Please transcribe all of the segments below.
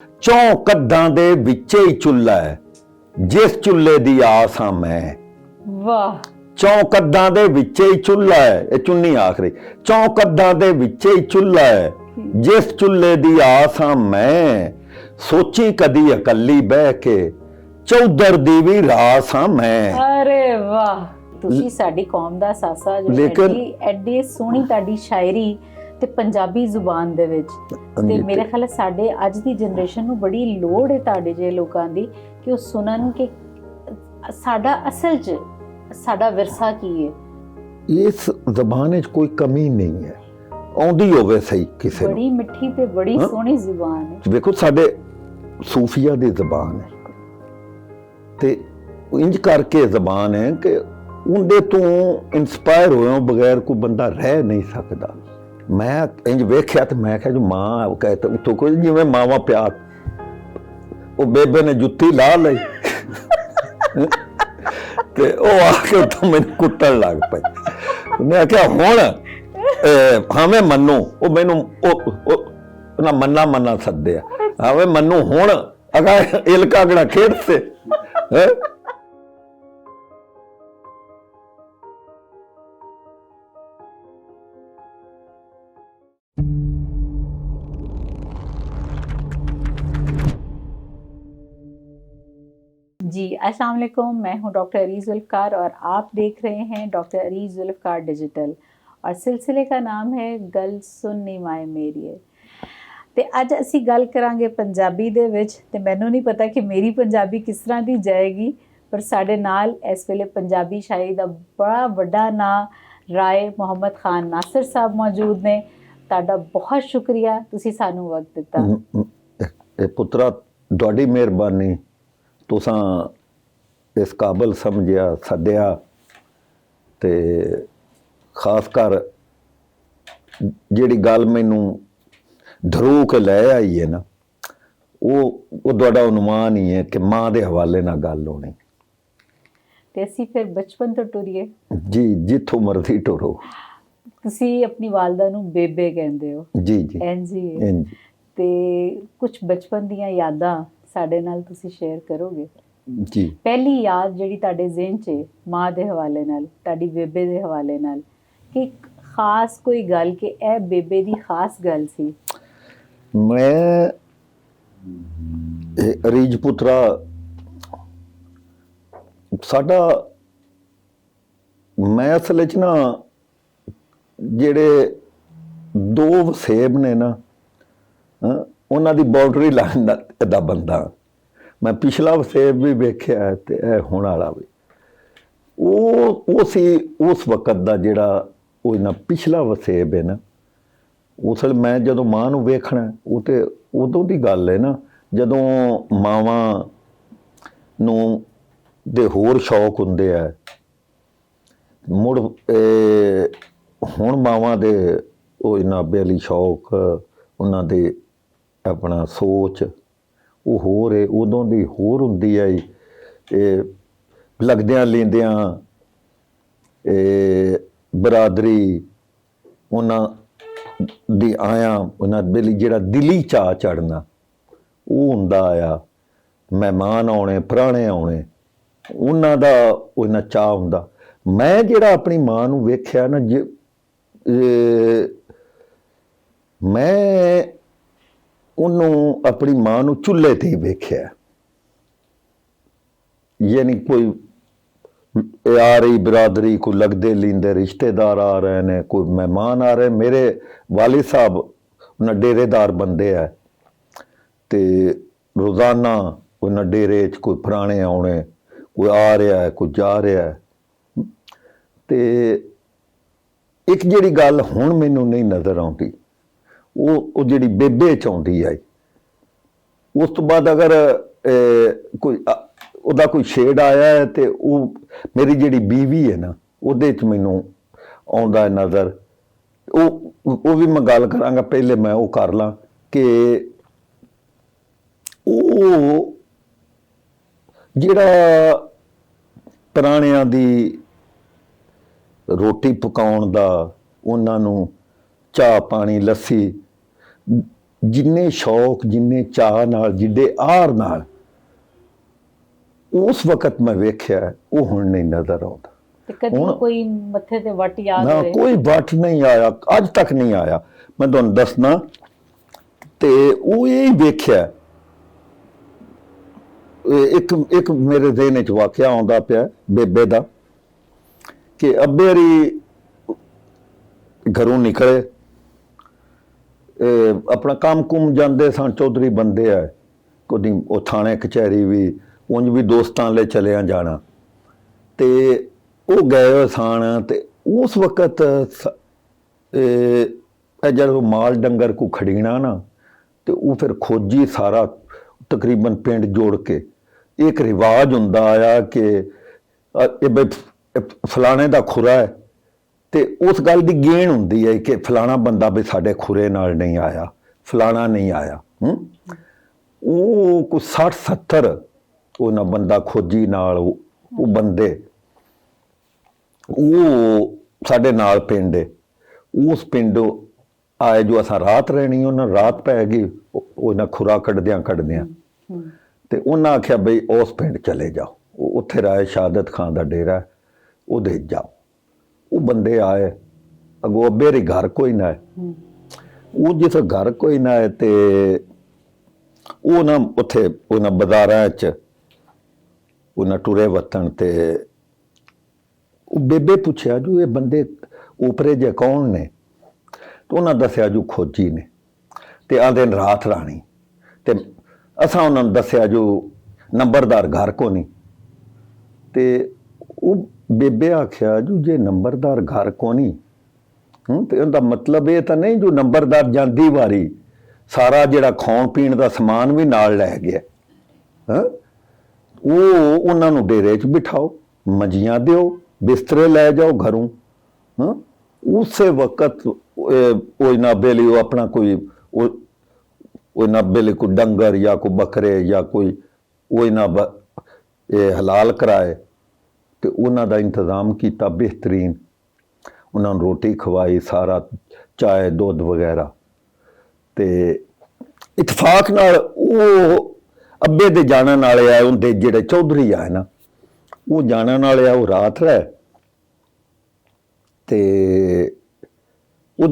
ਚੌਂ ਕੱਦਾਂ ਦੇ ਵਿੱਚੇ ਹੀ ਚੁੱਲ੍ਹਾ ਹੈ, ਜਿਸ ਚੁੱਲ੍ਹੇ ਦੀ ਆਸ ਹਾਂ ਮੈਂ। ਵਾਹ। ਚੌਂ ਕੱਦਾਂ ਦੇ ਵਿੱਚੇ ਹੀ ਚੁੱਲ੍ਹਾ ਹੈ, ਇਹ ਚੁੰਨੀ ਆਖਰੀ। ਚੌਂ ਕੱਦਾਂ ਦੇ ਵਿੱਚੇ ਹੀ ਚੁੱਲ੍ਹਾ ਹੈ, ਜਿਸ ਚੁੱਲ੍ਹੇ ਦੀ ਆਸ ਹਾਂ ਮੈਂ। ਸੋਚੀ ਕਦੀ ਇਕੱਲੀ ਬਹਿ ਕੇ, ਚੌਧਰ ਦੀ ਵੀ ਰਾਸ ਹਾਂ ਮੈਂ। ਅਰੇ ਵਾਹ, ਤੁਸੀਂ ਸਾਡੀ ਕੌਮ ਦਾ ਸਾਸਾ ਜੋ ਐਡੀ ਸੋਹਣੀ ਤੁਹਾਡੀ ਸ਼ਾਇਰੀ ਤੇ ਪੰਜਾਬੀ ਜ਼ੁਬਾਨ ਦੇ ਵਿੱਚ। ਤੇ ਮੇਰੇ ਖਿਆਲ ਸਾਡੇ ਅੱਜ ਦੀ ਜਨਰੇਸ਼ਨ ਨੂੰ ਬੜੀ ਲੋੜ ਹੈ ਤੁਹਾਡੇ ਜਿਹੇ ਲੋਕਾਂ ਦੀ ਕਿ ਉਹ ਸੁਣਨ ਕਿ ਸਾਡਾ ਅਸਲ 'ਚ ਸਾਡਾ ਵਿਰਸਾ ਕੀ ਹੈ। ਇਸ ਜ਼ਬਾਨ ਵਿੱਚ ਕੋਈ ਕਮੀ ਨਹੀਂ ਹੈ, ਆਉਂਦੀ ਹੋਵੇ ਸਹੀ ਕਿਸੇ ਨੂੰ। ਬੜੀ ਮਿੱਠੀ ਤੇ ਬੜੀ ਸੋਹਣੀ ਜ਼ੁਬਾਨ ਹੈ। ਵੇਖੋ ਸਾਡੇ ਸੂਫੀਆ ਦੀ ਜ਼ਬਾਨ ਹੈ ਤੇ ਇੰਜ ਕਰਕੇ ਜ਼ਬਾਨ ਹੈ ਕਿ ਉਹਦੇ ਤੋਂ ਇਨਸਪਾਇਰ ਹੋਇਆ ਬਗੈਰ ਕੋਈ ਬੰਦਾ ਰਹਿ ਨਹੀਂ ਸਕਦਾ। ਮੈਂ ਇੰਜ ਵੇਖਿਆ ਤੇ ਮੈਂ ਕਿਹਾ ਜੋ ਮਾਂ ਕਹੇ ਤਾਂ ਉੱਥੋਂ ਕੋਈ ਜਿਵੇਂ ਮਾਵਾਂ ਪਿਆਰ, ਉਹ ਬੇਬੇ ਨੇ ਜੁੱਤੀ ਲਾ ਲਈ ਤੇ ਉਹ ਆ ਕੇ ਉੱਥੋਂ ਮੈਨੂੰ ਕੁੱਟਣ ਲੱਗ ਪਈ। ਮੈਂ ਕਿਹਾ ਹੁਣ ਹਾਂ ਮੰਨੂ, ਉਹ ਮੈਨੂੰ ਉਹ ਮੰਨਾ ਸੱਦਿਆ, ਹਾਂ ਮੰਨੂ ਹੁਣ ਅਗਾ ਇਲਕਾ ਗੜਾ ਖੇਡ ਸੇ जी अस्सलाम वालेकुम। मैं हूं डॉक्टर अरीज़ जुल्फ़कार और आप देख रहे हैं डॉक्टर अरीज़ जुल्फ़कार डिजिटल और सिलसिले का नाम है गल सुननी माए मेरी। ਤੇ ਅੱਜ ਅਸੀਂ ਗੱਲ ਕਰਾਂਗੇ ਪੰਜਾਬੀ ਦੇ ਵਿੱਚ ਤੇ ਮੈਨੂੰ ਨਹੀਂ ਪਤਾ ਕਿ ਮੇਰੀ ਪੰਜਾਬੀ ਕਿਸ ਤਰ੍ਹਾਂ ਦੀ ਜਾਏਗੀ, ਪਰ ਸਾਡੇ ਨਾਲ ਇਸ ਵੇਲੇ ਪੰਜਾਬੀ ਸ਼ਾਇਰੀ ਦਾ ਬੜਾ ਵੱਡਾ ਨਾਂ ਰਾਏ ਮੁਹੰਮਦ ਖਾਨ ਨਾਸਰ ਸਾਹਿਬ ਮੌਜੂਦ ਨੇ। ਤੁਹਾਡਾ ਬਹੁਤ ਸ਼ੁਕਰੀਆ, ਤੁਸੀਂ ਸਾਨੂੰ ਵਕਤ ਦਿੱਤਾ। ਇਹ ਪੁੱਤਰਾ ਤੁਹਾਡੀ ਮਿਹਰਬਾਨੀ, ਤੁਸਾਂ ਇਸ ਕਾਬਲ ਸਮਝਿਆ ਸੱਦਿਆ ਤੇ ਖਾਸ ਕਰ ਜਿਹੜੀ ਗੱਲ ਮੈਨੂੰ ਧਰੂ ਕੇ ਲੈ ਆਈ ਹੈ ਨਾ, ਉਹ ਤੁਹਾਡਾ ਅਨੁਮਾਨ ਹੀ ਹੈ ਕਿ ਮਾਂ ਦੇ ਹਵਾਲੇ ਨਾਲ ਗੱਲ ਹੋਣੀ। ਤੇ ਅਸੀਂ ਫਿਰ ਬਚਪਨ ਤੋਂ ਟੁਰੀਏ ਜੀ, ਜਿੱਥੋਂ ਮਰਜ਼ੀ ਟੁਰੋ। ਤੁਸੀਂ ਆਪਣੀ ਵਾਲਦਾ ਨੂੰ ਬੇਬੇ ਕਹਿੰਦੇ ਹੋ? ਜੀ ਜੀ ਇੰਝ। ਤੇ ਕੁਝ ਬਚਪਨ ਦੀਆਂ ਯਾਦਾਂ ਸਾਡੇ ਨਾਲ ਤੁਸੀਂ ਸ਼ੇਅਰ ਕਰੋਗੇ? ਜੀ। ਪਹਿਲੀ ਯਾਦ ਜਿਹੜੀ ਤੁਹਾਡੇ ਜ਼ਿਹਨ 'ਚ ਮਾਂ ਦੇ ਹਵਾਲੇ ਨਾਲ, ਤੁਹਾਡੀ ਬੇਬੇ ਦੇ ਹਵਾਲੇ ਨਾਲ, ਕਿ ਖਾਸ ਕੋਈ ਗੱਲ ਕਿ ਇਹ ਬੇਬੇ ਦੀ ਖਾਸ ਗੱਲ ਸੀ? ਮੈਂ ਅਰੀਜ ਪੁੱਤਰਾ, ਸਾਡਾ ਮੈਂ ਅਸਲ 'ਚ ਨਾ ਜਿਹੜੇ ਦੋ ਵਸੇਬ ਨੇ ਨਾ, ਉਹਨਾਂ ਦੀ ਬਾਉਂਡਰੀ ਲਾਈਨ ਦਾ ਬੰਦਾ। ਮੈਂ ਪਿਛਲਾ ਵਸੇਬ ਵੀ ਵੇਖਿਆ ਤੇ ਇਹ ਹੁਣ ਵਾਲਾ ਵੀ। ਉਹ ਸੀ ਉਸ ਵਕਤ ਦਾ ਜਿਹੜਾ ਉਹ ਇਹਨਾਂ ਪਿਛਲਾ ਵਸੇਬ ਹੈ ਨਾ। ਉਸ ਵੇਲੇ ਮੈਂ ਜਦੋਂ ਮਾਂ ਨੂੰ ਵੇਖਣਾ, ਉਹ ਤੇ ਉਦੋਂ ਦੀ ਗੱਲ ਹੈ ਨਾ ਜਦੋਂ ਮਾਵਾਂ ਨੂੰ ਦੇ ਹੋਰ ਸ਼ੌਕ ਹੁੰਦੇ ਆ। ਮੁੜ ਹੁਣ ਮਾਵਾਂ ਦੇ ਉਹ ਨਾਭੇ ਵਾਲੀ ਸ਼ੌਕ, ਉਹਨਾਂ ਦੇ ਆਪਣਾ ਸੋਚ ਉਹ ਹੋਰ ਹੈ, ਉਦੋਂ ਦੀ ਹੋਰ ਹੁੰਦੀ ਹੈ। ਇਹ ਲੱਗਦਿਆਂ ਲੈਂਦਿਆਂ ਬਰਾਦਰੀ ਉਹਨਾਂ ਦੀ ਆਇਆ, ਉਹਨਾਂ ਦੇ ਲਈ ਜਿਹੜਾ ਦਿਲੀ ਚਾਅ ਚੜ੍ਹਨਾ ਉਹ ਹੁੰਦਾ ਆ। ਮਹਿਮਾਨ ਆਉਣੇ, ਪ੍ਰਾਹੁਣੇ ਆਉਣੇ, ਉਹਨਾਂ ਦਾ ਉਹਨਾਂ ਚਾਅ ਹੁੰਦਾ। ਮੈਂ ਜਿਹੜਾ ਆਪਣੀ ਮਾਂ ਨੂੰ ਵੇਖਿਆ ਨਾ, ਮੈਂ ਉਹਨੂੰ ਆਪਣੀ ਮਾਂ ਨੂੰ ਚੁੱਲ੍ਹੇ 'ਤੇ ਹੀ ਵੇਖਿਆ। ਯਾਨੀ ਕੋਈ ਆ ਰਹੀ ਬਰਾਦਰੀ, ਕੋਈ ਲੱਗਦੇ ਲੀਂਦੇ ਰਿਸ਼ਤੇਦਾਰ ਆ ਰਹੇ ਨੇ, ਕੋਈ ਮਹਿਮਾਨ ਆ ਰਹੇ। ਮੇਰੇ ਵਾਲਿਦ ਸਾਹਿਬ ਉਹਨਾਂ ਡੇਰੇਦਾਰ ਬੰਦੇ ਆ ਤੇ ਰੋਜ਼ਾਨਾ ਉਹਨਾਂ ਡੇਰੇ 'ਚ ਕੋਈ ਪੁਰਾਣੇ ਆਉਣੇ, ਕੋਈ ਆ ਰਿਹਾ ਹੈ, ਕੋਈ ਜਾ ਰਿਹਾ ਹੈ। ਤੇ ਇੱਕ ਜਿਹੜੀ ਗੱਲ ਹੁਣ ਮੈਨੂੰ ਨਹੀਂ ਨਜ਼ਰ ਆਉਂਦੀ, ਉਹ ਜਿਹੜੀ ਬੇਬੇ 'ਚ ਆਉਂਦੀ ਹੈ। ਉਸ ਤੋਂ ਬਾਅਦ ਅਗਰ ਕੋਈ ਉਹਦਾ ਕੋਈ ਸ਼ੇਡ ਆਇਆ ਹੈ ਤੇ ਉਹ ਮੇਰੀ ਜਿਹੜੀ ਬੀਵੀ ਹੈ ਨਾ, ਉਹਦੇ 'ਚ ਮੈਨੂੰ ਆਉਂਦਾ ਨਜ਼ਰ। ਉਹ ਵੀ ਮੈਂ ਗੱਲ ਕਰਾਂਗਾ, ਪਹਿਲੇ ਮੈਂ ਉਹ ਕਰ ਲਾਂ ਕਿ ਉਹ ਜਿਹੜਾ ਪੁਰਾਣਿਆਂ ਦੀ ਰੋਟੀ ਪਕਾਉਣ ਦਾ, ਉਹਨਾਂ ਨੂੰ ਚਾਹ ਪਾਣੀ ਲੱਸੀ ਜਿੰਨੇ ਸ਼ੌਕ, ਜਿੰਨੇ ਚਾਅ ਨਾਲ, ਜਿੱਡੇ ਆਰ ਨਾਲ ਉਸ ਵਕਤ ਮੈਂ ਵੇਖਿਆ, ਉਹ ਹੁਣ ਨਹੀਂ ਨਜ਼ਰ ਆਉਂਦਾ। ਤੇ ਕਦੀ ਕੋਈ ਮੱਥੇ ਤੇ ਵੱਟ ਯਾਦ ਨਾ, ਹੋਏ? ਕੋਈ ਵੱਟ ਨਹੀਂ ਆਇਆ, ਅੱਜ ਤੱਕ ਨਹੀਂ ਆਇਆ। ਮੈਂ ਤੁਹਾਨੂੰ ਦੱਸਣਾ, ਤੇ ਉਹ ਇਹ ਵੇਖਿਆ, ਇੱਕ ਮੇਰੇ ਜ਼ਿਹਨ 'ਚ ਵਾਕਿਆ ਆਉਂਦਾ ਪਿਆ ਬੇਬੇ ਦਾ, ਕਿ ਅੱਬੇਰੀ ਘਰੋਂ ਨਿਕਲੇ, ਆਪਣਾ ਕੰਮ ਕੁਮ ਜਾਂਦੇ ਸਨ, ਚੌਧਰੀ ਬੰਦੇ ਆ, ਕਦੀ ਉਹ ਥਾਣੇ ਕਚਹਿਰੀ ਵੀ, ਉਂਝ ਵੀ ਦੋਸਤਾਂ ਲਈ ਚਲਿਆ ਜਾਣਾ, ਤੇ ਉਹ ਗਏ ਸਨ। ਤੇ ਉਸ ਵਕਤ ਜਦੋਂ ਮਾਲ ਡੰਗਰ ਕੋ ਖੜੀਣਾ ਨਾ, ਤੇ ਉਹ ਫਿਰ ਖੋਜੀ ਸਾਰਾ ਤਕਰੀਬਨ ਪਿੰਡ ਜੋੜ ਕੇ ਇੱਕ ਰਿਵਾਜ ਹੁੰਦਾ ਆਇਆ ਕਿ ਇਹ ਬਈ ਫਲਾਣੇ ਦਾ ਖੁਰਾ ਹੈ, ਤੇ ਉਸ ਗੱਲ ਦੀ ਗੇਣ ਹੁੰਦੀ ਹੈ ਕਿ ਫਲਾਣਾ ਬੰਦਾ ਵੀ ਸਾਡੇ ਖੁਰੇ ਨਾਲ ਨਹੀਂ ਆਇਆ, ਫਲਾਣਾ ਨਹੀਂ ਆਇਆ। ਉਹ ਕੋਈ 60-70 ਉਹਨਾਂ ਬੰਦਾ ਖੋਜੀ ਨਾਲ, ਉਹ ਬੰਦੇ ਉਹ ਸਾਡੇ ਨਾਲ ਪਿੰਡ ਹੈ, ਉਸ ਪਿੰਡ ਆਏ ਜੋ ਅਸਾਂ ਰਾਤ ਰਹਿਣੀ, ਉਹਨਾਂ ਰਾਤ ਪੈ ਗਈ, ਉਹਨਾਂ ਖੁਰਾ ਕੱਢਦਿਆਂ ਤੇ ਉਹਨਾਂ ਆਖਿਆ ਬਈ ਉਸ ਪਿੰਡ ਚਲੇ ਜਾਓ, ਉੱਥੇ ਰਾਏ ਸ਼ਹਾਦਤ ਖਾਨ ਦਾ ਡੇਰਾ, ਉਹਦੇ ਜਾਓ। ਉਹ ਬੰਦੇ ਆਏ, ਅੱਗੋਂ ਅੱਬੇਰੀ ਘਰ ਕੋਈ ਨਾ ਹੈ, ਉਹ ਜਿਸ ਘਰ ਕੋਈ ਨਾ ਹੈ, ਤੇ ਉਹ ਨਾ ਉੱਥੇ ਉਹਨਾਂ ਬਾਜ਼ਾਰਾਂ 'ਚ ਉਹਨਾਂ ਟੁਰੇ ਵਤਨ, ਤੇ ਉਹ ਬੇਬੇ ਪੁੱਛਿਆ ਜੋ ਇਹ ਬੰਦੇ ਉਪਰੇ ਜੇ ਕੌਣ ਨੇ, ਤੇ ਉਹਨਾਂ ਦੱਸਿਆ ਜੋ ਖੋਜੀ ਨੇ, ਤੇ ਆਂਦੇ ਰਾਤ ਰਾਣੀ। ਤੇ ਅਸਾਂ ਉਹਨਾਂ ਨੂੰ ਦੱਸਿਆ ਜੋ ਨੰਬਰਦਾਰ ਘਰ ਕੋ ਨਹੀਂ, ਤੇ ਉਹ ਬੇਬੇ ਆਖਿਆ ਜੋ ਜੇ ਨੰਬਰਦਾਰ ਘਰ ਕੋ ਨਹੀਂ, ਤੇ ਉਹਦਾ ਮਤਲਬ ਇਹ ਤਾਂ ਨਹੀਂ ਜੋ ਨੰਬਰਦਾਰ ਜਾਂਦੀ ਵਾਰੀ ਸਾਰਾ ਜਿਹੜਾ ਖਾਣ ਪੀਣ ਦਾ ਸਮਾਨ ਵੀ ਨਾਲ ਲੈ ਗਿਆ। ਉਹ ਉਹਨਾਂ ਨੂੰ ਡੇਰੇ 'ਚ ਬਿਠਾਓ, ਮੰਜੀਆਂ ਦਿਓ, ਬਿਸਤਰੇ ਲੈ ਜਾਓ ਘਰੋਂ। ਉਸੇ ਵਕਤ ਉਹ ਨਾਬੇ ਲਈ ਉਹ ਆਪਣਾ ਕੋਈ ਉਹ ਨਾਬੇ ਲਈ ਕੋਈ ਡੰਗਰ ਜਾਂ ਕੋਈ ਬੱਕਰੇ ਜਾਂ ਕੋਈ ਉਹ ਨਾ ਹਲਾਲ ਕਰਾਏ, ਤੇ ਉਹਨਾਂ ਦਾ ਇੰਤਜ਼ਾਮ ਕੀਤਾ ਬਿਹਤਰੀਨ, ਉਹਨਾਂ ਨੂੰ ਰੋਟੀ ਖਵਾਈ, ਸਾਰਾ ਚਾਹ ਦੁੱਧ ਵਗੈਰਾ। ਤੇ ਇਤਫਾਕ ਨਾਲ ਉਹ ਅੱਬੇ ਦੇ ਜਾਣਨ ਵਾਲੇ ਆਏ, ਉਹਦੇ ਜਿਹੜੇ ਚੌਧਰੀ ਆਏ ਨਾ, ਉਹ ਜਾਣਨ ਵਾਲੇ ਆ, ਉਹ ਰਾਤ ਰਹਿ। ਤੇ ਉਹ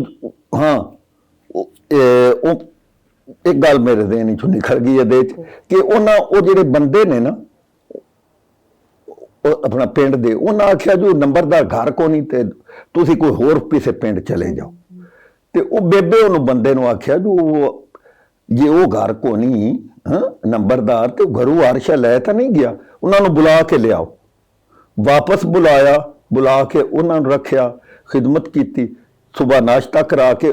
ਇੱਕ ਗੱਲ ਮੇਰੇ ਦੇਣ ਚੋਂ ਨਿਕਲ ਗਈ ਇਹਦੇ 'ਚ, ਕਿ ਉਹ ਜਿਹੜੇ ਬੰਦੇ ਨੇ ਨਾ, ਉਹ ਆਪਣਾ ਪਿੰਡ ਦੇ, ਉਹਨਾਂ ਆਖਿਆ ਜੋ ਨੰਬਰਦਾਰ ਘਰ ਕੋ ਨਹੀਂ, ਤੇ ਤੁਸੀਂ ਕੋਈ ਹੋਰ ਕਿਸੇ ਪਿੰਡ ਚਲੇ ਜਾਓ। ਤੇ ਉਹ ਬੇਬੇ ਉਹਨੂੰ ਬੰਦੇ ਨੂੰ ਆਖਿਆ ਜੋ ਜੇ ਉਹ ਘਰ ਕੋ ਨਹੀਂ ਨੰਬਰਦਾਰ, ਤੇ ਘਰੋਂ ਆਰਸ਼ਾ ਲੈ ਤਾਂ ਨਹੀਂ ਗਿਆ, ਉਹਨਾਂ ਨੂੰ ਬੁਲਾ ਕੇ ਲਿਆਓ। ਵਾਪਸ ਬੁਲਾਇਆ, ਬੁਲਾ ਕੇ ਉਹਨਾਂ ਨੂੰ ਰੱਖਿਆ, ਖਿਦਮਤ ਕੀਤੀ, ਸੁਬਾਹ ਨਾਸ਼ਤਾ ਕਰਾ ਕੇ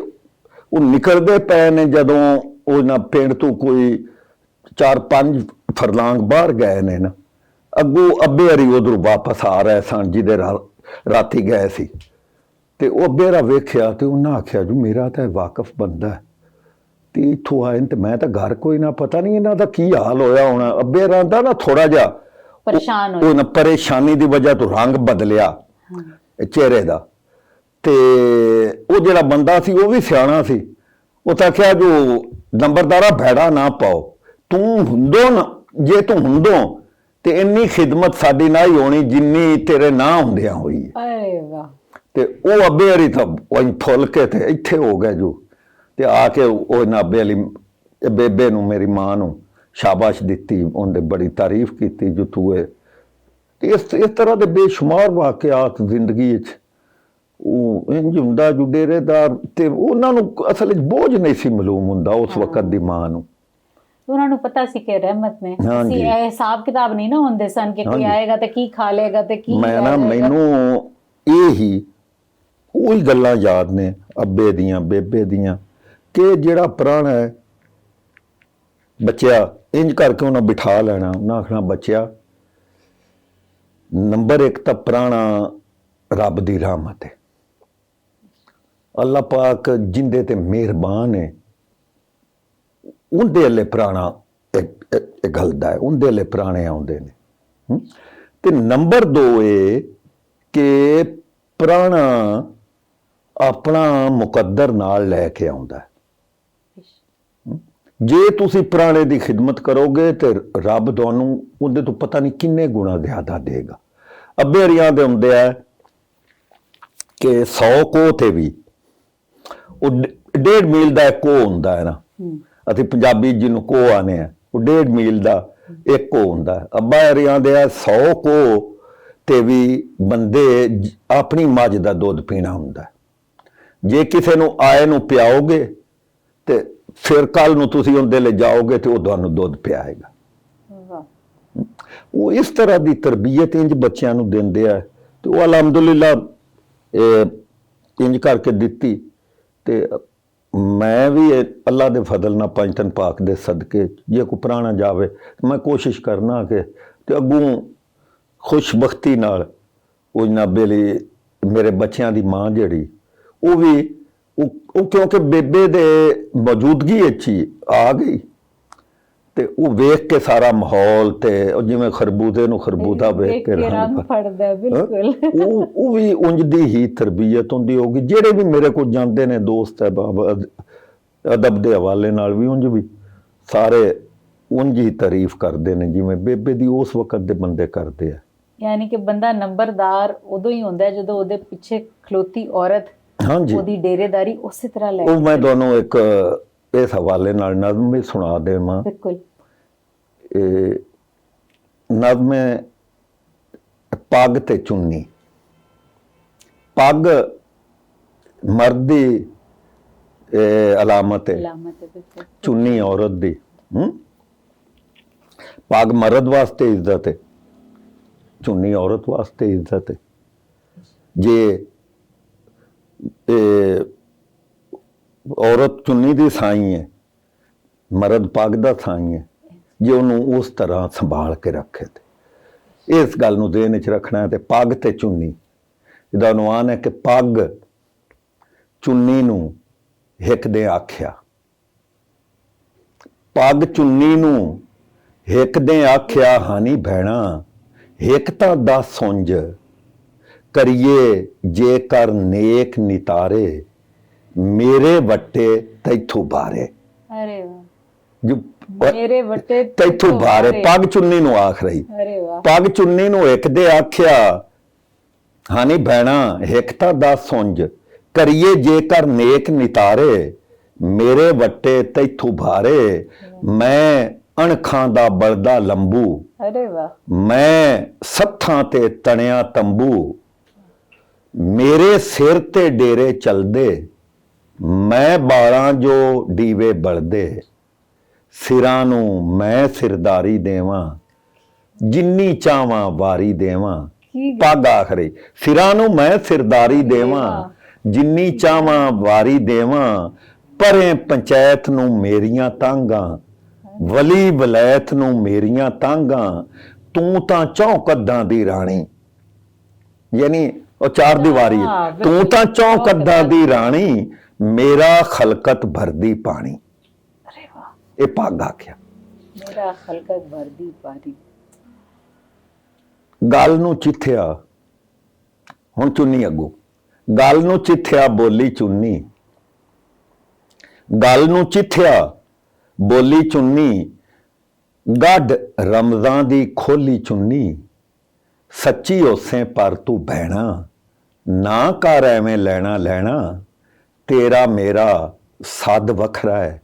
ਉਹ ਨਿਕਲਦੇ ਪਏ ਨੇ। ਜਦੋਂ ਉਹਨਾਂ ਪਿੰਡ ਤੋਂ ਕੋਈ 4-5 ਫਰਲਾਂਗ ਬਾਹਰ ਗਏ ਨੇ ਨਾ, ਅੱਗੋਂ ਅੱਬੇ ਹਰੀ ਉਧਰੋਂ ਵਾਪਸ ਆ ਰਹੇ ਸਨ, ਜਿਹਦੇ ਰਾਤੀ ਗਏ ਸੀ। ਤੇ ਉਹ ਅੱਬੇ ਰਾ ਵੇਖਿਆ, ਤੇ ਉਹਨਾਂ ਆਖਿਆ ਜੋ ਮੇਰਾ ਤਾਂ ਵਾਕਫ ਬੰਦਾ ਹੈ, ਤੇ ਇੱਥੋਂ ਆਏ ਤੇ ਮੈਂ ਤਾਂ ਘਰ ਕੋਈ ਨਾ, ਪਤਾ ਨਹੀਂ ਇਹਨਾਂ ਦਾ ਕੀ ਹਾਲ ਹੋਇਆ ਹੋਣਾ। ਅੱਬੇ ਰਾ ਦਾ ਨਾ ਥੋੜਾ ਜਿਹਾ ਪਰੇਸ਼ਾਨ ਉਹ ਨਾ ਪਰੇਸ਼ਾਨੀ ਦੀ ਵਜ੍ਹਾ ਤੋਂ ਰੰਗ ਬਦਲਿਆ ਚਿਹਰੇ ਦਾ। ਤੇ ਉਹ ਜਿਹੜਾ ਬੰਦਾ ਸੀ ਉਹ ਵੀ ਸਿਆਣਾ ਸੀ, ਉਹ ਤਾਂ ਆਖਿਆ ਜੋ ਨੰਬਰਦਾਰਾ ਭੈੜਾ ਨਾ ਪਾਓ, ਤੂੰ ਹੁੰਦੋ ਨਾ, ਜੇ ਤੂੰ ਹੁੰਦੋ ਤੇ ਇੰਨੀ ਖਿਦਮਤ ਸਾਡੀ ਨਾ ਹੀ ਹੋਣੀ ਜਿੰਨੀ ਤੇਰੇ ਨਾ ਹੁੰਦਿਆਂ ਹੋਈ ਹੈ। ਤੇ ਉਹ ਅੱਬੇ ਹਰੀ ਤਾਂ ਫੁੱਲ ਕੇ ਤੇ ਇੱਥੇ ਹੋ ਗਏ ਜੋ, ਤੇ ਆ ਕੇ ਉਹ ਨਾਬੇ ਵਾਲੀ ਬੇਬੇ ਨੂੰ, ਮੇਰੀ ਮਾਂ ਨੂੰ ਸ਼ਾਬਾਸ਼ ਦਿੱਤੀ, ਉਹਨੇ ਬੜੀ ਤਾਰੀਫ ਕੀਤੀ ਜੋ ਤੂੰ ਹੈ। ਤੇ ਇਸ ਤਰ੍ਹਾਂ ਦੇ ਬੇਸ਼ੁਮਾਰ ਵਾਕਿਆਤ ਜ਼ਿੰਦਗੀ ਵਿੱਚ ਉਹ ਇੰਝ ਹੁੰਦਾ ਜੋ ਡੇਰੇਦਾਰ, ਤੇ ਉਹਨਾਂ ਨੂੰ ਅਸਲ ਵਿੱਚ ਬੋਝ ਨਹੀਂ ਸੀ ਮਾਲੂਮ ਹੁੰਦਾ ਉਸ ਵਕਤ ਦੀ ਮਾਂ ਨੂੰ। ਉਹਨਾਂ ਨੂੰ ਪਤਾ ਸੀ ਕਿ ਰਹਿਮਤ ਨੇ, ਅਸੀਂ ਇਹ ਹਿਸਾਬ ਕਿਤਾਬ ਨਹੀਂ ਨਾ ਹੁੰਦੇ ਸਨ ਕਿ ਕੋਈ ਆਏਗਾ ਤੇ ਕੀ ਖਾ ਲੇਗਾ ਤੇ ਕੀ। ਮੈਂ ਨਾ, ਮੈਨੂੰ ਇਹੀ ਉਹੀ ਗੱਲਾਂ ਯਾਦ ਨੇ ਅੱਬੇ ਦੀਆਂ, ਬੇਬੇ ਦੀਆਂ, ਕਿ ਜਿਹੜਾ ਪੁਰਾਣਾ ਹੈ ਬੱਚਿਆ, ਇੰਜ ਕਰਕੇ ਉਹਨਾਂ ਬਿਠਾ ਲੈਣਾ, ਉਹਨਾਂ ਆਖਣਾ ਬੱਚਿਆ ਨੰਬਰ 1 ਤਾਂ ਪੁਰਾਣਾ ਰੱਬ ਦੀ ਰਹਿਮਤ ਹੈ, ਅੱਲਾ ਪਾਕ ਜਿੰਦੇ ਤੇ ਮਿਹਰਬਾਨ ਹੈ, ਉਹਦੇ ਲਈ ਪੁਰਾਣਾ ਇਹ ਗਲਦਾ ਹੈ, ਉਹਦੇ ਲਈ ਪੁਰਾਣੇ ਆਉਂਦੇ ਨੇ। ਤੇ ਨੰਬਰ 2 ਇਹ ਕਿ ਪੁਰਾਣਾ ਆਪਣਾ ਮੁਕੱਦਰ ਨਾਲ ਲੈ ਕੇ ਆਉਂਦਾ ਹੈ। ਜੇ ਤੁਸੀਂ ਪੁਰਾਣੇ ਦੀ ਖਿਦਮਤ ਕਰੋਗੇ ਤੇ ਰੱਬ ਤੁਹਾਨੂੰ ਉਹਦੇ ਤੋਂ ਪਤਾ ਨਹੀਂ ਕਿੰਨੇ ਗੁਣਾ ਜ਼ਿਆਦਾ ਦੇਗਾ। ਅੱਬੇ ਹਰੀਆਂ ਦੇ ਹੁੰਦੇ ਆ ਕਿ 100 ਕੋਹ ਤੇ ਵੀ ਉਹ 1.5 ਮੀਲ ਦਾ ਇੱਕ ਕੋਹ ਹੁੰਦਾ ਹੈ ਨਾ, ਅਸੀਂ ਪੰਜਾਬੀ ਜਿਹਨੂੰ ਕੋਹ ਆਨੇ ਆ, ਉਹ 1.5 ਮੀਲ ਦਾ ਇੱਕ ਕੋਹ ਹੁੰਦਾ। ਅੱਬਾ ਹਰੀਆਂ ਦੇ ਆ 100 ਕੋਹ ਤੇ ਵੀ ਬੰਦੇ ਆਪਣੀ ਮੱਝ ਦਾ ਦੁੱਧ ਪੀਣਾ ਹੁੰਦਾ। ਜੇ ਕਿਸੇ ਨੂੰ ਆਏ ਨੂੰ ਪਿਆਓਗੇ ਤੇ ਫਿਰ ਕੱਲ ਨੂੰ ਤੁਸੀਂ ਉਹਦੇ ਲਈ ਜਾਓਗੇ ਤੇ ਉਹ ਤੁਹਾਨੂੰ ਦੁੱਧ ਪਿਆਏਗਾ। ਉਹ ਇਸ ਤਰ੍ਹਾਂ ਦੀ ਤਰਬੀਅਤ ਇੰਜ ਬੱਚਿਆਂ ਨੂੰ ਦਿੰਦੇ ਆ ਤੇ ਉਹ ਅਲਹਮਦੁਲਿਲਾ ਇੰਜ ਕਰਕੇ ਦਿੱਤੀ। ਤੇ ਮੈਂ ਵੀ ਅੱਲਾ ਦੇ ਫਜ਼ਲ ਨਾਲ ਪੰਜ ਤਨ ਪਾਕ ਦੇ ਸਦਕੇ ਜੇ ਕੋਈ ਪੁਰਾਣਾ ਜਾਵੇ ਮੈਂ ਕੋਸ਼ਿਸ਼ ਕਰਨਾ ਕਿ ਤੇ ਅੱਗੋਂ ਖੁਸ਼ਬਖਤੀ ਨਾਲ ਉਹ ਜਨਾਬੇ ਲਈ ਮੇਰੇ ਬੱਚਿਆਂ ਦੀ ਮਾਂ ਜਿਹੜੀ ਉਹ ਵੀ ਉਹ ਕਿਉਂਕਿ ਬੇਬੇ ਦੇ ਮੌਜੂਦਗੀ ਵਿੱਚ ਹੀ ਆ ਗਈ ਤੇ ਉਹ ਵੇਖ ਕੇ ਸਾਰਾ ਮਾਹੌਲ ਤੇ ਉਹ ਜਿਵੇਂ ਖਰਬੂਜ਼ੇ ਨੂੰ ਖਰਬੂਜ਼ਾ ਵੇਖ ਕੇ ਰੰਗ ਫੜਦਾ ਬਿਲਕੁਲ। ਉਹ ਵੀ ਉਂਝ ਦੀ ਹੀ ਤਰਬੀਅਤ ਹੁੰਦੀ ਹੋਗੀ। ਜਿਹੜੇ ਵੀ ਮੇਰੇ ਕੋਲ ਜਾਂਦੇ ਨੇ ਦੋਸਤ ਹੈ ਬਾਬਾ ਅਦਬ ਦੇ ਹਵਾਲੇ ਨਾਲ ਵੀ ਉਂਝ ਵੀ ਸਾਰੇ ਉਂਝ ਹੀ ਤਾਰੀਫ ਕਰਦੇ ਨੇ ਜਿਵੇਂ ਬੇਬੇ ਦੀ ਉਸ ਵਕਤ ਦੇ ਬੰਦੇ ਕਰਦੇ ਆ। ਯਾਨੀ ਕਿ ਬੰਦਾ ਨੰਬਰਦਾਰ ਉਦੋਂ ਹੀ ਹੁੰਦਾ ਜਦੋਂ ਉਹਦੇ ਪਿੱਛੇ ਖਲੋਤੀ ਔਰਤ ਹਾਂਜੀ ਉਹਦੀ ਡੇਰੇਦਾਰੀ ਉਸੇ ਤਰ੍ਹਾਂ ਲੈ। ਉਹ ਮੈਂ ਤੁਹਾਨੂੰ ਇੱਕ ਇਸ ਹਵਾਲੇ ਨਾਲ ਨਜ਼ਮ ਵੀ ਸੁਣਾ ਦੇਵਾਂ। ਬਿਲਕੁਲ। ਨਜ਼ਮ ਪੱਗ ਤੇ ਚੁੰਨੀ। ਪੱਗ ਮਰਦ ਦੀ ਅਲਾਮਤ ਹੈ, ਚੁੰਨੀ ਔਰਤ ਦੀ। ਪੱਗ ਮਰਦ ਵਾਸਤੇ ਇੱਜ਼ਤ ਹੈ, ਚੁੰਨੀ ਔਰਤ ਵਾਸਤੇ ਇੱਜ਼ਤ ਹੈ। ਜੇ ਔਰਤ ਚੁੰਨੀ ਦੀ ਸਾਈ ਹੈ, ਮਰਦ ਪੱਗ ਦਾ ਸਾਈ ਹੈ, ਜੇ ਉਹਨੂੰ ਉਸ ਤਰ੍ਹਾਂ ਸੰਭਾਲ ਕੇ ਰੱਖੇ ਤੇ ਇਸ ਗੱਲ ਨੂੰ ਦੇਣ ਵਿੱਚ ਰੱਖਣਾ। ਤੇ ਪੱਗ ਤੇ ਚੁੰਨੀ ਇਹਦਾ ਅਨੁਮਾਨ ਹੈ ਕਿ ਪੱਗ ਚੁੰਨੀ ਨੂੰ ਹਿੱਕ ਦੇ ਆਖਿਆ, ਪੱਗ ਚੁੰਨੀ ਨੂੰ ਹਿੱਕ ਦੇ ਆਖਿਆ, ਹਾਨੀ ਭੈਣਾ ਹਿੱਕ ਤਾਂ ਦੱਸ ਸੁੰਝ, ਕਰੀਏ ਜੇ ਕਰ ਨੇਕ ਨਿਤਾਰੇ, ਮੇਰੇ ਵੱਟੇ ਤੈਥੋਂ ਬਾਰੇ। ਅਰੇ ਵਾਹ। ਜੋ ਮੇਰੇ ਵੱਟੇ ਤੈਥੋਂ ਬਾਰੇ ਪੱਗ ਚੁੰਨੀ ਨੂੰ ਆਖ ਰਹੀ। ਅਰੇ ਵਾਹ। ਪੱਗ ਚੁੰਨੀ ਨੂੰ ਇੱਕ ਦੇ ਆਖਿਆ, ਹਾਨੀ ਭੈਣਾ ਹਿੱਕ ਤਾਂ ਦੱਸ ਸੁੰਝ, ਕਰੀਏ ਜੇਕਰ ਨੇਕ ਨਿਤਾਰੇ, ਮੇਰੇ ਵੱਟੇ ਤੈਥੋਂ ਬਾਰੇ। ਮੈਂ ਅਣਖਾਂ ਦਾ ਬਲਦਾ ਲੰਬੂ, ਅਰੇ ਵਾਹ। ਮੈਂ ਸੱਥਾਂ ਤੇ ਤਣਿਆ ਤੰਬੂ, ਮੇਰੇ ਸਿਰ ਤੇ ਡੇਰੇ ਚਲਦੇ, ਮੈਂ ਬਾਲਾਂ ਜੋ ਦੀਵੇ ਬਲਦੇ, ਸਿਰਾਂ ਨੂੰ ਮੈਂ ਸਿਰਦਾਰੀ ਦੇਵਾਂ, ਜਿੰਨੀ ਚਾਵਾਂ ਵਾਰੀ ਦੇਵਾਂ। ਪੱਗ ਆਖਰੀ ਸਿਰਾਂ ਨੂੰ ਮੈਂ ਸਿਰਦਾਰੀ ਦੇਵਾਂ, ਜਿੰਨੀ ਚਾਵਾਂ ਵਾਰੀ ਦੇਵਾਂ, ਪਰੇ ਪੰਚਾਇਤ ਨੂੰ ਮੇਰੀਆਂ ਤਾਂਗਾਂ, ਵਲੀ ਵਲੈਤ ਨੂੰ ਮੇਰੀਆਂ ਤਾਂਗਾਂ, ਤੂੰ ਤਾਂ ਚੌਂ ਕੱਦਾਂ ਦੀ ਰਾਣੀ। ਯਾਨੀ ਉਹ ਚਾਰ ਦੀਵਾਰੀ, ਤੂੰ ਤਾਂ ਚੌਂ ਕੱਦਾਂ ਦੀ ਰਾਣੀ, ਮੇਰਾ ਖਲਕਤ ਭਰਦੀ ਪਾਣੀ। ਇਹ ਪੱਗ ਆਖਿਆ, ਮੇਰਾ ਖਲਕਤ ਭਰਦੀ ਪਾਣੀ। ਗੱਲ ਨੂੰ ਚਿੱਥਿਆ, ਹੁਣ ਚੁੰਨੀ ਅੱਗੂ, ਗੱਲ ਨੂੰ ਚਿੱਥਿਆ ਬੋਲੀ ਚੁੰਨੀ, ਗੱਲ ਨੂੰ ਚਿੱਥਿਆ ਬੋਲੀ ਚੁੰਨੀ, ਗੱਡ ਰਮਜ਼ਾਨ ਦੀ ਖੋਲੀ ਚੁੰਨੀ, ਸੱਚੀ ਉਸੇ ਪਰ ਤੂੰ ਬਹਿਣਾ, ਨਾ ਕਰ ਐਵੇਂ ਲੈਣਾ ਲੈਣਾ, ਤੇਰਾ ਮੇਰਾ ਸੱਦ ਵੱਖਰਾ ਹੈ,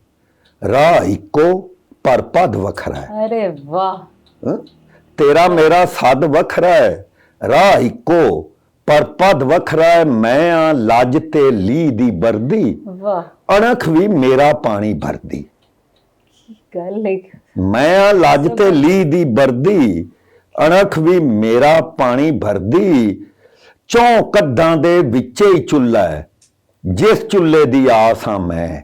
ਰਾਹ ਇੱਕੋ ਪਰ ਪਦ ਵੱਖਰਾ ਹੈ। ਅਰੇ ਵਾਹ। ਤੇਰਾ ਮੇਰਾ ਸੱਦ ਵੱਖਰਾ ਹੈ, ਰਾਹ ਇੱਕੋ ਪਰ ਪਦ ਵੱਖਰਾ ਹੈ, ਮੈਂ ਆ ਲੱਜ ਤੇ ਲੀ ਦੀ ਵਰਦੀ, ਵਾਹ। ਅਣਖ ਵੀ ਮੇਰਾ ਪਾਣੀ ਭਰਦੀ। ਗੱਲ ਹੈ। ਮੈਂ ਆ ਲੱਜ ਤੇ ਲੀ ਦੀ ਵਰਦੀ, ਅਣਖ ਵੀ ਮੇਰਾ ਪਾਣੀ ਭਰਦੀ, ਚੌਂ ਕੱਦਾਂ ਦੇ ਵਿੱਚੇ ਹੀ ਚੁੱਲ੍ਹਾ ਹੈ, ਜਿਸ ਚੁੱਲ੍ਹੇ ਦੀ ਆਸ ਹਾਂ ਮੈਂ।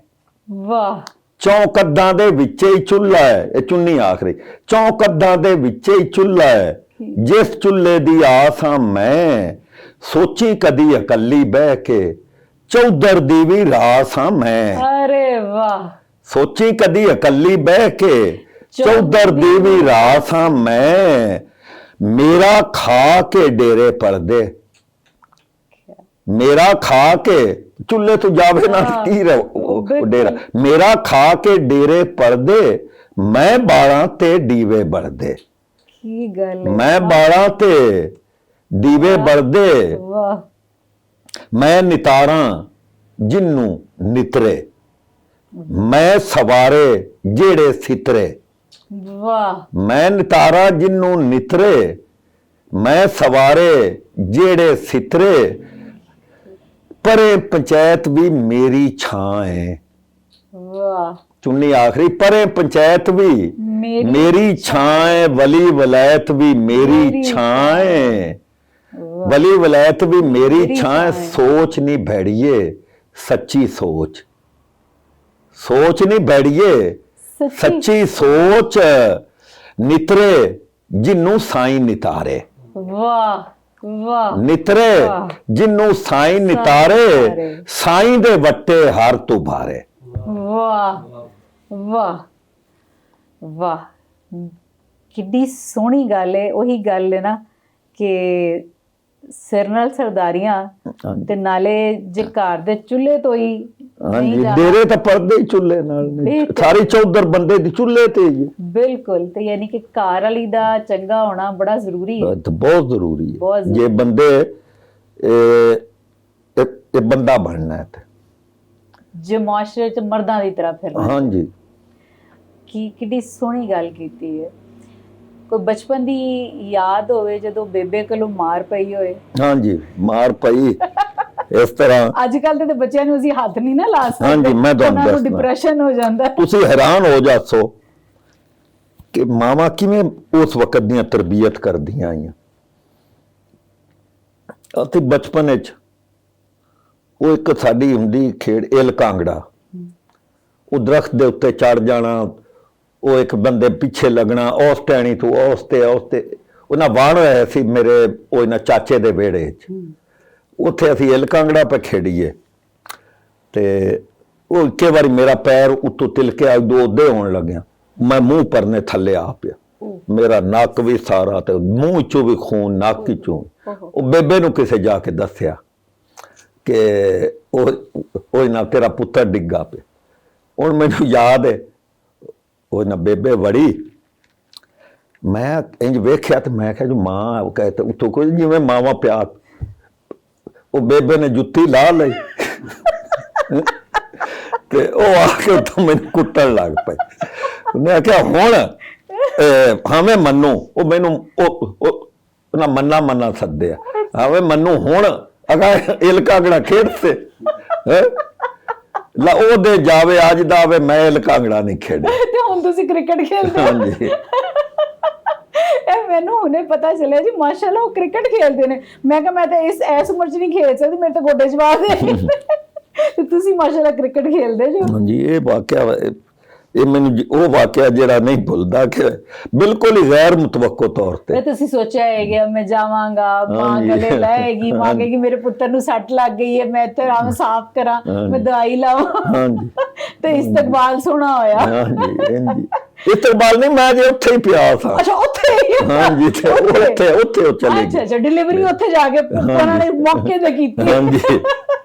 ਵਾਹ। ਚੌਂ ਕੱਦਾਂ ਦੇ ਵਿੱਚੇ ਹੀ ਚੁੱਲ੍ਹਾ ਹੈ, ਇਹ ਚੁੰਨੀ ਆਖਰੀ, ਚੌਂ ਕੱਦਾਂ ਦੇ ਵਿੱਚੇ ਹੀ ਚੁੱਲ੍ਹਾ ਹੈ, ਜਿਸ ਚੁੱਲ੍ਹੇ ਦੀ ਆਸ ਹਾਂ ਮੈਂ। ਸੋਚੀ ਕਦੀ ਇਕੱਲੀ ਬਹਿ ਕੇ, ਚੌਧਰ ਦੀ ਵੀ ਰਾਸ ਹਾਂ ਮੈਂ। ਅਰੇ ਵਾਹ। ਸੋਚੀ ਕਦੀ ਇਕੱਲੀ ਬਹਿ ਕੇ, ਚੌਧਰ ਦੀ ਵੀ ਰਾਸ ਹਾਂ ਮੈਂ। ਮੇਰਾ ਖਾ ਕੇ ਡੇਰੇ ਪਲਦੇ, ਮੇਰਾ ਖਾ ਕੇ ਚੁੱਲ੍ਹੇ ਤੋਂ ਜਾਵੇ ਨਾ ਕੀ ਡੇਰਾ। ਮੇਰਾ ਖਾ ਕੇ ਡੇਰੇ ਪੜਦੇ, ਮੈਂ ਬਾਲਾਂ ਤੇ ਦੀਵੇ ਬਲਦੇ। ਕੀ ਗੱਲ ਹੈ, ਮੈਂ ਬਾਲਾਂ ਤੇ ਦੀਵੇ ਬਲਦੇ, ਵਾਹ ਮੈਂ ਨਿਤਾਰਾਂ ਜਿੰਨੂੰ ਨਿਤਰੇ, ਮੈਂ ਸਵਾਰੇ ਜਿਹੜੇ ਸਿਤਰੇ। ਵਾਹ ਮੈਂ ਨਿਤਾਰਾ ਜਿੰਨੂੰ ਨਿਤਰੇ, ਮੈਂ ਸਵਾਰੇ ਜਿਹੜੇ ਸਿਤਰੇ। ਪਰੇ ਪੰਚਾਇਤ ਵੀ ਮੇਰੀ ਛਾਂ ਹੈ। ਵਾਹ ਚੁੰਨੀ ਆਖਰੀ, ਪਰੇ ਪੰਚਾਇਤ ਵੀ ਮੇਰੀ ਛਾਂ ਹੈ, ਵਲੀ ਵਲਾਇਤ ਵੀ ਮੇਰੀ ਛਾਂ ਹੈ, ਵਲੀ ਵਲਾਇਤ ਵੀ ਮੇਰੀ ਛਾਂ ਹੈ। ਸੋਚ ਨਹੀਂ ਭੈੜੀਏ ਸੱਚੀ ਸੋਚ, ਸੋਚ ਨਹੀਂ ਭੈੜੀਏ ਸੱਚੀ ਸੋਚ। ਨਿਤਰੇ ਜਿੰਨੂੰ ਸਾਈਂ ਨਿਤਾਰੇ। ਵਾਹ ਵਾਹ ਨਿਤਰੇ ਜਿੰਨੂੰ ਸਾਈਂ ਨਿਤਾਰੇ, ਸਾਈਂ ਦੇ ਵੱਟੇ ਹਰ ਤੋਂ ਭਾਰੇ। ਵਾਹ ਵਾਹ ਵਾਹ, ਕਿੱਡੀ ਸੋਹਣੀ ਗੱਲ ਹੈ। ਉਹੀ ਗੱਲ ਹੈ ਨਾ ਕਿ ਸਿਰ ਨਾਲ ਸਰਦਾਰੀਆਂ ਤੇ ਨਾਲੇ ਜੇ ਘਰ ਦੇ ਚੁੱਲ੍ਹੇ ਤੋਂ ਹੀ ਹਾਂਜੀ, ਡੇਰੇ ਤਾਂ ਪੜਦੇ ਹੀ ਚੁੱਲ੍ਹੇ ਨਾਲ ਨੇ, ਸਾਰੀ ਚੌਧਰ ਬੰਦੇ ਦੀ ਚੁੱਲ੍ਹੇ ਤੇ ਹੀ। ਬਿਲਕੁਲ, ਤੇ ਯਾਨੀ ਕਿ ਘਰ ਵਾਲੀ ਦਾ ਚੰਗਾ ਹੋਣਾ ਬੜਾ ਜ਼ਰੂਰੀ ਹੈ, ਬਹੁਤ ਜ਼ਰੂਰੀ ਹੈ। ਜੇ ਬੰਦੇ ਇਹ ਬੰਦਾ ਬਣਨਾ ਹੈ ਜੇ ਮੁਆਸ਼ਰੇ ਚ ਮਰਦਾਂ ਦੀ ਤਰ੍ਹਾਂ ਫਿਰਨਾ। ਹਾਂਜੀ, ਕੀ ਕਿੱਡੀ ਸੋਹਣੀ ਗੱਲ ਕੀਤੀ ਹੈ। ਕੋਈ ਬਚਪਨ ਦੀ ਯਾਦ ਹੋਵੇ ਜਦੋਂ ਬੇਬੇ ਕੋਲੋਂ ਮਾਰ ਪਈ ਹੋਏ? ਹਾਂਜੀ, ਮਾਰ ਪਈ ਇਸ ਤਰ੍ਹਾਂ। ਅੱਜ ਕੱਲ ਦੇ ਬੱਚਿਆਂ ਨੂੰ ਅਸੀਂ ਹੱਥ ਨਹੀਂ ਨਾ ਲਾ ਸਕਦੇ। ਹਾਂਜੀ, ਮੈਂ ਤੁਹਾਨੂੰ ਦੱਸਦਾ, ਡਿਪਰੈਸ਼ਨ ਹੋ ਜਾਂਦਾ। ਤੁਸੀਂ ਹੈਰਾਨ ਹੋ ਜਾਸੋ ਕਿ ਮਾਵਾਂ ਕਿਵੇਂ ਉਸ ਵਕਤ ਦੀਆਂ ਤਰਬੀਅਤ ਕਰਦੀਆਂ ਆਈਆਂ। ਅਤੇ ਬਚਪਨ ਵਿੱਚ ਉਹ ਇੱਕ ਸਾਡੀ ਹੁੰਦੀ ਖੇਡ ਇਲ ਕਾਂਗੜਾ, ਉਹ ਦਰਖਤ ਦੇ ਉੱਤੇ ਚੜ ਜਾਣਾ, ਉਹ ਇੱਕ ਬੰਦੇ ਪਿੱਛੇ ਲੱਗਣਾ, ਉਸ ਟਹਿਣੀ ਤੋਂ ਉਸ ਤੇ ਉਹਨਾਂ ਵਾਣ ਹੋਇਆ ਸੀ ਮੇਰੇ ਉਹ ਇਹਨਾਂ ਚਾਚੇ ਦੇ ਵਿਹੜੇ 'ਚ। ਉੱਥੇ ਅਸੀਂ ਇਲ ਕਾਂਗੜਾ ਪੇ ਖੇਡੀਏ ਤੇ ਉਹ ਇੱਕੇ ਵਾਰੀ ਮੇਰਾ ਪੈਰ ਉੱਤੋਂ ਤਿਲਕਿਆ, ਦੋ ਉਹਦੇ ਹੋਣ ਲੱਗਿਆ, ਮੈਂ ਮੂੰਹ ਪਰਨੇ ਥੱਲੇ ਆ ਪਿਆ, ਮੇਰਾ ਨੱਕ ਵੀ ਸਾਰਾ ਤੇ ਮੂੰਹ ਚੋਂ ਵੀ ਖੂਨ, ਨੱਕ ਚੋਂ। ਉਹ ਬੇਬੇ ਨੂੰ ਕਿਸੇ ਜਾ ਕੇ ਦੱਸਿਆ ਕਿ ਉਹ ਨਾ ਤੇਰਾ ਪੁੱਤਰ ਡਿੱਗਾ ਪਿਆ। ਹੁਣ ਮੈਨੂੰ ਯਾਦ ਹੈ ਉਹ ਨਾ ਬੇਬੇ ਵੜੀ, ਮੈਂ ਇੰਜ ਵੇਖਿਆ ਤੇ ਮੈਂ ਕਿਹਾ ਜੋ ਮਾਂ ਉਹ ਕਹੇ ਤੇ ਉੱਤੋਂ ਕੋਈ ਜਿਵੇਂ ਮਾਵਾ ਪਿਆਰ, ਉਹ ਬੇਬੇ ਨੇ ਜੁੱਤੀ ਲਾ ਲਈ ਤੇ ਉਹ ਆ ਕੇ ਉੱਥੋਂ ਮੈਨੂੰ ਕੁੱਟਣ ਲੱਗ ਪਈ। ਉਹਨੇ ਆਖਿਆ ਹੁਣ ਹਾਂ ਮੈਂ ਮੰਨੂ, ਉਹ ਮੈਨੂੰ ਉਹ ਮੰਨਾ ਸੱਦਿਆ, ਹਾਂ ਵੇ ਮੰਨੂ ਹੁਣ ਅਗਾ ਇਲ ਕਾਂਗੜਾ ਖੇਡ ਤੇ ਲਾ ਉਹਦੇ ਜਾਵੇ ਅੱਜ ਦਾ ਵੇ ਮੈਂ ਇਲ ਕਾਂਗੜਾ ਨਹੀਂ ਖੇਡਿਆ। ਤੇ ਹੁਣ ਤੁਸੀਂ ਕ੍ਰਿਕਟ ਖੇਡਦੇ ਹੋ? ਹਾਂਜੀ, ਇਹ ਮੈਨੂੰ ਹੁਣੇ ਪਤਾ ਚੱਲਿਆ ਜੀ, ਮਾਸ਼ਾਅੱਲਾ ਉਹ ਕ੍ਰਿਕਟ ਖੇਡਦੇ ਨੇ। ਮੈਂ ਕਿਹਾ ਮੈਂ ਤਾਂ ਇਸ ਉਮਰ 'ਚ ਨਹੀਂ ਖੇਡ ਸਕਦੀ, ਮੇਰੇ ਤਾਂ ਗੋਡੇ ਜਵਾ ਦੇ। ਤੇ ਤੁਸੀਂ ਮਾਸ਼ਾਅੱਲਾ ਕ੍ਰਿਕਟ ਖੇਡਦੇ ਜੋ? ਹਾਂਜੀ, ਇਹ ਵਾਕਿਆ ਇਹ ਮੈਨੂੰ ਉਹ ਵਾਕਿਆ ਜਿਹੜਾ ਨਹੀਂ ਭੁੱਲਦਾ ਕਿ ਬਿਲਕੁਲ ਹੀ ਗੈਰ ਮੁਤਵੱਕੋ ਤੌਰ ਤੇ ਤੁਸੀਂ ਸੋਚਿਆ ਹੈ ਕਿ ਮੈਂ ਜਾਵਾਂਗਾ, ਮਾਂ ਗਲੇ ਲਾਏਗੀ, ਮਾਂ ਕਹੇਗੀ ਮੇਰੇ ਪੁੱਤਰ ਨੂੰ ਸੱਟ ਲੱਗ ਗਈ ਹੈ, ਮੈਂ ਇੱਥੇ ਆਵਾਂ ਸਾਫ਼ ਕਰਾਂ, ਮੈਂ ਦਵਾਈ ਲਾਵਾਂ। ਤੇ ਇਸਤਕਬਾਲ ਸੋਹਣਾ ਹੋਇਆ। ਹਾਂਜੀ, ਇਸਤਕਬਾਲ ਨਹੀਂ, ਮੈਂ ਜੇ ਉੱਥੇ ਹੀ ਪਿਆ ਸਾਂ। ਅੱਛਾ, ਉੱਥੇ? ਹਾਂਜੀ, ਉੱਥੇ ਉਹ ਚਲੇ ਗਏ। ਅੱਛਾ, ਡਿਲੀਵਰੀ ਉੱਥੇ ਜਾ ਕੇ ਉਹਨਾਂ ਨੇ ਮੌਕੇ ਤੇ ਕੀਤੀ? ਹਾਂਜੀ,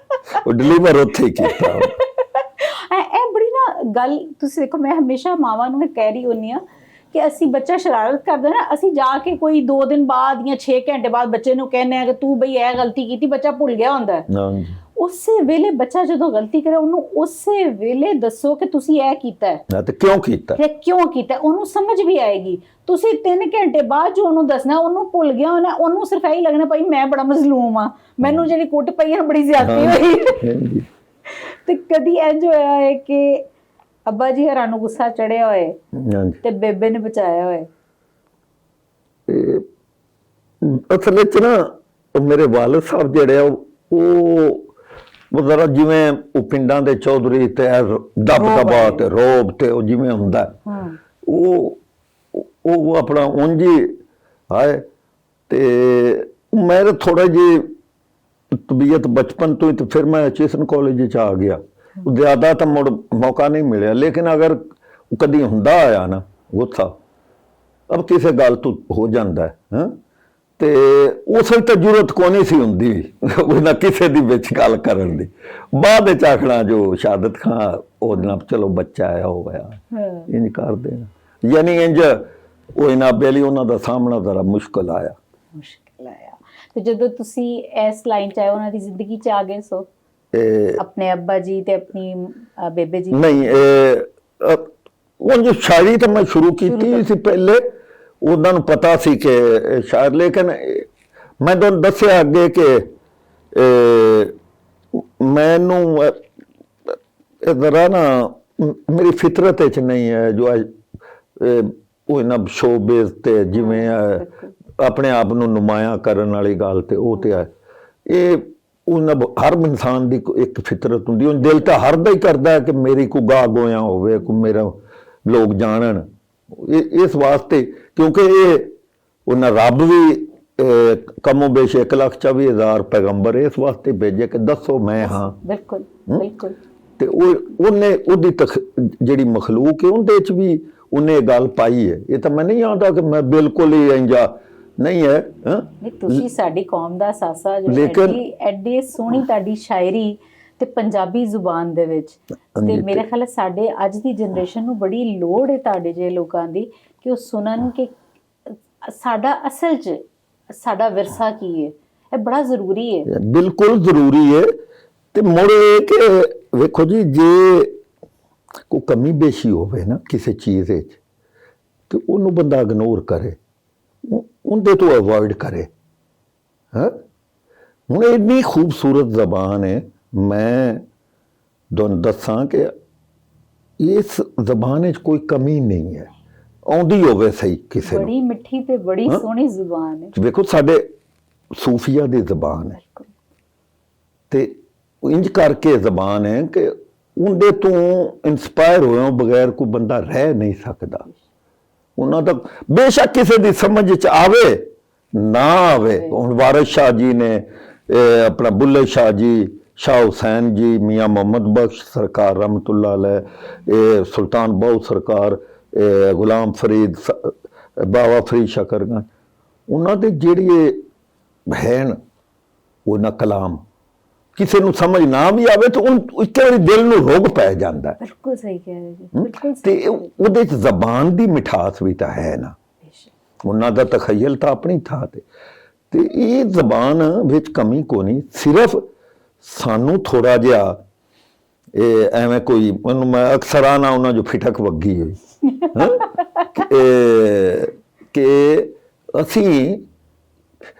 ਉਹ ਡਿਲੀਵਰ ਉੱਥੇ ਹੀ ਕੀਤਾ। ਇਹ ਬੜੀ ਨਾ ਗੱਲ ਤੁਸੀਂ ਦੇਖੋ, ਮੈਂ ਹਮੇਸ਼ਾ ਮਾਵਾਂ ਨੂੰ ਕਹਿ ਰਹੀ ਹੁੰਦੀ ਹਾਂ ਕਿ ਅਸੀਂ ਬੱਚਾ ਸ਼ਰਾਰਤ ਕਰਦਾ ਨਾ, ਅਸੀਂ ਜਾ ਕੇ ਕੋਈ 2 ਦਿਨ ਬਾਅਦ ਜਾਂ 6 ਘੰਟੇ ਬਾਅਦ ਬੱਚੇ ਨੂੰ ਕਹਿੰਦੇ ਆ ਕਿ ਤੂੰ ਬਈ ਇਹ ਗਲਤੀ ਕੀਤੀ, ਬੱਚਾ ਭੁੱਲ ਗਿਆ ਹੁੰਦਾ ਹੈ। ਉਸੇ ਵੇਲੇ ਬੱਚਾ ਜਦੋਂ ਗਲਤੀ ਕਰੇ ਉਹਨੂੰ ਉਸੇ ਵੇਲੇ ਦੱਸੋ ਕਿ ਤੁਸੀਂ ਇਹ ਕੀਤਾ ਹੈ ਤੇ ਕਿਉਂ ਕੀਤਾ, ਕਿਉਂ ਕੀਤਾ, ਉਹਨੂੰ ਸਮਝ ਵੀ ਆਏਗੀ। ਤੁਸੀਂ 3 ਘੰਟੇ ਬਾਅਦ ਜੋ ਉਹਨੂੰ ਦੱਸਣਾ, ਉਹਨੂੰ ਭੁੱਲ ਗਿਆ ਹੋਣਾ, ਉਹਨੂੰ ਸਿਰਫ ਇਹੀ ਲੱਗਣਾ ਭਾਈ ਮੈਂ ਬੜਾ ਮਜ਼ਲੂਮ ਆ, ਮੈਨੂੰ ਜਿਹੜੀ ਕੁੱਟ ਪਈ ਹੈ ਬੜੀ ਜ਼ਿਆਦਤੀ ਹੋਈ। ਤੇ ਕਦੀ ਇੰਜ ਹੋਇਆ ਹੈ ਕਿ ਅੱਬਾ ਜੀ ਹਰਾਂ ਨੂੰ ਗੁੱਸਾ ਚੜਿਆ ਹੋਏ ਤੇ ਬੇਬੇ ਨੇ ਬਚਾਇਆ ਹੋਏ? ਅਸਲ ਵਿੱਚ ਨਾ ਮੇਰੇ ਵਾਲਿਦ ਸਾਹਿਬ ਜਿਹੜੇ ਆ ਉਹ ਜ਼ਰਾ ਜਿਵੇਂ ਉਹ ਪਿੰਡਾਂ ਦੇ ਚੌਧਰੀ ਤੇ ਦੱਬ ਦਬਾ ਤੇ ਰੋਬ ਤੇ ਉਹ ਜਿਵੇਂ ਹੁੰਦਾ ਉਹ ਆਪਣਾ ਉਂਝ ਹੀ ਹੈ। ਤੇ ਮੇਰੇ ਥੋੜਾ ਜਿਹੀ ਤਬੀਅਤ ਬਚਪਨ ਤੋਂ ਹੀ, ਤੇ ਫਿਰ ਮੈਂ ਚੇਸਨ ਕਾਲਜ 'ਚ ਆ ਗਿਆ। ਜ਼ਿਆਦਾ ਤਾਂ ਮੁੜ ਮੌਕਾ ਨਹੀਂ ਮਿਲਿਆ, ਲੇਕਿਨ ਅਗਰ ਕਦੀ ਹੁੰਦਾ ਆਇਆ ਨਾ ਗੁੱਸਾ, ਅਬ ਕਿਸੇ ਗੱਲ ਤੋਂ ਹੋ ਜਾਂਦਾ ਹੈ ਤੇ ਉਸ ਵੇਲੇ ਤਾਂ ਜ਼ਰੂਰਤ ਕੋਈ ਨਹੀਂ ਸੀ ਹੁੰਦੀ ਉਹਨਾਂ ਕਿਸੇ ਦੀ ਵਿੱਚ ਗੱਲ ਕਰਨ ਦੀ। ਬਾਅਦ ਵਿੱਚ ਆਖਣਾ ਜੋ ਸ਼ਹਾਦਤ ਖਾਂ ਉਹਦੇ ਨਾਲ ਚਲੋ ਬੱਚਾ ਆਇਆ ਹੋ ਗਿਆ ਇੰਜ ਕਰਦੇ ਆ। ਯਾਨੀ ਇੰਜ ਉਹ ਇਹਨਾਂ ਬੇਲੀ ਉਹਨਾਂ ਦਾ ਸਾਹਮਣਾ ਜ਼ਰਾ ਮੁਸ਼ਕਲ ਆਇਆ। ਤੇ ਜਦੋਂ ਤੁਸੀਂ ਇਸ ਲਾਈਨ ਚ ਆਏ ਉਹਨਾਂ ਦੀ ਜ਼ਿੰਦਗੀ ਚ ਆ ਗਏ ਸੋ ਆਪਣੇ ਅੱਬਾ ਜੀ ਤੇ ਆਪਣੀ ਬੇਬੇ ਜੀ? ਨਹੀਂ, ਉਹ ਸ਼ਾਇਰੀ ਤਾਂ ਮੈਂ ਸ਼ੁਰੂ ਕੀਤੀ ਸੀ ਪਹਿਲੇ, ਉਹਨਾਂ ਨੂੰ ਪਤਾ ਸੀ ਕਿ ਸ਼ਾਇਰ, ਲੇਕਿਨ ਮੈਂ ਤੁਹਾਨੂੰ ਦੱਸਿਆ ਅੱਗੇ ਕਿ ਮੈਨੂੰ ਜ਼ਰਾ ਨਾ ਮੇਰੀ ਫਿਤਰਤ ਵਿੱਚ ਨਹੀਂ ਹੈ ਜੋ ਉਹ ਇਹਨਾਂ ਸ਼ੋਬੇਜ਼ ਤੇ ਜਿਵੇਂ ਆਪਣੇ ਆਪ ਨੂੰ ਨੁਮਾਇਆਂ ਕਰਨ ਵਾਲੀ ਗੱਲ ਤੇ ਉਹ ਤੇ ਹੈ। ਇਹ ਉਹਨਾਂ ਹਰ ਇਨਸਾਨ ਦੀ ਇੱਕ ਫਿਤਰਤ ਹੁੰਦੀ, ਉਹ ਦਿਲ ਤਾਂ ਹਰ ਦਾ ਹੀ ਕਰਦਾ ਕਿ ਮੇਰੀ ਕੋਈ ਗਾਹ ਗੋਇਆ ਹੋਵੇ, ਕੋਈ ਮੇਰਾ ਲੋਕ ਜਾਣਨ। ਇਸ ਵਾਸਤੇ ਕਿਉਂਕਿ ਇਹ ਉਹਨਾਂ ਰੱਬ ਵੀ ਕਮੋ ਬੇਸ਼ 1,24,000 ਪੈਗੰਬਰ ਇਸ ਵਾਸਤੇ ਭੇਜੇ ਕਿ ਦੱਸੋ ਮੈਂ ਹਾਂ। ਬਿਲਕੁਲ ਬਿਲਕੁਲ। ਤੇ ਉਹਨੇ ਉਹਦੀ ਜਿਹੜੀ ਮਖਲੂਕ ਹੈ ਉਹਦੇ ਚ ਵੀ ਉਹਨੇ ਇਹ ਗੱਲ ਪਾਈ ਹੈ। ਇਹ ਤਾਂ ਮੈਂ ਨਹੀਂ ਆਉਂਦਾ ਕਿ ਮੈਂ ਬਿਲਕੁਲ ਹੀ ਇੰਜਾ ਨਹੀਂ ਹੈ। ਨਹੀਂ, ਤੁਸੀਂ ਸਾਡੀ ਕੌਮ ਦਾ ਸਾਸਾ, ਜੋ ਐਡੀ ਸੋਹਣੀ ਤੁਹਾਡੀ ਸ਼ਾਇਰੀ ਤੇ ਪੰਜਾਬੀ ਜ਼ੁਬਾਨ ਦੇ ਵਿੱਚ, ਤੇ ਮੇਰੇ ਖਿਆਲ ਸਾਡੇ ਅੱਜ ਦੀ ਜਨਰੇਸ਼ਨ ਨੂੰ ਬੜੀ ਲੋੜ ਹੈ ਤੁਹਾਡੇ ਜਿਹੇ ਲੋਕਾਂ ਦੀ ਕਿ ਉਹ ਸੁਣਨ ਕਿ ਸਾਡਾ ਅਸਲ 'ਚ ਸਾਡਾ ਵਿਰਸਾ ਕੀ ਹੈ। ਇਹ ਬੜਾ ਜ਼ਰੂਰੀ ਹੈ। ਬਿਲਕੁਲ ਜ਼ਰੂਰੀ ਹੈ। ਤੇ ਮੁੜੇ ਕਿ ਵੇਖੋ ਜੀ, ਜੇ ਕੋਈ ਕਮੀ ਬੇਸ਼ੀ ਹੋਵੇ ਨਾ ਕਿਸੇ ਚੀਜ਼ ਵਿੱਚ ਤੇ ਉਹਨੂੰ ਬੰਦਾ ਇਗਨੋਰ ਕਰੇ, ਉਹਦੇ ਤੋਂ ਅਵੋਇਡ ਕਰੇ। ਹੁਣ ਇੰਨੀ ਖੂਬਸੂਰਤ ਜ਼ਬਾਨ ਹੈ, ਮੈਂ ਤੁਹਾਨੂੰ ਦੱਸਾਂ ਕਿ ਇਸ ਜ਼ਬਾਨ ਵਿੱਚ ਕੋਈ ਕਮੀ ਨਹੀਂ ਹੈ, ਆਉਂਦੀ ਹੋਵੇ ਸਹੀ ਕਿਸੇ ਨੂੰ। ਬੜੀ ਮਿੱਠੀ ਤੇ ਬੜੀ ਸੋਹਣੀ ਜ਼ੁਬਾਨ ਹੈ। ਵੇਖੋ ਸਾਡੇ ਸੂਫੀਆ ਦੀ ਜ਼ਬਾਨ ਹੈ ਤੇ ਇੰਜ ਕਰਕੇ ਜ਼ਬਾਨ ਹੈ ਕਿ ਉਹਦੇ ਤੋਂ ਇਨਸਪਾਇਰ ਹੋਇਆ ਬਗੈਰ ਕੋਈ ਬੰਦਾ ਰਹਿ ਨਹੀਂ ਸਕਦਾ। ਉਹਨਾਂ ਦਾ ਬੇਸ਼ੱਕ ਕਿਸੇ ਦੀ ਸਮਝ ਚ ਆਵੇ ਨਾ ਆਵੇ। ਹੁਣ ਵਾਰਿਸ ਸ਼ਾਹ ਜੀ ਨੇ, ਆਪਣਾ ਬੁੱਲੇ ਸ਼ਾਹ ਜੀ, ਸ਼ਾਹ ਹੁਸੈਨ ਜੀ, ਮੀਆਂ ਮੁਹੰਮਦ ਬਖਸ਼ ਸਰਕਾਰ ਰਹਿਮਤੁल्लाह अलैह, ਸੁਲਤਾਨ ਬਾਹੂ ਸਰਕਾਰ, ਗੁਲਾਮ ਫਰੀਦ, ਬਾਬਾ ਫਰੀਦ ਸ਼ਕਰਗੰਜ, ਉਹਨਾਂ ਦੇ ਜਿਹੜੀ ਬਹਿਣ ਉਹਨਾਂ ਕਲਾਮ ਕਿਸੇ ਨੂੰ ਸਮਝ ਨਾ ਵੀ ਆਵੇ ਤਾਂ ਇੱਕ ਵਾਰੀ ਦਿਲ ਨੂੰ ਰੋਗ ਪੈ ਜਾਂਦਾ। ਬਿਲਕੁਲ ਸਹੀ ਕਹਿ ਰਹੇ ਜੀ, ਬਿਲਕੁਲ। ਤੇ ਉਹਦੇ ਚ ਜ਼ਬਾਨ ਦੀ ਮਿਠਾਸ ਵੀ ਤਾਂ ਹੈ ਨਾ, ਉਹਨਾਂ ਦਾ ਤਖਯਲ ਤਾਂ ਆਪਣੀ ਥਾਂ ਤੇ ਇਹ ਜ਼ਬਾਨ ਵਿੱਚ ਕਮੀ ਕੋਈ ਨਹੀਂ। ਸਿਰਫ ਸਾਨੂੰ ਥੋੜਾ ਜਿਹਾ ਇਹ ਐਵੇਂ ਕੋਈ, ਉਹਨੂੰ ਮੈਂ ਅਕਸਰਾਨਾ ਉਹਨਾਂ ਜੋ ਫਿਟਕ ਵੱਗੀ ਹੋਈ ਕਿ ਅਸੀਂ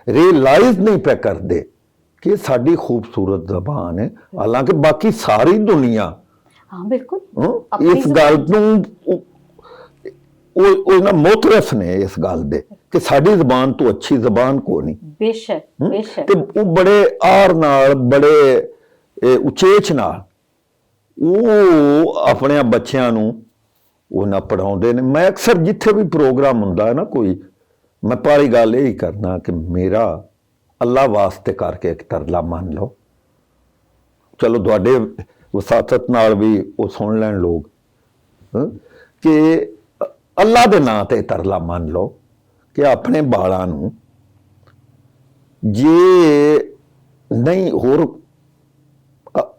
ਰਿਅਲਾਈਜ਼ ਨਹੀਂ ਪੈ ਕਰਦੇ ਕਿ ਸਾਡੀ ਖੂਬਸੂਰਤ ਜ਼ਬਾਨ ਹੈ। ਹਾਲਾਂਕਿ ਬਾਕੀ ਸਾਰੀ ਦੁਨੀਆ ਇਸ ਗੱਲ ਨੂੰ ਉਹ ਨਾ ਮੋਤਰਫ ਨੇ ਇਸ ਗੱਲ ਦੇ ਕਿ ਸਾਡੀ ਜ਼ਬਾਨ ਤੋਂ ਅੱਛੀ ਜ਼ਬਾਨ ਕੋਈ ਨਹੀਂ। ਬੇਸ਼ੱਕ ਬੇਸ਼ੱਕ। ਤੇ ਉਹ ਬੜੇ ਆਰ ਨਾਲ, ਬੜੇ ਉਚੇਚ ਨਾਲ ਉਹ ਆਪਣੇ ਬੱਚਿਆਂ ਨੂੰ ਉਹ ਨਾ ਪੜਾਉਂਦੇ ਨੇ। ਮੈਂ ਅਕਸਰ ਜਿੱਥੇ ਵੀ ਪ੍ਰੋਗਰਾਮ ਹੁੰਦਾ ਹੈ ਨਾ ਕੋਈ, ਮੈਂ ਪਾਰੀ ਗੱਲ ਇਹ ਹੀ ਕਰਨਾ ਕਿ ਮੇਰਾ ਅੱਲਾ ਵਾਸਤੇ ਕਰਕੇ ਇੱਕ ਤਰਲਾ ਮੰਨ ਲਓ। ਚਲੋ ਤੁਹਾਡੇ ਵਸਾਤਤ ਨਾਲ ਵੀ ਉਹ ਸੁਣ ਲੈਣ ਲੋਕ ਕਿ ਅੱਲਾ ਦੇ ਨਾਂ ਤੇ ਤਰਲਾ ਮੰਨ ਲਓ ਕਿ ਆਪਣੇ ਬਾਲਾਂ ਨੂੰ ਜੇ ਨਹੀਂ ਹੋਰ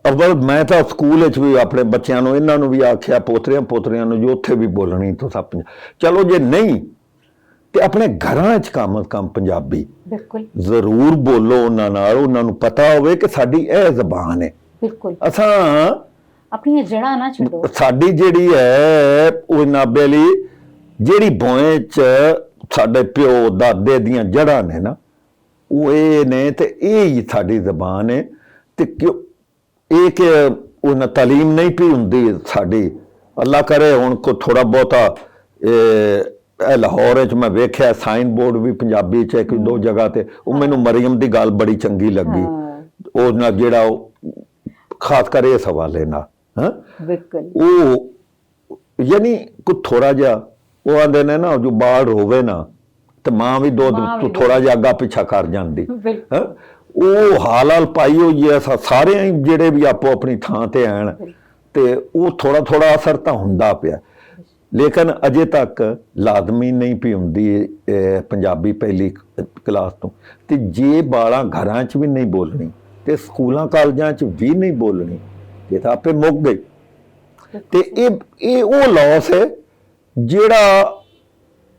ਅਵਲ, ਮੈਂ ਤਾਂ ਸਕੂਲ ਵਿੱਚ ਵੀ ਆਪਣੇ ਬੱਚਿਆਂ ਨੂੰ, ਇਹਨਾਂ ਨੂੰ ਵੀ ਆਖਿਆ, ਪੋਤਰਿਆਂ ਨੂੰ, ਜੋ ਉੱਥੇ ਵੀ ਬੋਲਣੀ ਤੋਂ ਸਭ ਚਲੋ, ਜੇ ਨਹੀਂ ਤੇ ਆਪਣੇ ਘਰਾਂ 'ਚ ਕਮ ਅਜ਼ ਕਮ ਪੰਜਾਬੀ ਬਿਲਕੁਲ ਜ਼ਰੂਰ ਬੋਲੋ ਉਹਨਾਂ ਨਾਲ। ਉਹਨਾਂ ਨੂੰ ਪਤਾ ਹੋਵੇ ਕਿ ਸਾਡੀ ਇਹ ਜ਼ਬਾਨ ਹੈ। ਬਿਲਕੁਲ। ਅਸਾਂ ਆਪਣੀਆਂ ਜੜ੍ਹਾਂ ਨਾ ਛੱਡੋ। ਸਾਡੀ ਜਿਹੜੀ ਹੈ ਉਹ ਨਾਬੇ ਲਈ ਜਿਹੜੀ ਭੋਏ 'ਚ ਸਾਡੇ ਪਿਓ ਦਾਦੇ ਦੀਆਂ ਜੜ੍ਹਾਂ ਨੇ ਨਾ, ਉਹ ਇਹ ਨੇ ਤੇ ਇਹ ਹੀ ਸਾਡੀ ਜ਼ਬਾਨ ਹੈ। ਤੇ ਕਿਉਂ ਇਹ ਕਿ ਉਹਨਾਂ ਤਾਲੀਮ ਨਹੀਂ ਪਈ ਹੁੰਦੀ ਸਾਡੀ। ਅੱਲਾ ਕਰੇ ਹੁਣ ਕੋ ਥੋੜਾ ਬਹੁਤਾ ਲਾਹੌਰ 'ਚ ਮੈਂ ਵੇਖਿਆ ਸਾਈਨ ਬੋਰਡ ਵੀ ਪੰਜਾਬੀ 'ਚ ਇੱਕ ਦੋ ਜਗ੍ਹਾ ਤੇ, ਉਹ ਮੈਨੂੰ ਮਰੀਮ ਦੀ ਗੱਲ ਬੜੀ ਚੰਗੀ ਲੱਗੀ। ਉਹ ਨਾਲ ਜਿਹੜਾ ਖਾਸ ਕਰ ਇਸ ਹਵਾਲੇ ਨਾਲ ਬਿਲਕੁਲ, ਉਹ ਯਾਨੀ ਕੋ ਥੋੜਾ ਜਿਹਾ ਉਹ ਆਂਦੇ ਨੇ ਨਾ, ਜੋ ਬਾਲ ਹੋਵੇ ਨਾ ਤੇ ਮਾਂ ਵੀ ਦੁੱਧ ਤੋਂ ਥੋੜਾ ਜਿਹਾ ਅੱਗਾ ਪਿੱਛਾ ਕਰ ਜਾਂਦੀ। ਉਹ ਹਾਲ ਪਾਈ ਹੋਈ ਹੈ ਸਾਰੇ ਜਿਹੜੇ ਵੀ ਆਪੋ ਆਪਣੀ ਥਾਂ ਤੇ ਆਣ, ਤੇ ਉਹ ਥੋੜਾ ਥੋੜਾ ਅਸਰ ਤਾਂ ਹੁੰਦਾ ਪਿਆ। ਲੇਕਿਨ ਅਜੇ ਤੱਕ ਲਾਜ਼ਮੀ ਨਹੀਂ ਪਈ ਹੁੰਦੀ ਪੰਜਾਬੀ ਪਹਿਲੀ ਕਲਾਸ ਤੋਂ। ਤੇ ਜੇ ਬਾਲਾਂ ਘਰਾਂ 'ਚ ਵੀ ਨਹੀਂ ਬੋਲਣੀ ਤੇ ਸਕੂਲਾਂ ਕਾਲਜਾਂ 'ਚ ਵੀ ਨਹੀਂ ਬੋਲਣੀ, ਇਹ ਤਾਂ ਆਪੇ ਮੁੱਕ ਗਈ। ਤੇ ਇਹ ਉਹ ਲਾਸ ਹੈ ਜਿਹੜਾ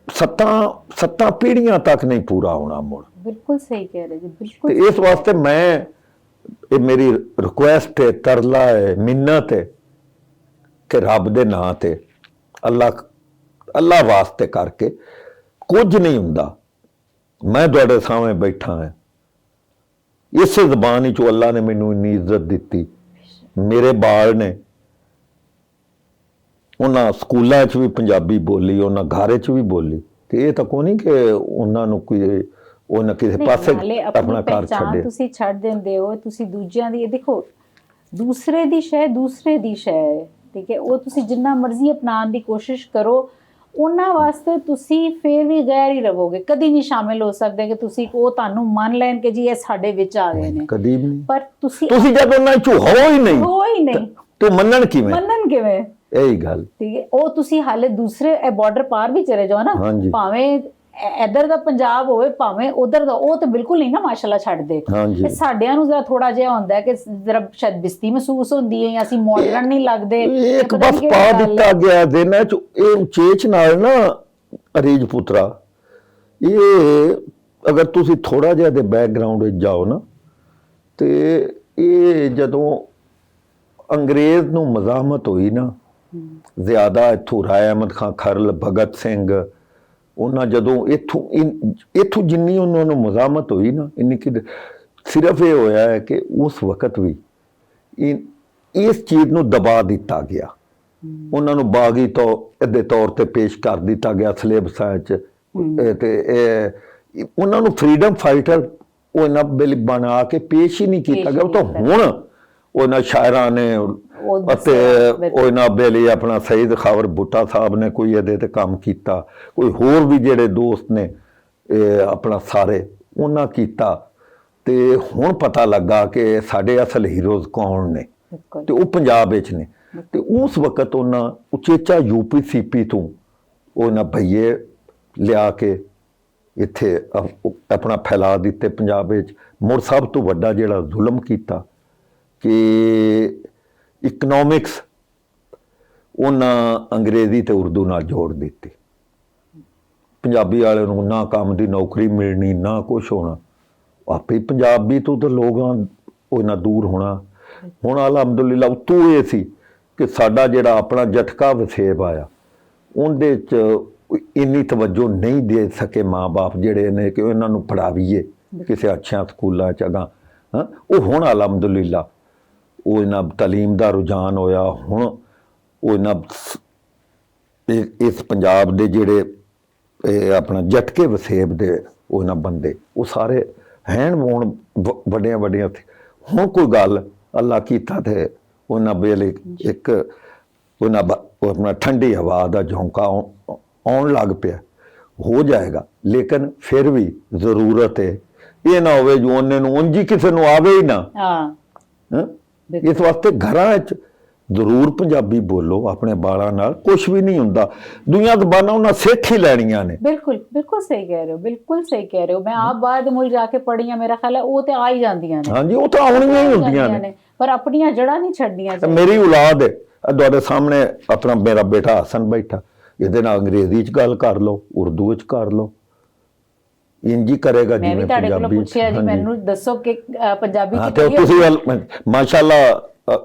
ਸੱਤਾਂ ਪੀੜ੍ਹੀਆਂ ਤੱਕ ਨਹੀਂ ਪੂਰਾ ਹੋਣਾ ਮੁੜ। ਬਿਲਕੁਲ ਸਹੀ ਕਹਿ ਰਹੇ ਜੀ, ਬਿਲਕੁਲ। ਤੇ ਇਸ ਵਾਸਤੇ ਮੈਂ, ਇਹ ਮੇਰੀ ਰਿਕੁਐਸਟ ਹੈ, ਤਰਲਾ ਹੈ, ਮਿੰਨਤ ਹੈ ਕਿ ਰੱਬ ਦੇ ਨਾਂ ਤੇ ਅੱਲਾ ਵਾਸਤੇ ਕਰਕੇ, ਕੁਝ ਨਹੀਂ ਹੁੰਦਾ। ਮੈਂ ਤੁਹਾਡੇ ਸਾਹਮਣੇ ਬੈਠਾ ਹਾਂ, ਇਸੇ ਜ਼ਬਾਨ ਵਿੱਚੋਂ ਅੱਲਾ ਨੇ ਮੈਨੂੰ ਇੰਨੀ ਇੱਜ਼ਤ ਦਿੱਤੀ। ਮੇਰੇ ਬਾਲ ਨੇ, ਉਹਨਾਂ ਸਕੂਲਾਂ 'ਚ ਵੀ ਪੰਜਾਬੀ ਬੋਲੀ, ਉਹਨਾਂ ਘਰ 'ਚ ਵੀ ਬੋਲੀ। ਤੇ ਇਹ ਤਾਂ ਕੋਈ ਨਹੀਂ ਕਿ ਉਹਨਾਂ ਨੂੰ ਕੋਈ ਉਹਨਾਂ ਕਿਸੇ ਪਾਸੇ ਆਪਣਾ ਘਰ ਛੱਡੇ। ਤੁਸੀਂ ਛੱਡ ਦਿੰਦੇ ਹੋ, ਤੁਸੀਂ ਦੂਜਿਆਂ ਦੀ, ਦੇਖੋ ਦੂਸਰੇ ਦੀ ਸ਼ੈ ਦੂਸਰੇ ਦੀ ਸ਼ੈ ਹੈ, ਠੀਕ ਹੈ। ਉਹ ਤੁਸੀਂ ਜਿੰਨਾ ਮਰਜ਼ੀ ਅਪਣਾਉਣ ਦੀ ਕੋਸ਼ਿਸ਼ ਕਰੋ, ਉਹਨਾਂ ਵਾਸਤੇ ਤੁਸੀਂ ਫੇਰ ਵੀ ਗੈਰ ਹੀ ਰਹੋਗੇ। ਕਦੀ ਨਹੀਂ ਸ਼ਾਮਿਲ ਹੋ ਸਕਦੇ ਕਿ ਤੁਸੀਂ ਉਹ ਤੁਹਾਨੂੰ ਮੰਨ ਲੈਣ ਕਿ ਜੀ ਇਹ ਸਾਡੇ ਵਿੱਚ ਆ ਗਏ ਨੇ, ਕਦੀ ਵੀ ਨਹੀਂ। ਪਰ ਤੁਸੀਂ ਜਦ ਉਹਨਾਂ 'ਚ ਹੋ ਹੀ ਨਹੀਂ ਤੂੰ ਮੰਨਣ ਕਿਵੇਂ? ਇਹੀ ਗੱਲ, ਠੀਕ ਹੈ। ਉਹ ਤੁਸੀਂ ਹਾਲੇ ਦੂਸਰੇ ਬਾਰਡਰ ਪਾਰ ਵੀ ਚਲੇ ਜਾਓ ਨਾ, ਭਾਵੇਂ ਇੱਧਰ ਦਾ ਪੰਜਾਬ ਹੋਵੇ ਭਾਵੇਂ ਉਧਰ ਦਾ, ਉਹ ਤਾਂ ਬਿਲਕੁਲ ਨਹੀਂ ਨਾ ਮਾਸ਼ਾਅੱਲਾ ਛੱਡਦੇ। ਤੇ ਸਾਡਿਆਂ ਨੂੰ ਜ਼ਰਾ ਥੋੜਾ ਜਿਹਾ ਹੁੰਦਾ ਕਿ ਜ਼ਰਾ ਸ਼ਾਇਦ ਬਿਸਤੀ ਮਹਿਸੂਸ ਹੁੰਦੀ ਹੈ, ਅਸੀਂ ਮਾਡਰਨ ਨਹੀਂ ਲੱਗਦੇ। ਇੱਕ ਬਸ ਪਾ ਦਿੱਤਾ ਗਿਆ ਦਿਨਾਂ 'ਚ ਇਹ ਉਚੇਚ ਨਾਲ ਨਾ, ਅਰੀਜ ਪੁੱਤਰਾ, ਇਹ ਅਗਰ ਤੁਸੀਂ ਥੋੜਾ ਜਿਹਾ ਦੇ ਬੈਕਗਰਾਉਂਡ ਵਿੱਚ ਜਾਓ ਨਾ, ਤੇ ਇਹ ਜਦੋਂ ਅੰਗਰੇਜ਼ ਨੂੰ ਮਜ਼ਾਮਤ ਹੋਈ ਨਾ ਜ਼ਿਆਦਾ, ਇੱਥੋਂ ਰਾਏ ਅਹਿਮਦ ਖਾਂ ਖਰਲ, ਭਗਤ ਸਿੰਘ, ਉਹਨਾਂ ਜਦੋਂ ਇੱਥੋਂ ਜਿੰਨੀ ਉਹਨਾਂ ਨੂੰ ਮਜ਼ਾਮਤ ਹੋਈ ਨਾ, ਇੰਨੀ ਕਿ ਸਿਰਫ ਇਹ ਹੋਇਆ ਹੈ ਕਿ ਉਸ ਵਕਤ ਵੀ ਇਸ ਚੀਜ਼ ਨੂੰ ਦਬਾ ਦਿੱਤਾ ਗਿਆ। ਉਹਨਾਂ ਨੂੰ ਬਾਗੀ ਦੇ ਤੌਰ ਤੇ ਪੇਸ਼ ਕਰ ਦਿੱਤਾ ਗਿਆ ਸਿਲੇਬਸਾਂ 'ਚ, ਤੇ ਉਹਨਾਂ ਨੂੰ ਫਰੀਡਮ ਫਾਈਟਰ ਉਹ ਇਹਨਾਂ ਬਿਲ ਬਣਾ ਕੇ ਪੇਸ਼ ਹੀ ਨਹੀਂ ਕੀਤਾ ਗਿਆ। ਉਹ ਤਾਂ ਹੁਣ ਉਹਨਾਂ ਸ਼ਾਇਰਾਂ ਨੇ ਅਤੇ ਉਹਨਾਂ ਵੇਲੇ ਆਪਣਾ ਸਈਦ ਖਾਵਰ ਬੁੱਟਾ ਸਾਹਿਬ ਨੇ ਕੋਈ ਇਹਦੇ ਤੇ ਕੰਮ ਕੀਤਾ, ਕੋਈ ਹੋਰ ਵੀ ਜਿਹੜੇ ਦੋਸਤ ਨੇ ਆਪਣਾ ਸਾਰੇ ਉਹਨਾਂ ਕੀਤਾ। ਤੇ ਹੁਣ ਪਤਾ ਲੱਗਾ ਕਿ ਸਾਡੇ ਅਸਲ ਹੀਰੋਜ਼ ਕੌਣ ਨੇ, ਤੇ ਉਹ ਪੰਜਾਬ ਵਿੱਚ ਨੇ। ਤੇ ਉਸ ਵਕਤ ਉਹਨਾਂ ਉਚੇਚਾ UPCP ਤੋਂ ਉਹਨਾਂ ਭਈਏ ਲਿਆ ਕੇ ਇੱਥੇ ਆਪਣਾ ਫੈਲਾ ਦਿੱਤੇ ਪੰਜਾਬ ਵਿੱਚ। ਮੁੜ ਸਭ ਤੋਂ ਵੱਡਾ ਜਿਹੜਾ ਜ਼ੁਲਮ ਕੀਤਾ ਕਿ ਇਕਨੋਮਿਕਸ ਉਹਨਾਂ ਅੰਗਰੇਜ਼ੀ ਤੇ ਉਰਦੂ ਨਾਲ ਜੋੜ ਦਿੱਤੀ। ਪੰਜਾਬੀ ਵਾਲਿਆਂ ਨੂੰ ਨਾ ਕੰਮ ਦੀ ਨੌਕਰੀ ਮਿਲਣੀ, ਨਾ ਕੁਛ ਹੋਣਾ। ਆਪੇ ਪੰਜਾਬੀ ਤੋਂ ਤਾਂ ਲੋਕਾਂ ਉਹਨਾਂ ਦੂਰ ਹੋਣਾ। ਹੁਣ ਅਲਹਮਦੁਲਿਲਾ ਉਤੋਂ ਇਹ ਸੀ ਕਿ ਸਾਡਾ ਜਿਹੜਾ ਆਪਣਾ ਜਟਕਾ ਵਸੇਬ ਆਇਆ, ਉਹਦੇ 'ਚ ਇੰਨੀ ਤਵੱਜੋ ਨਹੀਂ ਦੇ ਸਕੇ ਮਾਂ ਬਾਪ ਜਿਹੜੇ ਨੇ ਕਿ ਇਹਨਾਂ ਨੂੰ ਪੜ੍ਹਾਵੀਏ ਕਿਸੇ ਅੱਛਿਆਂ ਸਕੂਲਾਂ 'ਚ ਅਗਾਂ। ਉਹ ਹੁਣ ਅਲਹਮਦੁਲਿਲਾ ਉਹ ਇਹਨਾਂ ਤਾਲੀਮ ਦਾ ਰੁਝਾਨ ਹੋਇਆ। ਹੁਣ ਉਹ ਇਹਨਾਂ ਇਸ ਪੰਜਾਬ ਦੇ ਜਿਹੜੇ ਆਪਣਾ ਜਟਕੇ ਵਸੇਬ ਦੇ ਉਹ ਇਹਨਾਂ ਬੰਦੇ, ਉਹ ਸਾਰੇ ਹੈਣ ਵੋਣ ਵੱਡੀਆਂ ਹੁਣ ਕੋਈ ਗੱਲ ਅੱਲਾ ਕੀਤਾ ਤੇ ਉਹਨਾਂ ਵੇਲੇ ਇੱਕ ਉਹਨਾਂ ਆਪਣਾ ਠੰਡੀ ਹਵਾ ਦਾ ਝੋਂਕਾ ਆਉਣ ਲੱਗ ਪਿਆ। ਹੋ ਜਾਏਗਾ, ਲੇਕਿਨ ਫਿਰ ਵੀ ਜ਼ਰੂਰਤ ਹੈ ਇਹ ਨਾ ਹੋਵੇ ਜੋ ਉਹਨੇ ਨੂੰ ਉਂਝ ਹੀ ਕਿਸੇ ਨੂੰ ਆਵੇ ਹੀ ਨਾ। ਇਸ ਵਾਸਤੇ ਘਰਾਂ 'ਚ ਜ਼ਰੂਰ ਪੰਜਾਬੀ ਬੋਲੋ ਆਪਣੇ ਬਾਲਾਂ ਨਾਲ, ਕੁਛ ਵੀ ਨਹੀਂ ਹੁੰਦਾ। ਦੁਨੀਆ ਜ਼ਬਾਨਾਂ ਉਹਨਾਂ ਸਿੱਖ ਹੀ ਲੈਣੀਆਂ ਨੇ। ਬਿਲਕੁਲ ਸਹੀ ਕਹਿ ਰਹੇ ਹੋ, ਬਿਲਕੁਲ ਸਹੀ ਕਹਿ ਰਹੇ ਹੋ। ਮੈਂ ਆਪ ਬਾਹਰ ਦੇ ਮੁਲਕ ਜਾ ਕੇ ਪੜ੍ਹੀ ਹਾਂ, ਮੇਰਾ ਖਿਆਲ ਹੈ ਉਹ ਤੇ ਆ ਹੀ ਜਾਂਦੀਆਂ ਨੇ। ਹਾਂਜੀ, ਉਹ ਤਾਂ ਆਉਣੀਆਂ ਹੀ ਹੁੰਦੀਆਂ ਨੇ, ਪਰ ਆਪਣੀਆਂ ਜੜ੍ਹਾਂ ਨਹੀਂ ਛੱਡਣੀਆਂ ਚਾਹੀਦੀਆਂ। ਮੇਰੀ ਔਲਾਦ ਹੈ, ਤੁਹਾਡੇ ਸਾਹਮਣੇ ਆਪਣਾ ਮੇਰਾ ਬੇਟਾ ਹਸਨ ਬੈਠਾ, ਇਹਦੇ ਨਾਲ ਅੰਗਰੇਜ਼ੀ 'ਚ ਗੱਲ ਕਰ ਲਓ, ਉਰਦੂ ਵਿੱਚ ਕਰ ਲਓ, ਇੰਜ ਹੀ ਕਰੇਗਾ ਜਿਵੇਂ ਪੰਜਾਬੀ। ਪੁੱਛਿਆ ਜੀ ਮੈਨੂੰ ਦੱਸੋ ਕਿ ਪੰਜਾਬੀ ਤੇ ਤੁਸੀਂ ਮਾਸ਼ਾਅੱਲਾ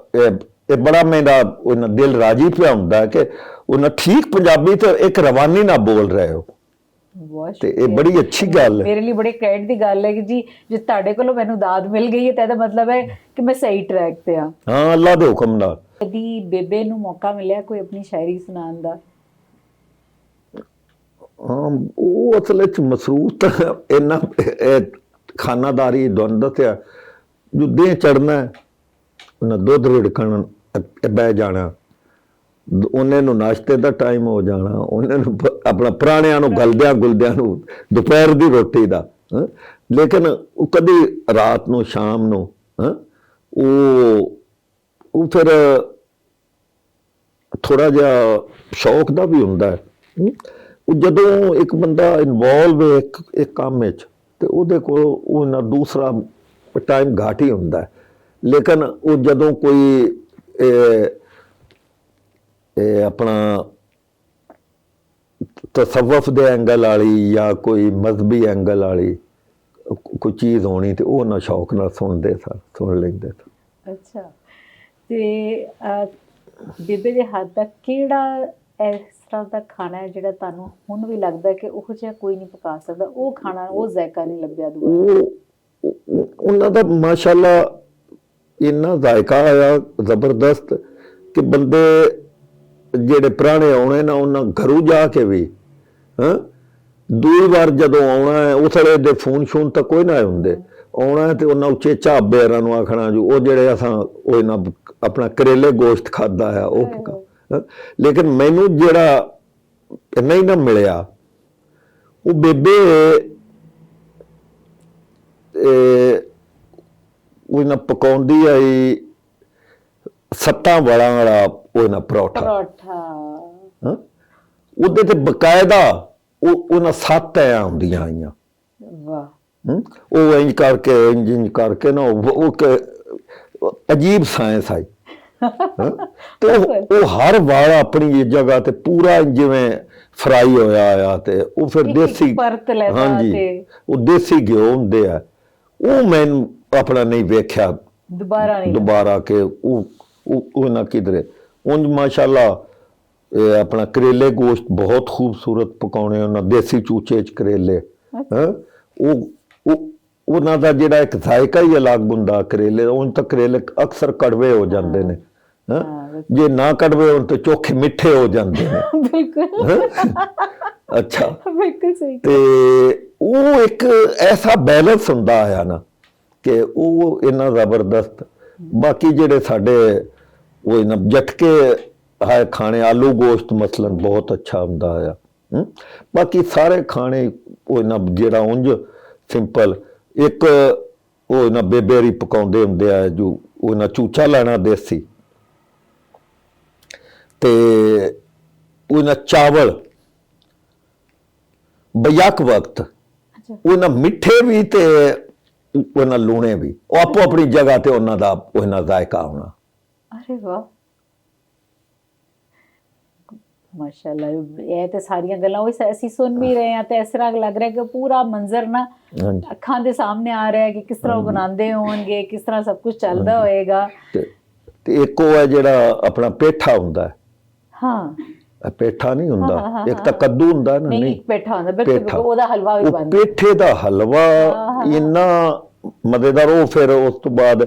ਇਹ ਬੜਾ ਮੇਰਾ ਉਹਨਾਂ ਦਿਲ ਰਾਜੀ ਪਿਆ ਹੁੰਦਾ ਕਿ ਉਹਨਾਂ ਠੀਕ ਪੰਜਾਬੀ ਤੇ ਇੱਕ ਰਵਾਨੀ ਨਾਲ ਬੋਲ ਰਹੇ ਹੋ, ਤੇ ਇਹ ਬੜੀ ਅੱਛੀ ਗੱਲ ਹੈ। ਮੇਰੇ ਲਈ ਬੜੇ ਕ੍ਰੈਡਿਟ ਦੀ ਗੱਲ ਹੈ ਕਿ ਜੀ ਜੇ ਤੁਹਾਡੇ ਕੋਲੋਂ ਮੈਨੂੰ ਦਾਦ ਮਿਲ ਗਈ ਹੈ ਤਾਂ ਇਹਦਾ ਮਤਲਬ ਹੈ ਕਿ ਮੈਂ ਸਹੀ ਟਰੈਕ ਤੇ ਹਾਂ। ਹਾਂ, ਅੱਲਾ ਦੇ ਹੁਕਮ ਨਾਲ। ਕਦੀ ਬੇਬੇ ਨੂੰ ਮੌਕਾ ਮਿਲਿਆ ਕੋਈ ਆਪਣੀ ਸ਼ਾਇਰੀ ਸੁਣਾਉਣ ਦਾ? ਉਹ ਅਸਲ ਵਿੱਚ ਮਸਰੂਫ ਤਾਂ ਇੰਨਾ ਖਾਨਾਦਾਰੀ ਤੁਹਾਨੂੰ ਦੱਸਿਆ, ਜੁੱਦੇ ਚੜਨਾ, ਉਹਨਾਂ ਦੁੱਧ ਰਿੜਕਣ ਬਹਿ ਜਾਣਾ, ਉਹਨੇ ਨੂੰ ਨਾਸ਼ਤੇ ਦਾ ਟਾਈਮ ਹੋ ਜਾਣਾ, ਉਹਨੇ ਨੂੰ ਆਪਣਾ ਪੁਰਾਣਿਆਂ ਨੂੰ ਗਲਦਿਆਂ ਗੁਲਦਿਆਂ ਨੂੰ ਦੁਪਹਿਰ ਦੀ ਰੋਟੀ ਦਾ। ਲੇਕਿਨ ਉਹ ਕਦੀ ਰਾਤ ਨੂੰ ਸ਼ਾਮ ਨੂੰ ਉਹ ਫਿਰ ਥੋੜਾ ਜਿਹਾ ਸ਼ੌਕ ਦਾ ਵੀ ਹੁੰਦਾ ਹੈ। ਉਹ ਜਦੋਂ ਇੱਕ ਬੰਦਾ ਇਨਵੋਲਵ ਹੈ ਇੱਕ ਕੰਮ ਵਿੱਚ, ਤੇ ਉਹਦੇ ਕੋਲ ਉਹ ਨਾ ਦੂਸਰਾ ਟਾਈਮ ਘੱਟ ਹੀ ਹੁੰਦਾ ਹੈ। ਲੇਕਿਨ ਉਹ ਜਦੋਂ ਕੋਈ ਆਪਣਾ ਤਸਵਫ ਦੇ ਐਂਗਲ ਵਾਲੀ ਜਾਂ ਕੋਈ ਮਜ਼ਹਬੀ ਐਂਗਲ ਵਾਲੀ ਕੋਈ ਚੀਜ਼ ਹੋਣੀ, ਤੇ ਉਹ ਨਾ ਸ਼ੌਕ ਨਾਲ ਸੁਣ ਲੈਂਦੇ ਸਨ। ਅੱਛਾ, ਤੇ ਬੇਬੇ ਦੇ ਹੱਥ ਦਾ ਕਿਹੜਾ ਇਸ ਤਰ੍ਹਾਂ ਦਾ ਖਾਣਾ ਹੈ ਜਿਹੜਾ ਤੁਹਾਨੂੰ ਹੁਣ ਵੀ ਲੱਗਦਾ ਕਿ ਉਹ ਜਿਹਾ ਕੋਈ ਨਹੀਂ ਪਕਾ ਸਕਦਾ, ਉਹ ਖਾਣਾ, ਉਹ ਜ਼ਾਇਕਾ ਨਹੀਂ ਲੱਭਿਆ ਦੁਬਾਰਾ? ਉਹਨਾਂ ਦਾ ਮਾਸ਼ਾਅੱਲਾ ਇੰਨਾ ਜ਼ਾਇਕਾ ਆਇਆ ਜ਼ਬਰਦਸਤ ਕਿ ਬੰਦੇ ਜਿਹੜੇ ਪੁਰਾਣੇ ਆਉਣੇ ਨਾ, ਉਹਨਾਂ ਘਰੋਂ ਜਾ ਕੇ ਵੀ ਦੂਈ ਵਾਰ ਜਦੋਂ ਆਉਣਾ ਹੈ, ਉਸ ਵੇਲੇ ਦੇ ਫੋਨ ਸ਼ੂਨ ਤਾਂ ਕੋਈ ਨਾ ਹੁੰਦੇ, ਆਉਣਾ ਤੇ ਉਹਨਾਂ ਉੱਚੇ ਝਾਬੇਰਾਂ ਨੂੰ ਆਖਣਾ ਜੋ ਉਹ ਜਿਹੜੇ ਅਸਾਂ ਉਹ ਇਹਨਾਂ ਆਪਣਾ ਕਰੇਲੇ ਗੋਸ਼ਤ ਖਾਦਾ ਆ ਉਹ ਪਕਾ। ਲੇਕਿਨ ਮੈਨੂੰ ਜਿਹੜਾ ਨਹੀਂ ਨਾ ਮਿਲਿਆ, ਉਹ ਬੇਬੇ ਉਹ ਨਾ ਪਕਾਉਂਦੀ ਆਈ ਸੱਤਾਂ ਵਾਲਾਂ ਵਾਲਾ ਉਹ ਨਾ ਪਰੌਠਾ, ਉਹਦੇ ਤੇ ਬਕਾਇਦਾ ਉਹਨਾਂ 7 ਐ ਆਉਂਦੀਆਂ ਆਈਆਂ। ਵਾਹ। ਉਹ ਇੰਜ ਕਰਕੇ ਨਾ ਉਹ ਅਜੀਬ ਸਾਇੰਸ ਆਈ। ਤੇ ਉਹ ਹਰ ਵਾਰ ਆਪਣੀ ਜਗ੍ਹਾ ਤੇ ਪੂਰਾ ਜਿਵੇਂ ਫਰਾਈ ਹੋਇਆ ਆ, ਤੇ ਉਹ ਫਿਰ ਦੇਸੀ, ਹਾਂਜੀ ਉਹ ਦੇਸੀ ਘਿਓ ਹੁੰਦੇ ਆ। ਉਹ ਮੈਨੂੰ ਆਪਣਾ ਨਹੀਂ ਵੇਖਿਆ ਦੁਬਾਰਾ ਕਿ ਉਹ ਨਾ ਕਿਧਰੇ। ਉਂਝ ਮਾਸ਼ਾਅੱਲਾ ਆਪਣਾ ਕਰੇਲੇ ਗੋਸ਼ਤ ਬਹੁਤ ਖੂਬਸੂਰਤ ਪਕਾਉਣੇ ਉਹਨਾਂ, ਦੇਸੀ ਚੂਚੇ 'ਚ ਕਰੇਲੇ। ਉਹਨਾਂ ਦਾ ਜਿਹੜਾ ਇੱਕ ਜ਼ਾਇਕਾ ਹੀ ਅਲੱਗ ਹੁੰਦਾ ਕਰੇਲੇ ਦਾ। ਉਂਝ ਤਾਂ ਕਰੇਲੇ ਅਕਸਰ ਕੜਵੇ ਹੋ ਜਾਂਦੇ ਨੇ, ਜੇ ਨਾ ਕੜਵੇ ਹੋਣ ਤਾਂ ਚੋਖੇ ਮਿੱਠੇ ਹੋ ਜਾਂਦੇ ਨੇ। ਬਿਲਕੁਲ। ਅੱਛਾ, ਬਿਲਕੁਲ ਸਹੀ। ਤੇ ਉਹ ਇੱਕ ਐਸਾ ਬੈਲੈਂਸ ਹੁੰਦਾ ਆ ਨਾ ਕਿ ਉਹ ਇੰਨਾ ਜ਼ਬਰਦਸਤ। ਬਾਕੀ ਜਿਹੜੇ ਸਾਡੇ ਉਹ ਇਹਨਾਂ ਜਟਕੇ ਹੈ ਖਾਣੇ, ਆਲੂ ਗੋਸ਼ਤ ਮਸਲਨ ਬਹੁਤ ਅੱਛਾ ਹੁੰਦਾ ਆ। ਬਾਕੀ ਸਾਰੇ ਖਾਣੇ ਉਹ ਇਹਨਾਂ ਜਿਹੜਾ ਉਂਝ ਸਿੰਪਲ, ਇੱਕ ਉਹ ਇਹਨਾਂ ਬੇਬੇਰੀ ਪਕਾਉਂਦੇ ਹੁੰਦੇ ਆ ਜੋ ਉਹ ਇਹਨਾਂ ਚੂਚਾ ਲੈਣਾ ਦੇਸੀ, ਤੇ ਉਹ ਇਹਨਾਂ ਚਾਵਲ ਬਯਕ ਵਕਤ ਉਹ ਇਹਨਾਂ ਮਿੱਠੇ ਵੀ ਤੇ ਉਹ ਇਹਨਾਂ ਲੂਣੇ ਵੀ, ਉਹ ਆਪੋ ਆਪਣੀ ਜਗ੍ਹਾ ਤੇ ਉਹਨਾਂ ਦਾ ਉਹ ਇਹਨਾਂ ਜ਼ਾਇਕਾ ਆਉਣਾ। ਅਰੇ ਵਾਹ, ਮਾਸ਼ਾਅੱਲਾ। ਇਹ ਤੇ ਸਾਰੀਆਂ ਗੱਲਾਂ ਉਹ ਅਸੀਂ ਸੁਣ ਵੀ ਰਹੇ ਹਾਂ, ਤੇ ਇਸ ਤਰ੍ਹਾਂ ਲੱਗ ਰਿਹਾ ਕਿ ਪੂਰਾ ਮੰਜ਼ਰ ਨਾ ਅੱਖਾਂ ਦੇ ਸਾਹਮਣੇ ਆ ਰਿਹਾ ਕਿ ਕਿਸ ਤਰ੍ਹਾਂ ਉਹ ਬਣਾਉਂਦੇ ਹੋਣਗੇ, ਕਿਸ ਤਰ੍ਹਾਂ ਸਭ ਕੁਝ ਚੱਲਦਾ ਹੋਏਗਾ। ਤੇ ਇੱਕ ਉਹ ਹੈ ਜਿਹੜਾ ਆਪਣਾ ਪੇਠਾ ਹੁੰਦਾ। ਹਾਂ, ਪੇਠਾ ਨਹੀਂ ਹੁੰਦਾ, ਇੱਕ ਤਾਂ ਕੱਦੂ ਹੁੰਦਾ ਨਾ। ਨਹੀਂ, ਪੇਠਾ ਹੁੰਦਾ, ਬਿਲਕੁਲ। ਉਹਦਾ ਹਲਵਾ ਵੀ ਬਣਦਾ। ਪੇਠੇ ਦਾ ਹਲਵਾ ਇੰਨਾ ਮਜ਼ੇਦਾਰ। ਉਹ ਫਿਰ ਉਸ ਤੋਂ ਬਾਅਦ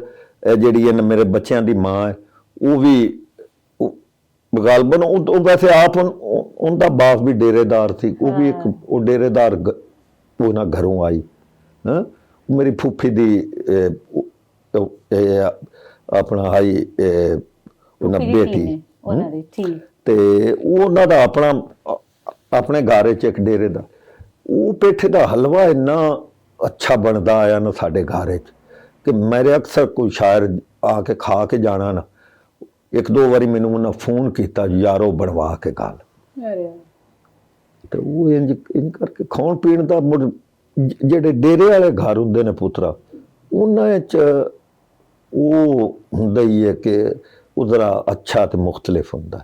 ਜਿਹੜੀ ਇਹ ਮੇਰੇ ਬੱਚਿਆਂ ਦੀ ਮਾਂ ਹੈ, ਉਹ ਵੀ ਗਾਲਬਨ ਉਹ ਵੈਸੇ ਆਪ ਉਹਦਾ ਬਾਪ ਵੀ ਡੇਰੇਦਾਰ ਸੀ। ਉਹ ਵੀ ਇੱਕ ਉਹ ਡੇਰੇਦਾਰ ਉਹ ਨਾ ਘਰੋਂ ਆਈ। ਮੇਰੀ ਫੁੱਫੀ ਦੀ ਆਪਣਾ ਆਈ ਉਹਨਾਂ ਬੇਟੀ, ਤੇ ਉਹਨਾਂ ਦਾ ਆਪਣਾ ਆਪਣੇ ਘਰ 'ਚ ਇੱਕ ਡੇਰੇ ਦਾ ਉਹ ਪੇਠੇ ਦਾ ਹਲਵਾ ਇੰਨਾ ਅੱਛਾ ਬਣਦਾ ਆਇਆ ਨਾ ਸਾਡੇ ਘਰ 'ਚ ਕਿ ਮੇਰੇ ਅਕਸਰ ਕੋਈ ਸ਼ਾਇਰ ਆ ਕੇ ਖਾ ਕੇ ਜਾਣਾ ਨਾ, ਇੱਕ ਦੋ ਵਾਰੀ ਮੈਨੂੰ ਉਹਨਾਂ ਫੋਨ ਕੀਤਾ, ਯਾਰੋ ਬਣਵਾ ਕੇ ਗੱਲ। ਤੇ ਉਹ ਇੰਜ ਕਰਕੇ ਖਾਣ ਪੀਣ ਦਾ ਜਿਹੜੇ ਡੇਰੇ ਵਾਲੇ ਘਰ ਹੁੰਦੇ ਨੇ ਪੁੱਤਰਾ, ਉਹਨਾਂ 'ਚ ਉਹ ਹੁੰਦਾ ਹੀ ਹੈ ਕਿ ਉਹ ਜ਼ਰਾ ਅੱਛਾ ਤੇ ਮੁਖਤਲਿਫ ਹੁੰਦਾ।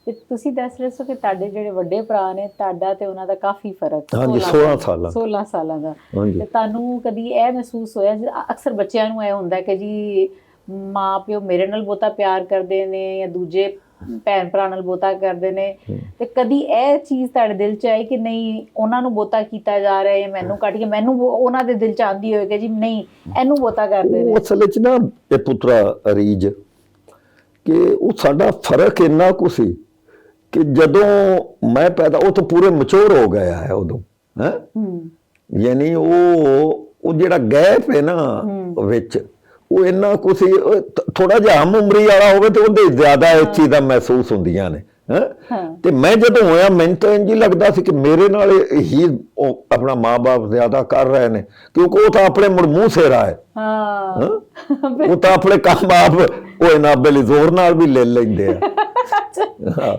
ਤੇ ਤੁਸੀਂ ਦੱਸ ਰਹੇ ਸੋ ਕਿ ਤੁਹਾਡੇ ਜਿਹੜੇ ਵੱਡੇ ਭਰਾ ਨੇ, ਤੁਹਾਡਾ ਤੇ ਉਹਨਾਂ ਦਾ ਕਾਫੀ ਫਰਕ। ਹਾਂਜੀ, 16 ਸਾਲਾਂ ਦਾ। ਤੇ ਤੁਹਾਨੂੰ ਕਦੀ ਇਹ ਮਹਿਸੂਸ ਹੋਇਆ, ਅਕਸਰ ਬੱਚਿਆਂ ਨੂੰ ਇਹ ਹੁੰਦਾ ਕਿ ਜੀ ਮਾਂ ਪਿਓ ਮੇਰੇ ਨਾਲ ਬਹੁਤਾ ਪਿਆਰ ਕਰਦੇ ਨੇ ਜਾਂ ਦੂਜੇ ਭੈਣ ਭਰਾ ਨਾਲ ਬਹੁਤਾ ਕਰਦੇ ਨੇ, ਤੇ ਕਦੀ ਇਹ ਚੀਜ਼ ਤੁਹਾਡੇ ਦਿਲ 'ਚ ਆਈ ਕਿ ਨਹੀਂ ਉਹਨਾਂ ਨੂੰ ਬਹੁਤਾ ਕੀਤਾ ਜਾ ਰਿਹਾ ਹੈ, ਮੈਨੂੰ ਕੱਟ ਕੇ ਮੈਨੂੰ ਉਹਨਾਂ ਦੇ ਦਿਲ 'ਚ ਆਉਂਦੀ ਹੋਏਗੀ ਜੀ ਨਹੀਂ ਇਹਨੂੰ ਬਹੁਤਾ ਕਰਦੇ ਨੇ? ਅਸਲ 'ਚ ਨਾ ਇਹ ਪੁੱਤਰਾ ਰੀਜ ਕਿ ਉਹ ਸਾਡਾ ਫਰਕ ਇੰਨਾ ਕੁ ਸੀ ਕਿ ਜਦੋਂ ਮੈਂ ਪੈਦਾ, ਉਹ ਤਾਂ ਪੂਰੇ ਮੈਚੁਰ ਹੋ ਗਿਆ ਹੈ ਉਦੋਂ। ਯਾਨੀ ਉਹ ਜਿਹੜਾ ਗੈਪ ਹੈ ਨਾ ਵਿੱਚ, ਉਹ ਇੰਨਾ ਕੁਛ ਥੋੜਾ ਜਿਹਾ ਹਮ ਉਮਰੀ ਵਾਲਾ ਹੋਵੇ ਤੇ ਉਹਦੇ ਜ਼ਿਆਦਾ ਇਸ ਚੀਜ਼ ਦਾ ਮਹਿਸੂਸ ਹੁੰਦੀਆਂ ਨੇ। ਤੇ ਮੈਂ ਜਦੋਂ ਹੋਇਆ ਮੈਨੂੰ ਤਾਂ ਇੰਝ ਲੱਗਦਾ ਸੀ ਕਿ ਮੇਰੇ ਨਾਲ ਹੀ ਉਹ ਆਪਣਾ ਮਾਂ-ਬਾਪ ਜ਼ਿਆਦਾ ਕਰ ਰਹੇ ਨੇ, ਕਿਉਂਕਿ ਉਹ ਤਾਂ ਆਪਣੇ ਮੁੜ ਮੂੰਹ ਸੇਰਾ ਹੈ। ਉਹ ਤਾਂ ਆਪਣੇ ਕੰਮ ਆਪ ਉਹ ਇਹਨਾਂ ਬੇਲੀ ਜ਼ੋਰ ਨਾਲ ਵੀ ਲੈ ਲੈਂਦੇ ਆ।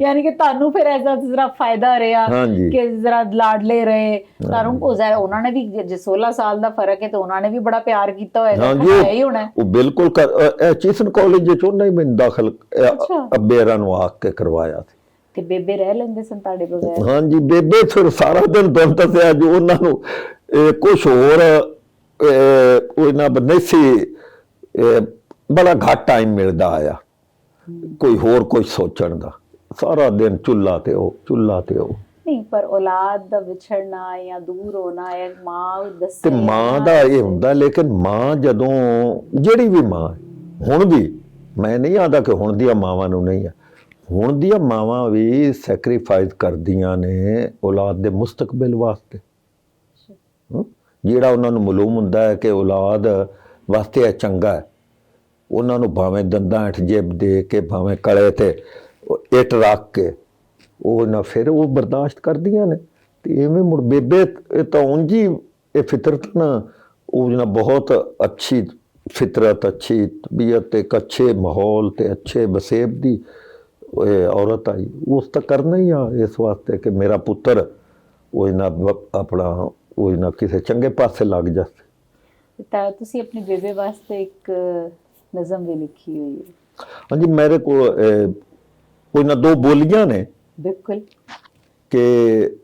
यानी कि ਤੁਹਾਨੂੰ ਫਿਰ ਐਸਾ ਜ਼ਰਾ ਫਾਇਦਾ ਰਿਹਾ ਹਾਂਜੀ। ਕਿ ਜ਼ਰਾ ਲਾਡਲੇ ਰਹੇ ਤੁਹਾਨੂੰ ਉਹ ਜ਼ਰਾ ਉਹਨਾਂ ਨੇ ਵੀ ਜੇ 16 ਸਾਲ ਦਾ ਫਰਕ ਹੈ ਤੇ ਉਹਨਾਂ ਨੇ ਵੀ ਬੜਾ ਪਿਆਰ ਕੀਤਾ ਹੋਏਗਾ ਹੈ ਹੀ ਹੋਣਾ ਉਹ ਬਿਲਕੁਲ ਚੀਸਨ ਕਾਲਜ ਵਿੱਚ ਉਹਨਾਂ ਹੀ ਮੈਨੂੰ ਦਾਖਲ ਅੱਬੇਰਾਂ ਨੂੰ ਆ ਕੇ ਕਰਵਾਇਆ ਸੀ। ਤੇ ਬੇਬੇ ਰਹਿ ਲੈਂਦੇ ਸਨ ਤੁਹਾਡੇ ਬਗੈਰ? ਹਾਂਜੀ, ਬੇਬੇ ਫਿਰ ਸਾਰਾ ਦਿਨ ਤੁਹਾਨੂੰ ਦੱਸਿਆ ਜੋ ਉਹਨਾਂ ਨੂੰ ਕੁਛ ਹੋਰ ਉਹ ਨਾ ਨਹੀਂ ਸੀ, ਬੜਾ ਘੱਟ ਟਾਈਮ ਮਿਲਦਾ ਆਇਆ ਕੋਈ ਹੋਰ ਕੁਝ ਸੋਚਣ ਦਾ। ਸਾਰਾ ਦਿਨ ਚੁੱਲ੍ਹਾ ਤੇ ਉਹ ਨਹੀਂ, ਪਰ ਔਲਾਦ ਦਾ ਵਿਛੜਨਾ ਜਾਂ ਦੂਰ ਹੋਣਾ ਜਾਂ ਮਾਂ ਦੱਸੇ ਤੇ ਮਾਂ ਦਾ ਇਹ ਹੁੰਦਾ। ਲੇਕਿਨ ਮਾਂ ਜਦੋਂ ਜਿਹੜੀ ਵੀ ਮਾਂ ਹੁਣ ਵੀ, ਮੈਂ ਨਹੀਂ ਆਂਦਾ ਕਿ ਹੁਣ ਦੀਆਂ ਮਾਵਾਂ ਨੂੰ ਨਹੀਂ ਆ, ਹੁਣ ਦੀਆਂ ਮਾਵਾਂ ਵੀ ਸੈਕਰੀਫਾਈਸ ਕਰਦੀਆਂ ਨੇ ਔਲਾਦ ਦੇ ਮੁਸਤਕਬਲ ਵਾਸਤੇ। ਜਿਹੜਾ ਉਹਨਾਂ ਨੂੰ ਮਾਲੂਮ ਹੁੰਦਾ ਹੈ ਕਿ ਔਲਾਦ ਵਾਸਤੇ ਇਹ ਚੰਗਾ ਹੈ, ਉਹਨਾਂ ਨੂੰ ਭਾਵੇਂ ਦੰਦਾਂ ਹੇਠ ਜੇਬ ਦੇ ਕੇ, ਭਾਵੇਂ ਕਲੇ ਤੇ ਇੱਟ ਰੱਖ ਕੇ ਉਹ ਨਾ ਫਿਰ ਉਹ ਬਰਦਾਸ਼ਤ ਕਰਦੀਆਂ ਨੇ। ਤੇ ਐਵੇਂ ਮੁੜ ਬੇਬੇ ਇਹ ਤਾਂ ਉਂਝ ਹੀ ਇਹ ਫਿਤਰਤ ਨਾ, ਉਹ ਨਾ ਬਹੁਤ ਅੱਛੀ ਫਿਤਰਤ, ਅੱਛੀ ਤਬੀਅਤ, ਇੱਕ ਅੱਛੇ ਮਾਹੌਲ ਤੇ ਅੱਛੇ ਵਸੇਬ ਦੀ ਔਰਤ ਆਈ। ਉਸ ਤਾਂ ਕਰਨਾ ਹੀ ਆ ਇਸ ਵਾਸਤੇ ਕਿ ਮੇਰਾ ਪੁੱਤਰ ਉਹ ਨਾ ਆਪਣਾ ਉਹ ਨਾ ਕਿਸੇ ਚੰਗੇ ਪਾਸੇ ਲੱਗ ਜਾਵੇ। ਤਾਂ ਤੁਸੀਂ ਆਪਣੀ ਬੇਬੇ ਵਾਸਤੇ ਇੱਕ ਨਜ਼ਮ ਵੀ ਲਿਖੀ ਹੋਈ ਹੈ? ਹਾਂਜੀ, ਮੇਰੇ ਕੋਲ ਕੋਈ ਨਾ 2 ਬੋਲੀਆਂ ਨੇ। ਬਿਲਕੁਲ। ਕਿ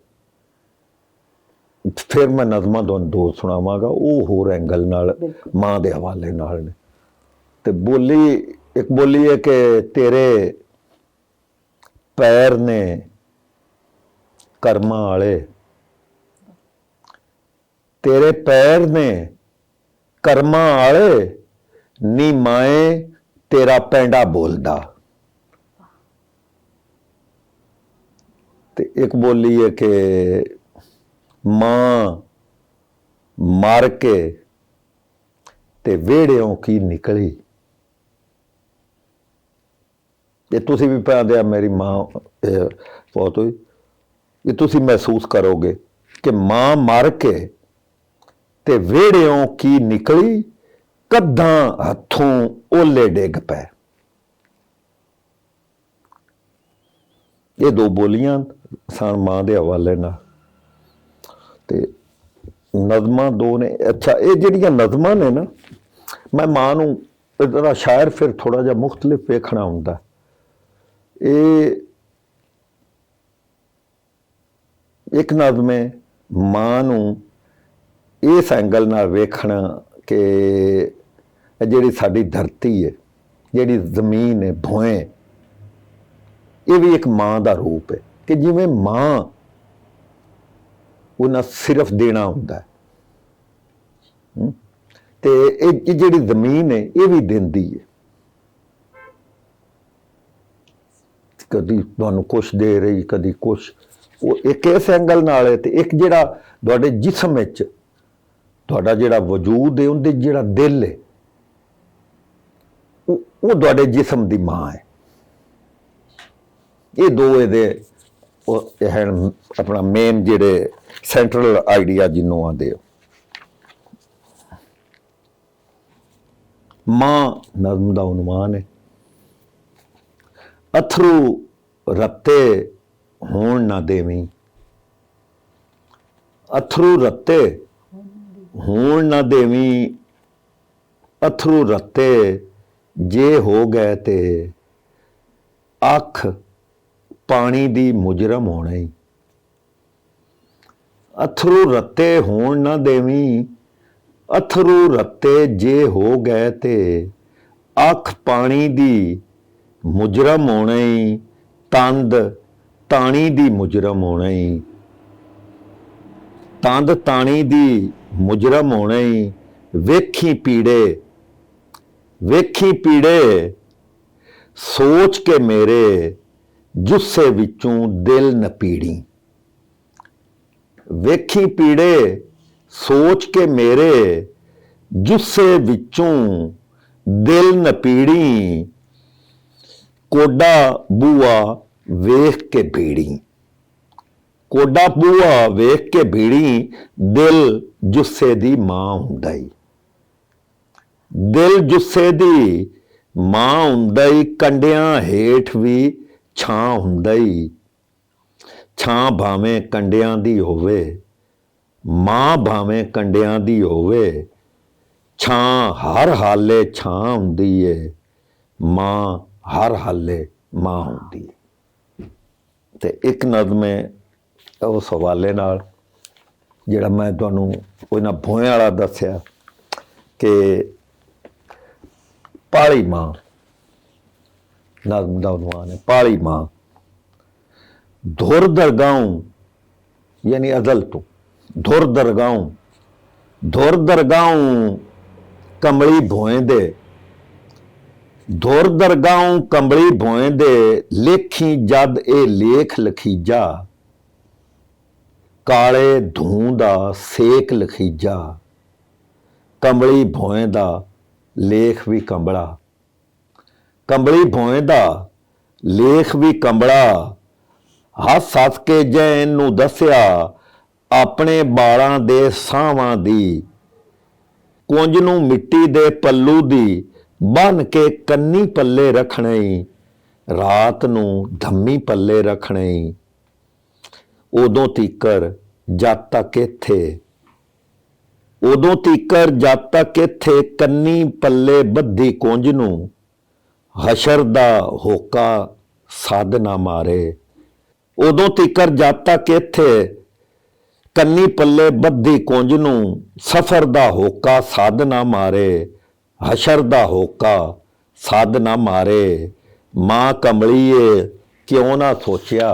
ਫਿਰ ਮੈਂ ਨਜ਼ਮਾਂ ਤੁਹਾਨੂੰ 2 ਸੁਣਾਵਾਂਗਾ, ਉਹ ਹੋਰ ਐਂਗਲ ਨਾਲ, ਮਾਂ ਦੇ ਹਵਾਲੇ ਨਾਲ ਨੇ। ਤੇ ਇੱਕ ਬੋਲੀ ਹੈ ਕਿ ਤੇਰੇ ਪੈਰ ਨੇ ਕਰਮਾਂ ਵਾਲੇ, ਤੇਰੇ ਪੈਰ ਨੇ ਕਰਮਾਂ ਵਾਲੇ, ਨੀ ਮਾਏ ਤੇਰਾ ਪੈਂਡਾ ਬੋਲਦਾ। ਤੇ ਇੱਕ ਬੋਲੀ ਹੈ ਕਿ ਮਾਂ ਮਾਰ ਕੇ ਤੇ ਵਿਹੜਿਓਂ ਕੀ ਨਿਕਲੀ। ਇਹ ਤੁਸੀਂ ਵੀ ਪਾਉਂਦੇ ਆ, ਮੇਰੀ ਮਾਂ ਬਹੁਤ ਹੋਈ, ਇਹ ਤੁਸੀਂ ਮਹਿਸੂਸ ਕਰੋਗੇ ਕਿ ਮਾਂ ਮਰ ਕੇ ਤੇ ਵਿਹੜਿਓਂ ਕੀ ਨਿਕਲੀ, ਕੱਦਾਂ ਹੱਥੋਂ ਓਲੇ ਡਿੱਗ ਪਏ। ਇਹ 2 ਬੋਲੀਆਂ ਸਨ ਮਾਂ ਦੇ ਹਵਾਲੇ ਨਾਲ। ਤੇ ਨਜ਼ਮਾਂ 2 ਨੇ। ਅੱਛਾ, ਇਹ ਜਿਹੜੀਆਂ ਨਜ਼ਮਾਂ ਨੇ ਨਾ, ਮੈਂ ਮਾਂ ਨੂੰ ਇਹਦਾ ਸ਼ਾਇਰ ਫਿਰ ਥੋੜਾ ਜਿਹਾ ਮੁਖਤਲਿਫ ਵੇਖਣਾ ਹੁੰਦਾ। ਇਹ ਇੱਕ ਨਜ਼ਮੇ ਮਾਂ ਨੂੰ ਇਸ ਐਂਗਲ ਨਾਲ ਵੇਖਣਾ ਕਿ ਜਿਹੜੀ ਸਾਡੀ ਧਰਤੀ ਹੈ, ਜਿਹੜੀ ਜ਼ਮੀਨ ਹੈ, ਭੋਏ, ਇਹ ਵੀ ਇੱਕ ਮਾਂ ਦਾ ਰੂਪ ਹੈ। ਕਿ ਜਿਵੇਂ ਮਾਂ ਉਹਨਾਂ ਸਿਰਫ ਦੇਣਾ ਹੁੰਦਾ ਹੈ, ਤੇ ਇਹ ਜਿਹੜੀ ਜ਼ਮੀਨ ਹੈ ਇਹ ਵੀ ਦਿੰਦੀ ਹੈ। ਕਦੀ ਤੁਹਾਨੂੰ ਕੁਛ ਦੇ ਰਹੀ, ਕਦੀ ਕੁਛ। ਉਹ ਇੱਕ ਇਸ ਐਂਗਲ ਨਾਲ ਹੈ। ਤੇ ਇੱਕ ਜਿਹੜਾ ਤੁਹਾਡੇ ਜਿਸਮ ਵਿੱਚ ਤੁਹਾਡਾ ਜਿਹੜਾ ਵਜੂਦ ਹੈ, ਉਹਦੇ ਜਿਹੜਾ ਦਿਲ ਹੈ, ਉਹ ਤੁਹਾਡੇ ਜਿਸਮ ਦੀ ਮਾਂ ਹੈ। ਇਹ 2 ਇਹਦੇ ਉਹ ਹੈ ਆਪਣਾ ਮੇਨ ਜਿਹੜੇ ਸੈਂਟਰਲ ਆਈਡੀਆ ਜਿਹਨੂੰ ਆਉਂਦੇ। ਮਾਂ ਨਜ਼ਮ ਦਾ ਉਨਵਾਨ ਹੈ। ਅਥਰੂ ਰੱਤੇ ਹੋਣ ਨਾ ਦੇਵੀਂ, ਅਥਰੂ ਰੱਤੇ ਹੋਣ ਨਾ ਦੇਵੀਂ, ਅਥਰੂ ਰੱਤੇ ਜੇ ਹੋ ਗਏ ਤੇ ਅੱਖ ਪਾਣੀ ਦੀ ਮੁਜਰਮ ਹੋਣਾ ਹੀ। ਅਥਰੂ ਰੱਤੇ ਹੋਣ ਨਾ ਦੇਵੀਂ, ਅਥਰੂ ਰੱਤੇ ਜੇ ਹੋ ਗਏ ਤੇ ਅੱਖ ਪਾਣੀ ਦੀ ਮੁਜਰਮ ਹੋਣਾ ਹੀ, ਤੰਦ ਤਾਣੀ ਦੀ ਮੁਜਰਮ ਹੋਣਾ ਹੀ, ਤੰਦ ਤਾਣੀ ਦੀ ਮੁਜਰਮ ਹੋਣਾ ਹੀ। ਵੇਖੀ ਪੀੜੇ, ਵੇਖੀ ਪੀੜੇ ਸੋਚ ਕੇ ਮੇਰੇ ਜੁੱਸੇ ਵਿੱਚੋਂ ਦਿਲ ਨਪੀੜੀ। ਵੇਖੀ ਪੀੜੇ ਸੋਚ ਕੇ ਮੇਰੇ ਜੁੱਸੇ ਵਿੱਚੋਂ ਦਿਲ ਨਪੀੜੀ। ਕੋਡਾ ਬੂਆ ਵੇਖ ਕੇ ਭੀੜੀ, ਕੋਡਾ ਬੂਆ ਵੇਖ ਕੇ ਭੀੜੀ। ਦਿਲ ਜੁੱਸੇ ਦੀ ਮਾਂ ਹੁੰਦਾ ਈ, ਦਿਲ ਜੁੱਸੇ ਦੀ ਮਾਂ ਹੁੰਦਾ ਈ। ਕੰਡਿਆਂ ਹੇਠ ਵੀ ਛਾਂ ਹੁੰਦਾ ਹੀ, ਛਾਂ ਭਾਵੇਂ ਕੰਡਿਆਂ ਦੀ ਹੋਵੇ, ਮਾਂ ਭਾਵੇਂ ਕੰਡਿਆਂ ਦੀ ਹੋਵੇ, ਛਾਂ ਹਰ ਹਾਲੇ ਛਾਂ ਹੁੰਦੀ ਏ, ਮਾਂ ਹਰ ਹਾਲੇ ਮਾਂ ਹੁੰਦੀ ਏ। ਤੇ ਇੱਕ ਨਜ਼ਮ ਹੈ ਉਸ ਹਵਾਲੇ ਨਾਲ ਜਿਹੜਾ ਮੈਂ ਤੁਹਾਨੂੰ ਉਹਨਾਂ ਭੋਏ ਵਾਲਾ ਦੱਸਿਆ ਕਿ ਪਾਲੀ ਮਾਂ, ਨਜ਼ਮ ਦਾ ਉਨਵਾਨ ਹੈ ਪਾਲੀ ਮਾਂ। ਧੁਰ ਦਰਗਾਹੋਂ यानी अजल तो धुर दरगाहों कमली भोएंदे, धुर दरगाहों कमली भोएंदे, लेखी जद ए लेख लखीजा, काले धूं दा सेक लखीजा, कमली भोएं दा लेख भी कंबड़ा, कंबली भोएं दा लेख भी कंबड़ा, हस हस के जैन नूं दस्या अपने बालां दे सावां दी, कुंज नूं मिट्टी दे पल्लू दी, बन के कन्नी पल्ले रखणे, रात नूं धम्मी पल्ले रखणे, उदों तीकर जद तक इत्थे, उदों तीकर जद तक इत्थे कन्नी पल्ले बद्धी कुंज नूं, हशर दा होका सद ना मारे, उदों तीकर जद तक इत्थे कन्नी पल्ले बद्धी कुंज नूं, सफर दा होका सद ना मारे, हशर दा होका सद ना मारे। मां कमलीए क्यों ना सोचिया,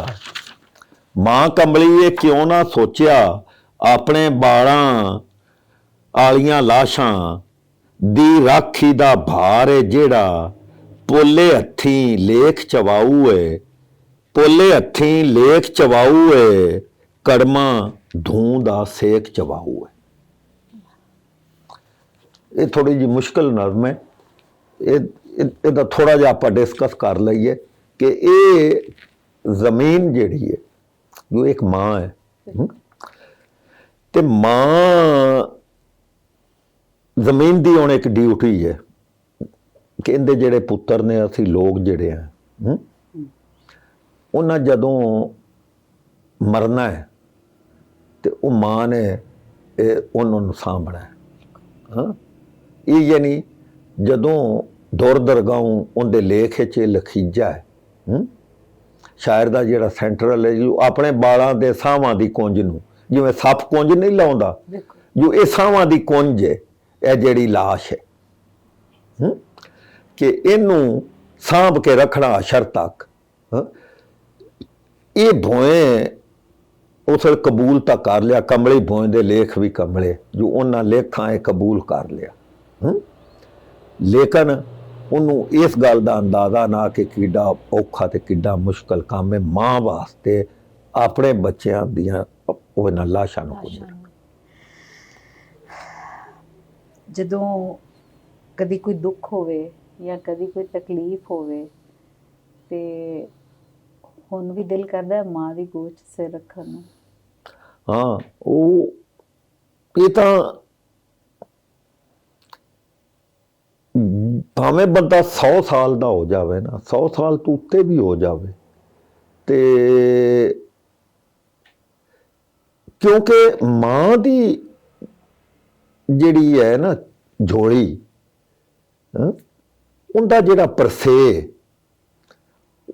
मां कमलीए क्यों ना सोचिया, अपने बालां आलियां लाशां दी राखी दा भार है जेड़ा, पोले हत्थीं लेख चवाऊ है, पोले हत्थीं लेख चवाऊ है, कड़मा धूं दा सेक चवाऊ है। ये थोड़ी जी मुश्किल नज़म है, ਇਹਦਾ थोड़ा ਜਿਹਾ ਆਪਾਂ डिस्कस कर ਲਈਏ कि ये ਜ਼ਮੀਨ ਜਿਹੜੀ है जो एक मां है, ਤੇ ਮਾਂ ਜ਼ਮੀਨ ਦੀ ਹੁਣ ਇੱਕ ਡਿਊਟੀ ਹੈ ਕਿ ਇਹਦੇ ਜਿਹੜੇ ਪੁੱਤਰ ਨੇ ਅਸੀਂ ਲੋਕ ਜਿਹੜੇ ਆ ਉਹਨਾਂ ਜਦੋਂ ਮਰਨਾ ਹੈ ਤੇ ਉਹ ਮਾਂ ਨੇ ਉਹਨਾਂ ਨੂੰ ਸਾਂਭਣਾ ਹੈ। ਹਾਂ, ਇਹ ਯਾਨੀ ਜਦੋਂ ਦੌਰ ਦਰਗਾਹੋਂ ਉਹਦੇ ਲੇਖ 'ਚ ਲਖੀਜਾ ਹੈ, ਸ਼ਾਇਰ ਦਾ ਜਿਹੜਾ ਸੈਂਟਰਲ ਹੈ ਜੋ ਆਪਣੇ ਬਾਲਾਂ ਦੇ ਸਾਹਾਂ ਦੀ ਕੁੰਜ ਨੂੰ, ਜਿਵੇਂ ਸੱਪ ਕੁੰਜ ਨਹੀਂ ਲਾਉਂਦਾ, ਜੋ ਇਹ ਸਾਹਾਂ ਦੀ ਕੁੰਜ ਹੈ, ਇਹ ਜਿਹੜੀ ਲਾਸ਼ ਹੈ ਕਿ ਇਹਨੂੰ ਸਾਂਭ ਕੇ ਰੱਖਣਾ ਅਸ਼ਰ ਤੱਕ। ਇਹ ਭੋਏ ਉਸ ਕਬੂਲ ਤਾਂ ਕਰ ਲਿਆ, ਕਮਲੀ ਭੋਏ ਦੇ ਲੇਖ ਵੀ ਕਮਲੇ ਜੋ ਉਹਨਾਂ ਲੇਖਾਂ ਇਹ ਕਬੂਲ ਕਰ ਲਿਆ, ਲੇਕਿਨ ਉਹਨੂੰ ਇਸ ਗੱਲ ਦਾ ਅੰਦਾਜ਼ਾ ਨਾ ਕਿ ਕਿੱਡਾ ਔਖਾ ਤੇ ਕਿੱਡਾ ਮੁਸ਼ਕਲ ਕੰਮ ਹੈ ਮਾਂ ਵਾਸਤੇ ਆਪਣੇ ਬੱਚਿਆਂ ਦੀਆਂ ਉਹਨਾਂ ਲਾਸ਼ਾਂ ਨੂੰ ਕੁੰਜਣਾ। ਜਦੋਂ ਕਦੀ ਕੋਈ ਦੁੱਖ ਹੋਵੇ ਜਾਂ ਕਦੀ ਕੋਈ ਤਕਲੀਫ ਹੋਵੇ ਤੇ ਹੁਣ ਵੀ ਦਿਲ ਕਰਦਾ ਮਾਂ ਦੀ ਗੋਦ 'ਚ ਸਿਰ ਰੱਖਣ ਨੂੰ। ਹਾਂ, ਉਹ ਇਹ ਤਾਂ ਭਾਵੇਂ ਬੰਦਾ 100 ਸਾਲ ਦਾ ਹੋ ਜਾਵੇ ਨਾ, 100 ਸਾਲ ਤੋਂ ਉੱਤੇ ਵੀ ਹੋ ਜਾਵੇ, ਤੇ ਕਿਉਂਕਿ ਮਾਂ ਦੀ ਜਿਹੜੀ ਹੈ ਨਾ ਝੋਲੀ, ਉਹਦਾ ਜਿਹੜਾ ਪਰਸੇ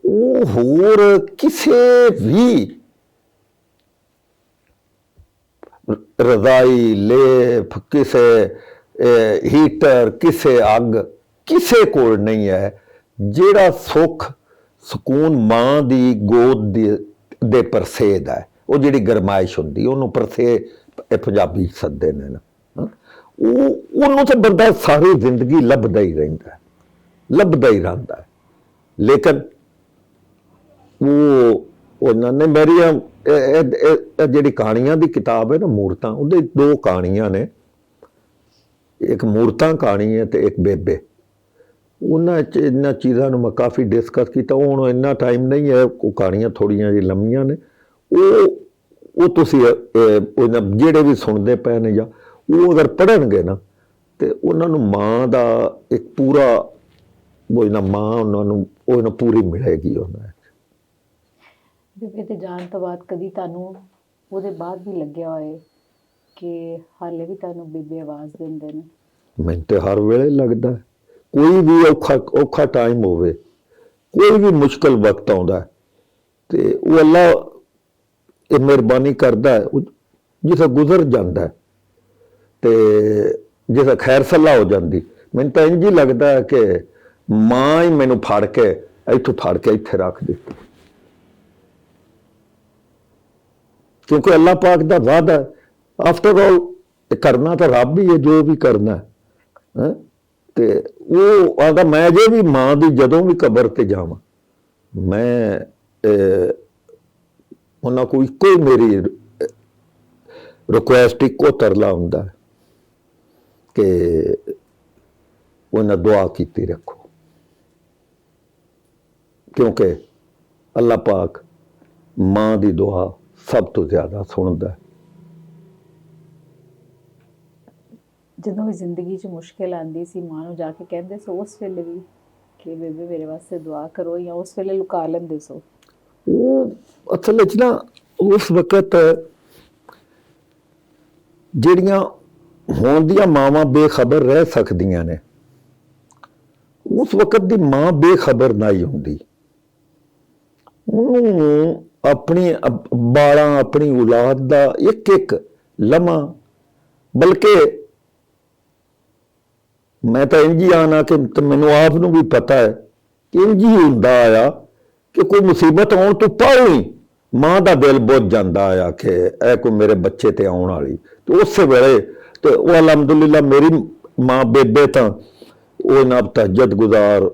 ਉਹ ਹੋਰ ਕਿਸੇ ਵੀ ਰਜ਼ਾਈ ਲੇਪ, ਕਿਸੇ ਹੀਟਰ, ਕਿਸੇ ਅੱਗ, ਕਿਸੇ ਕੋਲ ਨਹੀਂ ਹੈ ਜਿਹੜਾ ਸੁੱਖ ਸਕੂਨ ਮਾਂ ਦੀ ਗੋਦ ਦੇ ਪਰਸੇ ਦਾ ਹੈ। ਉਹ ਜਿਹੜੀ ਗਰਮਾਇਸ਼ ਹੁੰਦੀ ਉਹਨੂੰ ਪਰਸੇ ਇਹ ਪੰਜਾਬੀ ਸੱਦੇ ਨੇ ਨਾ, ਉਹਨੂੰ ਤਾਂ ਬੰਦਾ ਸਾਰੀ ਜ਼ਿੰਦਗੀ ਲੱਭਦਾ ਹੀ ਰਹਿੰਦਾ, ਲੱਭਦਾ ਹੀ ਰਹਿੰਦਾ ਹੈ। ਲੇਕਿਨ ਉਹਨਾਂ ਨੇ ਮੇਰੀਆਂ ਜਿਹੜੀ ਕਹਾਣੀਆਂ ਦੀ ਕਿਤਾਬ ਹੈ ਨਾ ਮੂਰਤਾਂ, ਉਹਦੇ 2 ਕਹਾਣੀਆਂ ਨੇ, ਇੱਕ ਮੂਰਤਾਂ ਕਹਾਣੀ ਹੈ ਤੇ ਇੱਕ ਬੇਬੇ। ਉਹਨਾਂ 'ਚ ਇਹਨਾਂ ਚੀਜ਼ਾਂ ਨੂੰ ਮੈਂ ਕਾਫੀ ਡਿਸਕਸ ਕੀਤਾ, ਹੁਣ ਇੰਨਾ ਟਾਈਮ ਨਹੀਂ ਹੈ, ਉਹ ਕਹਾਣੀਆਂ ਥੋੜ੍ਹੀਆਂ ਜਿਹੀ ਲੰਮੀਆਂ ਨੇ, ਉਹ ਤੁਸੀਂ ਉਹਨਾਂ ਜਿਹੜੇ ਵੀ ਸੁਣਦੇ ਪਏ ਨੇ ਜਾਂ ਉਹ ਅਗਰ ਪੜ੍ਹਨਗੇ ਨਾ ਤੇ ਉਹਨਾਂ ਨੂੰ ਮਾਂ ਦਾ ਇੱਕ ਪੂਰਾ ਉਹ ਨਾ ਮਾਂ ਉਹਨਾਂ ਨੂੰ ਪੂਰੀ ਮਿਲੇਗੀ ਉਹਨਾਂ ਬੇਬੇ ਦੇ ਜਾਣ ਤੋਂ ਬਾਅਦ ਕਦੀ ਤੁਹਾਨੂੰ ਉਹਦੇ ਬਾਅਦ ਵੀ ਲੱਗਿਆ ਹੋਏ ਕਿ ਹਾਲੇ ਵੀ ਤੁਹਾਨੂੰ ਬੇਬੇ ਆਵਾਜ਼ ਦਿੰਦੇ ਨੇ? ਮੈਨੂੰ ਤੇ ਹਰ ਵੇਲੇ ਲੱਗਦਾ ਹੈ। ਕੋਈ ਵੀ ਔਖਾ ਟਾਈਮ ਹੋਵੇ, ਕੋਈ ਵੀ ਮੁਸ਼ਕਲ ਵਕਤ ਆਉਂਦਾ ਹੈ, ਤੇ ਉਹ ਅੱਲਾ ਇਹ ਮਿਹਰਬਾਨੀ ਕਰਦਾ ਹੈ, ਜਿੱਥੇ ਗੁਜ਼ਰ ਜਾਂਦਾ ਹੈ, ਤੇ ਜਿੱਥੇ ਖੈਰ ਸਲਾਹ ਹੋ ਜਾਂਦੀ। ਮੈਨੂੰ ਤਾਂ ਇੰਝ ਹੀ ਲੱਗਦਾ ਹੈ ਕਿ ਮਾਂ ਹੀ ਮੈਨੂੰ ਫੜ ਕੇ ਇੱਥੇ ਰੱਖ ਦਿੱਤੀ, ਕਿਉਂਕਿ ਅੱਲਾਹ ਪਾਕ ਦਾ ਵਾਅਦਾ ਹੈ। ਆਫਟਰ ਆਲ ਕਰਨਾ ਤਾਂ ਰੱਬ ਹੀ ਹੈ, ਜੋ ਵੀ ਕਰਨਾ ਹੈ। ਤੇ ਉਹ ਆਂਦਾ ਮੈਂ ਜੇ ਵੀ ਮਾਂ ਦੀ ਜਦੋਂ ਵੀ ਕਬਰ ਤੇ ਜਾਵਾਂ, ਮੈਂ ਉਹਨਾਂ ਕੋਲ ਇੱਕੋ ਹੀ ਮੇਰੀ ਰਿਕੁਐਸਟ, ਇੱਕੋ ਤਰਲਾ ਹੁੰਦਾ ਕਿ ਉਹਨਾਂ ਦੁਆ ਕੀਤੀ ਰੱਖੋ, ਕਿਉਂਕਿ ਅੱਲਾਹ ਪਾਕ ਮਾਂ ਦੀ ਦੁਆ ਸਭ ਤੋਂ ਜ਼ਿਆਦਾ ਸੁਣਦਾ ਹੈ। ਜਦੋਂ ਵੀ ਜ਼ਿੰਦਗੀ 'ਚ ਮੁਸ਼ਕਿਲ ਆਉਂਦੀ ਸੀ, ਮਾਂ ਨੂੰ ਜਾ ਕੇ ਕਹਿੰਦੇ ਸੋ ਉਸ ਵੇਲੇ ਵੀ ਕਿ ਬੇਬੇ ਮੇਰੇ ਵਾਸਤੇ ਦੁਆ ਕਰੋ, ਜਾਂ ਉਸ ਵੇਲੇ ਲੁਕਾ ਲੈਂਦੇ ਸੋ? ਉਹ ਅਸਲ ਵਿੱਚ ਨਾ ਉਸ ਵਕਤ ਜਿਹੜੀਆਂ ਹੁਣ ਦੀਆਂ ਮਾਵਾਂ ਬੇਖਬਰ ਰਹਿ ਸਕਦੀਆਂ ਨੇ, ਉਸ ਵਕਤ ਦੀ ਮਾਂ ਬੇਖਬਰ ਨਹੀਂ ਹੁੰਦੀ। ਉਹਨੂੰ ਆਪਣੀ ਬਾਲਾਂ, ਆਪਣੀ ਔਲਾਦ ਦਾ ਇੱਕ ਇੱਕ ਲਮਾ, ਬਲਕਿ ਮੈਂ ਤਾਂ ਇੰਝ ਹੀ ਆਣਾ ਕਿ ਮੈਨੂੰ ਆਪ ਨੂੰ ਵੀ ਪਤਾ ਹੈ ਕਿ ਇੰਝ ਹੀ ਹੁੰਦਾ ਆਇਆ ਕਿ ਕੋਈ ਮੁਸੀਬਤ ਆਉਣ ਤੋਂ ਪਹਿਲਾਂ ਹੀ ਮਾਂ ਦਾ ਦਿਲ ਬੁੱਝ ਜਾਂਦਾ ਆ ਕਿ ਇਹ ਕੋਈ ਮੇਰੇ ਬੱਚੇ ਤੇ ਆਉਣ ਵਾਲੀ। ਤੇ ਉਸੇ ਵੇਲੇ ਤੇ ਉਹ ਅਲਹਮਦੁਲਿਲਾ ਮੇਰੀ ਮਾਂ ਬੇਬੇ ਤਾਂ ਉਹ ਨਾ ਤਹੱਜਦ ਗੁਜ਼ਾਰ,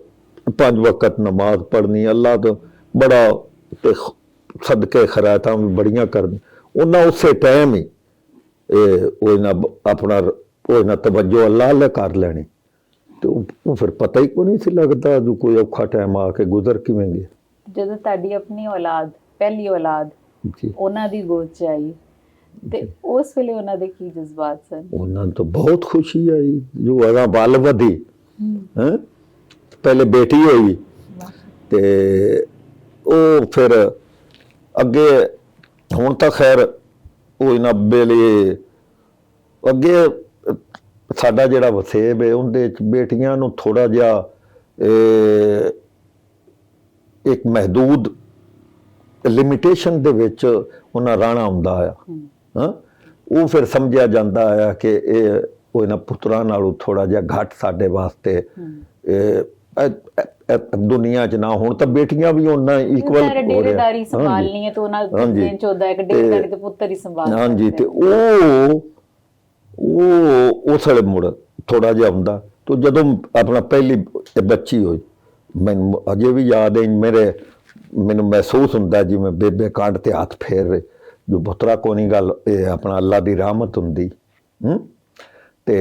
5 ਵਕਤ ਨਮਾਜ਼ ਪੜ੍ਹਨੀ, ਅੱਲਾਹ ਤੋਂ ਬੜਾ ਤੇ ਸਦਕੇ ਖੈਰਾਤਾਂ ਵੀ ਬੜੀਆਂ ਕਰਨੀ। ਉਹਨਾਂ ਉਸੇ ਟਾਈਮ ਹੀ ਉਹ ਨਾ ਆਪਣਾ ਉਹ ਨਾ ਤਵੱਜੋ ਅੱਲਾਹ ਲੈ ਕਰ ਲੈਣੀ। ਤੇ ਉਹ ਫਿਰ ਪਤਾ ਹੀ ਕੋਈ ਨਹੀਂ ਸੀ ਲੱਗਦਾ ਜੋ ਕੋਈ ਔਖਾ ਟਾਈਮ ਆ ਕੇ ਗੁਜ਼ਰ ਕਿਵੇਂ ਗਿਆ। ਜਦੋਂ ਤੁਹਾਡੀ ਆਪਣੀ ਔਲਾਦ, ਪਹਿਲੀ ਔਲਾਦ ਉਹਨਾਂ ਦੀ ਗੋਦ 'ਚ ਆਈ, ਤੇ ਉਸ ਵੇਲੇ ਉਹਨਾਂ ਦੇ ਕੀ ਜਜ਼ਬਾਤ ਸਨ? ਉਹਨਾਂ ਨੂੰ ਤਾਂ ਬਹੁਤ ਖੁਸ਼ੀ ਆਈ, ਜੋ ਅਗਾ ਬਲ ਵਧੀ ਹੈ, ਪਹਿਲੇ ਬੇਟੀ ਹੋਈ, ਤੇ ਉਹ ਫਿਰ ਅੱਗੇ ਹੁਣ ਤਾਂ ਖੈਰ ਉਹ ਇਹਨਾਂ ਵੇਲੇ ਅੱਗੇ ਸਾਡਾ ਜਿਹੜਾ ਵਸੇਬ ਹੈ ਉਹਦੇ ਚ ਬੇਟੀਆਂ ਨੂੰ ਥੋੜਾ ਜਿਹਾ ਇੱਕ ਮਹਦੂਦ ਲਿਮਿਟੇਸ਼ਨ ਦੇ ਵਿੱਚ ਉਹਨਾਂ ਰਹਿਣਾ ਹੁੰਦਾ ਆ। ਹਾਂ, ਉਹ ਫਿਰ ਸਮਝਿਆ ਜਾਂਦਾ ਆ ਕਿ ਇਹ ਉਹ ਇਹਨਾਂ ਪੁੱਤਰਾਂ ਨਾਲੋਂ ਥੋੜਾ ਜਿਹਾ ਘੱਟ ਸਾਡੇ ਵਾਸਤੇ ਦੁਨੀਆ 'ਚ ਨਾ। ਹੁਣ ਤਾਂ ਬੇਟੀਆਂ ਵੀ ਉਹਨਾਂ ਇਕੁਅਲ ਡੇਰੇਦਾਰੀ ਸੰਭਾਲਣੀ ਹੈ, ਤਾਂ ਉਹਨਾਂ ਦੇ ਚੋਦਾ ਇੱਕ ਡੇਰੇਦਾਰੀ ਦੇ ਪੁੱਤਰ ਹੀ ਸੰਭਾਲ। ਹਾਂਜੀ, ਤੇ ਉਹ ਉਸ ਵੇਲੇ ਮੁੜ ਥੋੜਾ ਜਿਹਾ ਹੁੰਦਾ। ਤੇ ਜਦੋਂ ਆਪਣਾ ਪਹਿਲੀ ਬੱਚੀ ਹੋਈ, ਮੈਨੂੰ ਅਜੇ ਵੀ ਯਾਦ ਹੈ, ਮੈਨੂੰ ਮਹਿਸੂਸ ਹੁੰਦਾ ਜਿਵੇਂ ਬੇਬੇ ਕੰਡ ਤੇ ਹੱਥ ਫੇਰ ਰਹੇ, ਜੋ ਪੁੱਤਰਾ ਕੋਨੀ ਗੱਲ, ਇਹ ਆਪਣਾ ਅੱਲਾ ਦੀ ਰਹਿਮਤ ਹੁੰਦੀ। ਤੇ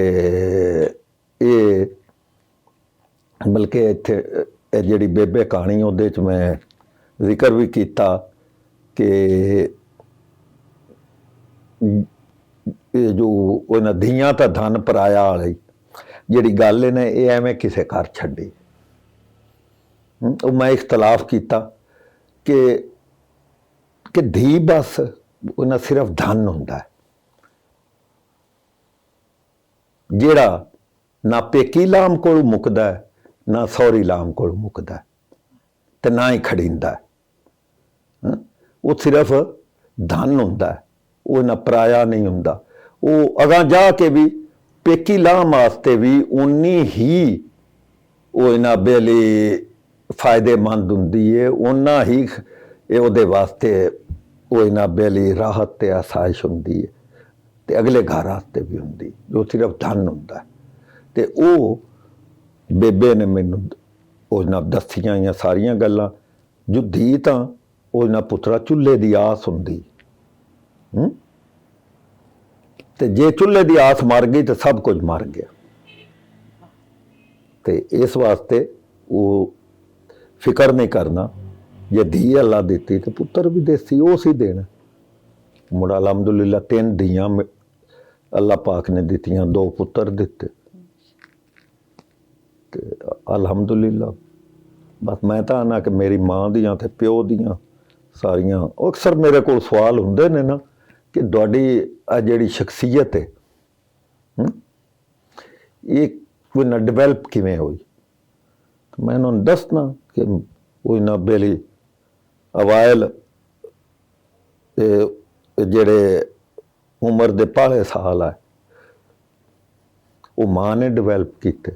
ਇਹ ਬਲਕਿ ਇੱਥੇ ਇਹ ਜਿਹੜੀ ਬੇਬੇ ਕਹਾਣੀ ਉਹਦੇ 'ਚ ਮੈਂ ਜ਼ਿਕਰ ਵੀ ਕੀਤਾ ਕਿ ਇਹ ਜੋ ਉਹਨਾਂ ਧੀਆਂ ਤਾਂ ਧਨ ਪਰਾਇਆ ਵਾਲੀ ਜਿਹੜੀ ਗੱਲ ਇਹਨੇ ਇਹ ਐਵੇਂ ਕਿਸੇ ਘਰ ਛੱਡੀ। ਉਹ ਮੈਂ ਇਖਤਲਾਫ ਕੀਤਾ ਕਿ ਧੀ ਬਸ ਉਹਨਾਂ ਸਿਰਫ ਧਨ ਹੁੰਦਾ ਹੈ, ਜਿਹੜਾ ਨਾ ਪੇਕੀ ਲਾਮ ਕੋਲ ਮੁੱਕਦਾ ਹੈ, ਨਾ ਸਹੁਰੀ ਲਾਮ ਕੋਲ ਮੁੱਕਦਾ ਹੈ, ਤੇ ਨਾ ਹੀ ਖੜੀਂਦਾ ਹੈ। ਉਹ ਸਿਰਫ ਧਨ ਹੁੰਦਾ ਹੈ, ਉਹ ਨਾ ਪਰਾਇਆ ਨਹੀਂ ਹੁੰਦਾ। ਉਹ ਅਗਾਂ ਜਾ ਕੇ ਵੀ ਪੇਕੀ ਲਾਮ ਵਾਸਤੇ ਵੀ ਉਨੀ ਹੀ ਉਹ ਇਹਨਾਂ ਬੇਲੀ ਫਾਇਦੇਮੰਦ ਹੁੰਦੀ ਹੈ, ਉਨਾ ਹੀ ਇਹ ਉਹਦੇ ਵਾਸਤੇ ਉਹ ਇਹਨਾਂ ਬੇਲੀ ਰਾਹਤ ਤੇ ਆਸਾਇਸ਼ ਹੁੰਦੀ ਹੈ, ਤੇ ਅਗਲੇ ਘਰ ਵਾਸਤੇ ਵੀ ਹੁੰਦੀ, ਜੋ ਸਿਰਫ ਧਨ ਹੁੰਦਾ। ਤੇ ਉਹ ਬੇਬੇ ਨੇ ਮੈਨੂੰ ਉਹ ਨਾਲ ਦੱਸੀਆਂ ਹੀ ਸਾਰੀਆਂ ਗੱਲਾਂ, ਜੋ ਧੀ ਤਾਂ ਉਹ ਨਾ ਪੁੱਤਰਾ ਚੁੱਲ੍ਹੇ ਦੀ ਆਸ ਹੁੰਦੀ, ਤੇ ਜੇ ਚੁੱਲ੍ਹੇ ਦੀ ਆਸ ਮਰ ਗਈ ਤਾਂ ਸਭ ਕੁਝ ਮਰ ਗਿਆ। ਤੇ ਇਸ ਵਾਸਤੇ ਉਹ ਫਿਕਰ ਨਹੀਂ ਕਰਨਾ, ਜੇ ਧੀ ਅੱਲਾ ਦਿੱਤੀ ਤੇ ਪੁੱਤਰ ਵੀ ਦੇਸੀ ਉਹ ਸੀ ਦੇਣਾ। ਮੁੜਾ ਅਲਹਮਦੁਲਿਲਾ 3 ਧੀਆਂ ਅੱਲਾ ਪਾਕ ਨੇ ਦਿੱਤੀਆਂ, 2 ਪੁੱਤਰ ਦਿੱਤੇ, ਤੇ ਅਲਹਮਦੁਲਿਲਾ। ਬਸ ਮੈਂ ਤਾਂ ਆਨਾ ਕਿ ਮੇਰੀ ਮਾਂ ਦੀਆਂ ਤੇ ਪਿਓ ਦੀਆਂ ਸਾਰੀਆਂ। ਉਹ ਅਕਸਰ ਮੇਰੇ ਕੋਲ ਸਵਾਲ ਹੁੰਦੇ ਨੇ ਨਾ ਕਿ ਤੁਹਾਡੀ ਆ ਜਿਹੜੀ ਸ਼ਖਸੀਅਤ ਹੈ ਇਹ ਕੋਈ ਨਾ ਡਿਵੈਲਪ ਕਿਵੇਂ ਹੋਈ। ਮੈਂ ਉਹਨਾਂ ਨੂੰ ਦੱਸਣਾ ਕਿ ਕੋਈ ਨਾ ਬੇਲੀ ਅਵਾਇਲ ਜਿਹੜੇ ਉਮਰ ਦੇ ਪਾਲੇ ਸਾਲ ਆ ਉਹ ਮਾਂ ਨੇ ਡਿਵੈਲਪ ਕੀਤੇ,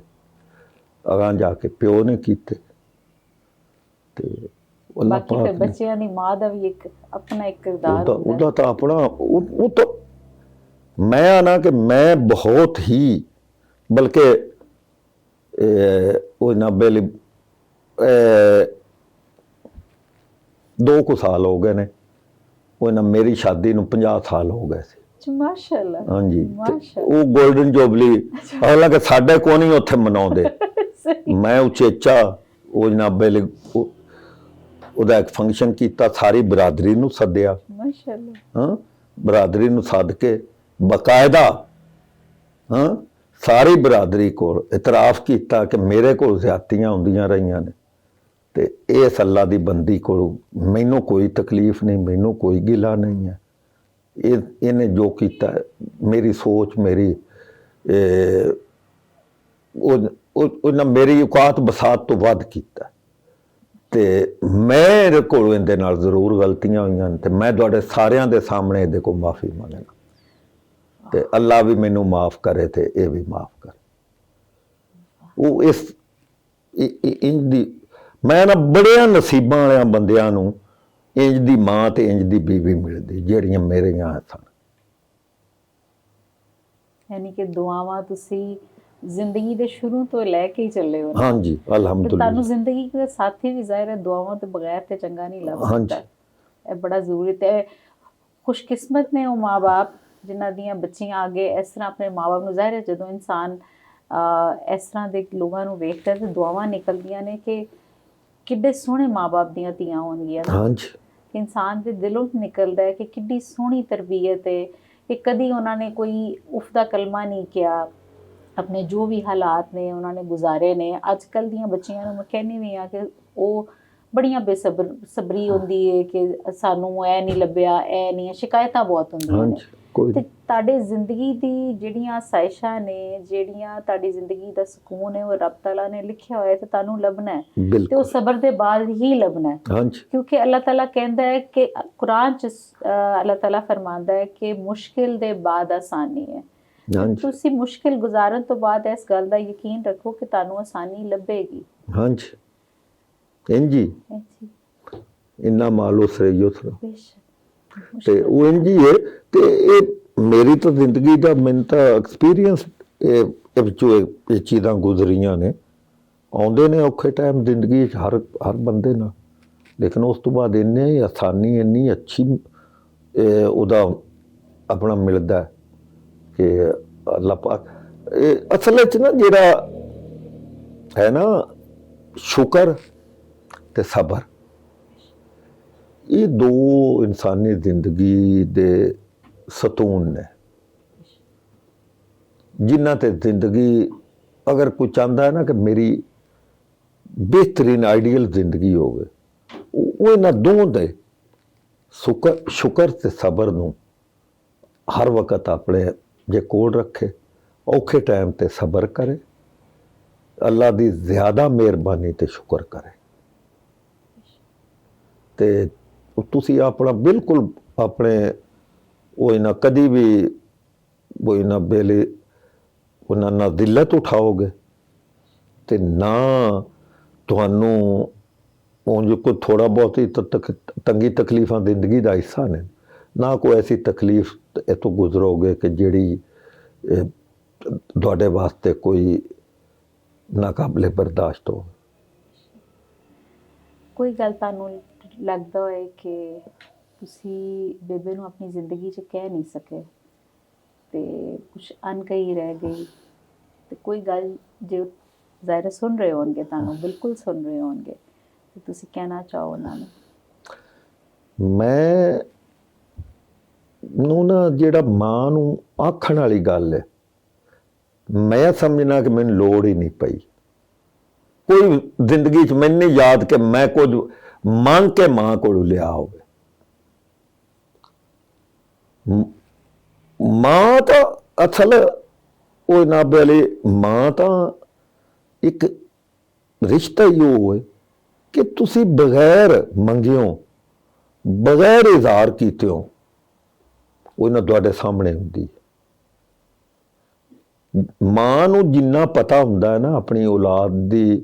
ਅਗਾਂਹ ਜਾ ਕੇ ਪਿਓ ਨੇ ਕੀਤੇ। ਤੇ ਬਾਕੀ ਫਿਰ ਬੱਚਿਆਂ ਦੀ ਮਾਂ ਦਾ ਵੀ ਇੱਕ ਆਪਣਾ ਇੱਕ ਕਿਰਦਾਰ ਹੁੰਦਾ। ਉਹਦਾ ਤਾਂ ਆਪਣਾ ਉਹ ਤਾਂ ਮੈਂ ਆਣਾ ਕਿ ਮੈਂ ਬਹੁਤ ਹੀ ਬਲਕਿ ਉਹ ਨਾ ਬੇਲੀ 2 ਸਾਲ ਹੋ ਗਏ ਨੇ, ਉਹ ਨਾ ਮੇਰੀ ਸ਼ਾਦੀ ਨੂੰ 50 ਸਾਲ ਹੋ ਗਏ ਸੀ। ਮਾਸ਼ਾਅੱਲਾ। ਹਾਂਜੀ, ਉਹ ਗੋਲਡਨ ਜੁਬਲੀ ਹਾਲਾਂਕਿ ਸਾਡੇ ਕੋਲ ਨਹੀਂ ਉੱਥੇ ਮਨਾਉਂਦੇ। ਮੈਂ ਉਚੇਚਾ ਉਹ ਜਨਾਬੇ ਲਈ ਉਹਦਾ ਇੱਕ ਫੰਕਸ਼ਨ ਕੀਤਾ, ਸਾਰੀ ਬਰਾਦਰੀ ਨੂੰ ਸੱਦਿਆ। ਮਾਸ਼ਾਅੱਲਾ। ਹਾਂ, ਬਰਾਦਰੀ ਨੂੰ ਸੱਦ ਕੇ ਬਕਾਇਦਾ ਸਾਰੀ ਬਰਾਦਰੀ ਕੋਲ ਇਤਰਾਫ ਕੀਤਾ ਕਿ ਮੇਰੇ ਕੋਲ ਜ਼ਿਆਦਤੀਆਂ ਹੁੰਦੀਆਂ ਰਹੀਆਂ ਨੇ ਤੇ ਇਸ ਅੱਲਾ ਦੀ ਬੰਦੀ ਕੋਲ ਮੈਨੂੰ ਕੋਈ ਤਕਲੀਫ ਨਹੀਂ, ਮੈਨੂੰ ਕੋਈ ਗਿਲਾ ਨਹੀਂ ਹੈ। ਇਹਨੇ ਜੋ ਕੀਤਾ ਮੇਰੀ ਸੋਚ ਮੇਰੀ ਉਹਨਾਂ ਮੇਰੀ ਔਕਾਤ ਬਸਾਤ ਤੋਂ ਵੱਧ ਕੀਤਾ ਤੇ ਮੇਰੇ ਕੋਲ ਇਹਦੇ ਨਾਲ ਜ਼ਰੂਰ ਗਲਤੀਆਂ ਹੋਈਆਂ ਤੇ ਮੈਂ ਤੁਹਾਡੇ ਸਾਰਿਆਂ ਦੇ ਸਾਹਮਣੇ ਇਹਦੇ ਕੋਲ ਮਾਫੀ ਮੰਗਣਾ ਤੇ ਅੱਲਾ ਵੀ ਮੈਨੂੰ ਮਾਫ ਕਰੇ ਤੇ ਇਹ ਵੀ ਮਾਫ ਕਰੇ। ਉਹ ਇਸ ਇੰਜ ਦੀ ਮੈਂ ਨਾ ਬੜਿਆਂ ਨਸੀਬਾਂ ਵਾਲਿਆਂ ਬੰਦਿਆਂ ਨੂੰ ਇੰਜ ਦੀ ਮਾਂ ਤੇ ਇੰਜ ਦੀ ਬੀਵੀ ਮਿਲਦੀ ਜਿਹੜੀਆਂ ਮੇਰੀਆਂ ਸਨ। ਯਾਨੀ ਕਿ ਦੁਆਵਾਂ ਤੁਸੀਂ ਜ਼ਿੰਦਗੀ ਦੇ ਸ਼ੁਰੂ ਤੋਂ ਲੈ ਕੇ ਹੀ ਚੱਲੇ ਹੋ। ਹਾਂਜੀ, ਅਲਹਮਦੁਲਿਲਾ। ਤੁਹਾਨੂੰ ਜ਼ਿੰਦਗੀ ਦਾ ਸਾਥੀ ਵੀ ਜ਼ਾਹਿਰ ਹੈ ਦੁਆਵਾਂ ਤੋਂ ਬਗੈਰ ਤੇ ਚੰਗਾ ਨਹੀਂ ਲੱਗ ਸਕਦਾ। ਇਹ ਬੜਾ ਜ਼ਰੂਰੀ ਤੇ ਖੁਸ਼ਕਿਸਮਤ ਨੇ ਉਹ ਮਾਂ-ਬਾਪ ਜਿਨ੍ਹਾਂ ਦੀਆਂ ਬੱਚੀਆਂ ਅੱਗੇ ਇਸ ਤਰ੍ਹਾਂ ਆਪਣੇ ਮਾਂ-ਬਾਪ ਨੂੰ, ਜ਼ਾਹਿਰ ਹੈ ਜਦੋਂ ਇਨਸਾਨ ਇਸ ਤਰ੍ਹਾਂ ਦੇ ਲੋਕਾਂ ਨੂੰ ਵੇਖਦਾ ਤੇ ਦੁਆਵਾਂ ਨਿਕਲਦੀਆਂ ਨੇ ਕਿ ਕਿੱਡੇ ਸੋਹਣੇ ਮਾਂ-ਬਾਪ ਦੀਆਂ ਧੀਆਂ ਹੋਣਗੀਆਂ। ਹਾਂਜੀ, ਇਨਸਾਨ ਦੇ ਦਿਲੋਂ ਨਿਕਲਦਾ ਹੈ ਕਿ ਕਿੱਡੀ ਸੋਹਣੀ ਤਰਬੀਅਤ ਹੈ ਕਿ ਕਦੀ ਉਹਨਾਂ ਨੇ ਕੋਈ ਉਫ ਦਾ ਕਲਮਾ ਨਹੀਂ ਕਿਹਾ, ਆਪਣੇ ਜੋ ਵੀ ਹਾਲਾਤ ਨੇ ਉਹਨਾਂ ਨੇ ਗੁਜ਼ਾਰੇ ਨੇ। ਅੱਜ ਕੱਲ੍ਹ ਦੀਆਂ ਬੱਚੀਆਂ ਨੂੰ ਮੈਂ ਕਹਿੰਦੀ ਵੀ ਆ ਕਿ ਉਹ ਬੜੀਆਂ ਬੇਸਬਰੀ ਹੁੰਦੀ ਹੈ ਕਿ ਸਾਨੂੰ ਇਹ ਨਹੀਂ ਲੱਭਿਆ, ਇਹ ਨਹੀਂ, ਸ਼ਿਕਾਇਤਾਂ ਬਹੁਤ ਹੁੰਦੀਆਂ ਨੇ। ਤੇ ਤੁਹਾਡੇ ਜ਼ਿੰਦਗੀ ਦੀ ਜਿਹੜੀਆਂ ਆਸਾਇਸ਼ਾਂ ਨੇ, ਜਿਹੜੀਆਂ ਤੁਹਾਡੀ ਜ਼ਿੰਦਗੀ ਦਾ ਸਕੂਨ ਹੈ, ਉਹ ਰੱਬ ਤਾਲਾ ਨੇ ਲਿਖਿਆ ਹੋਇਆ ਤੇ ਤੁਹਾਨੂੰ ਲੱਭਣਾ ਹੈ ਤੇ ਉਹ ਸਬਰ ਦੇ ਬਾਅਦ ਹੀ ਲੱਭਣਾ ਹੈ। ਕਿਉਂਕਿ ਅੱਲਾਹ ਤਾਲਾ ਕਹਿੰਦਾ ਹੈ ਕਿ ਕੁਰਾਨ 'ਚ ਅੱਲਾਹ ਤਾਲਾ ਫਰਮਾਉਂਦਾ ਹੈ ਕਿ ਮੁਸ਼ਕਿਲ ਦੇ ਬਾਅਦ ਆਸਾਨੀ ਹੈ। ਤੁਸੀਂ ਮੁਸ਼ਕਿਲ ਗੁਜ਼ਾਰਨ ਤੋਂ ਬਾਅਦ ਇਸ ਗੱਲ ਦਾ ਯਕੀਨ ਰੱਖੋ ਕਿ ਤੁਹਾਨੂੰ ਆਸਾਨੀ ਲੱਭੇਗੀ। ਹਾਂਜੀ, ਇੰਜੀ ਇੰਨਾ ਮਾਲੋ ਸਰਯੁਸਰ ਤੇ ਉਹ ਇੰਜੀ ਹੈ। ਤੇ ਇਹ ਮੇਰੀ ਤਾਂ ਜ਼ਿੰਦਗੀ ਦਾ ਮੈਨੂੰ ਤਾਂ ਐਕਸਪੀਰੀਅੰਸ ਇਹ ਵਿੱਚੋਂ ਇਹ ਚੀਜ਼ਾਂ ਗੁਜ਼ਰੀਆਂ ਨੇ। ਆਉਂਦੇ ਨੇ ਔਖੇ ਟਾਈਮ ਜ਼ਿੰਦਗੀ 'ਚ ਹਰ ਬੰਦੇ ਨਾਲ, ਲੇਕਿਨ ਉਸ ਤੋਂ ਬਾਅਦ ਇੰਨੀ ਆਸਾਨੀ, ਇੰਨੀ ਅੱਛੀ ਉਹਦਾ ਆਪਣਾ ਮਿਲਦਾ ਕਿ ਅੱਲਾਹ ਪਾਕ ਇਹ ਅਸਲ 'ਚ ਨਾ ਜਿਹੜਾ ਹੈ ਨਾ ਸ਼ੁਕਰ ਤੇ ਸਬਰ, ਇਹ 2 ਇਨਸਾਨੀ ਜ਼ਿੰਦਗੀ ਦੇ ਸਤੂਨ ਨੇ ਜਿਨ੍ਹਾਂ ਤੇ ਜ਼ਿੰਦਗੀ ਅਗਰ ਕੋਈ ਚਾਹੁੰਦਾ ਹੈ ਨਾ ਕਿ ਮੇਰੀ ਬਿਹਤਰੀਨ ਆਈਡੀਅਲ ਜ਼ਿੰਦਗੀ ਹੋਵੇ, ਉਹ ਇਹਨਾਂ ਦੋਵਾਂ ਦੇ ਸ਼ੁਕਰ ਤੇ ਸਬਰ ਨੂੰ ਹਰ ਵਕਤ ਆਪਣੇ ਜੇ ਕੋਲ ਰੱਖੇ, ਔਖੇ ਟਾਈਮ ਤੇ ਸਬਰ ਕਰੇ, ਅੱਲਾ ਦੀ ਜ਼ਿਆਦਾ ਮਿਹਰਬਾਨੀ ਤੇ ਸ਼ੁਕਰ ਕਰੇ ਤੇ ਤੁਸੀਂ ਆਪਣਾ ਬਿਲਕੁਲ ਆਪਣੇ ਉਹ ਇਹਨਾਂ ਕਦੀ ਵੀ ਉਹ ਇਹਨਾਂ ਬੇਲੇ ਉਹਨਾਂ ਨਾ ਦਿੱਲਤ ਉਠਾਓਗੇ ਤੇ ਨਾ ਤੁਹਾਨੂੰ ਉਂਝ ਕੋਈ ਥੋੜਾ ਬਹੁਤ ਹੀ ਤੰਗੀ ਤਕਲੀਫਾਂ ਜ਼ਿੰਦਗੀ ਦਾ ਹਿੱਸਾ ਨੇ, ਨਾ ਕੋਈ ਐਸੀ ਤਕਲੀਫ ਇੱਥੋਂ ਗੁਜ਼ਰੋਗੇ ਕਿ ਜਿਹੜੀ ਤੁਹਾਡੇ ਵਾਸਤੇ ਕੋਈ ਨਾਕਾਬਲੇ ਬਰਦਾਸ਼ਤ ਹੋ। ਕੋਈ ਗੱਲ ਤੁਹਾਨੂੰ ਲੱਗਦਾ ਹੋਏ ਕਿ ਤੁਸੀਂ ਬੇਬੇ ਨੂੰ ਆਪਣੀ ਜ਼ਿੰਦਗੀ 'ਚ ਕਹਿ ਨਹੀਂ ਸਕੇ ਤੇ ਕੁਛ ਅਣਕਹੀ ਰਹਿ ਗਈ, ਤੇ ਕੋਈ ਗੱਲ ਜੇ ਜ਼ਾਹਿਰ ਸੁਣ ਰਹੇ ਹੋਣਗੇ, ਤੁਹਾਨੂੰ ਬਿਲਕੁਲ ਸੁਣ ਰਹੇ ਹੋਣਗੇ, ਤੇ ਤੁਸੀਂ ਕਹਿਣਾ ਚਾਹੋ ਉਹਨਾਂ ਨੂੰ? ਮੈਂ ਨੂੰ ਨਾ ਜਿਹੜਾ ਮਾਂ ਨੂੰ ਆਖਣ ਵਾਲੀ ਗੱਲ ਹੈ, ਮੈਂ ਸਮਝਣਾ ਕਿ ਮੈਨੂੰ ਲੋੜ ਹੀ ਨਹੀਂ ਪਈ ਕੋਈ ਜ਼ਿੰਦਗੀ 'ਚ। ਮੈਨੂੰ ਨਹੀਂ ਯਾਦ ਕਿ ਮੈਂ ਕੁਝ ਮੰਗ ਕੇ ਮਾਂ ਕੋਲੋਂ ਲਿਆ ਹੋਵੇ। ਮਾਂ ਤਾਂ ਅਸਲ ਉਹ ਨਾਭੇ ਵਾਲੀ ਮਾਂ ਤਾਂ ਇੱਕ ਰਿਸ਼ਤਾ ਹੀ ਉਹ ਹੈ ਕਿ ਤੁਸੀਂ ਬਗੈਰ ਮੰਗਿਓ, ਬਗੈਰ ਇਜ਼ਹਾਰ ਕੀਤਿਓ ਉਹ ਨਾ ਤੁਹਾਡੇ ਸਾਹਮਣੇ ਹੁੰਦੀ। ਮਾਂ ਨੂੰ ਜਿੰਨਾ ਪਤਾ ਹੁੰਦਾ ਹੈ ਨਾ ਆਪਣੀ ਔਲਾਦ ਦੀ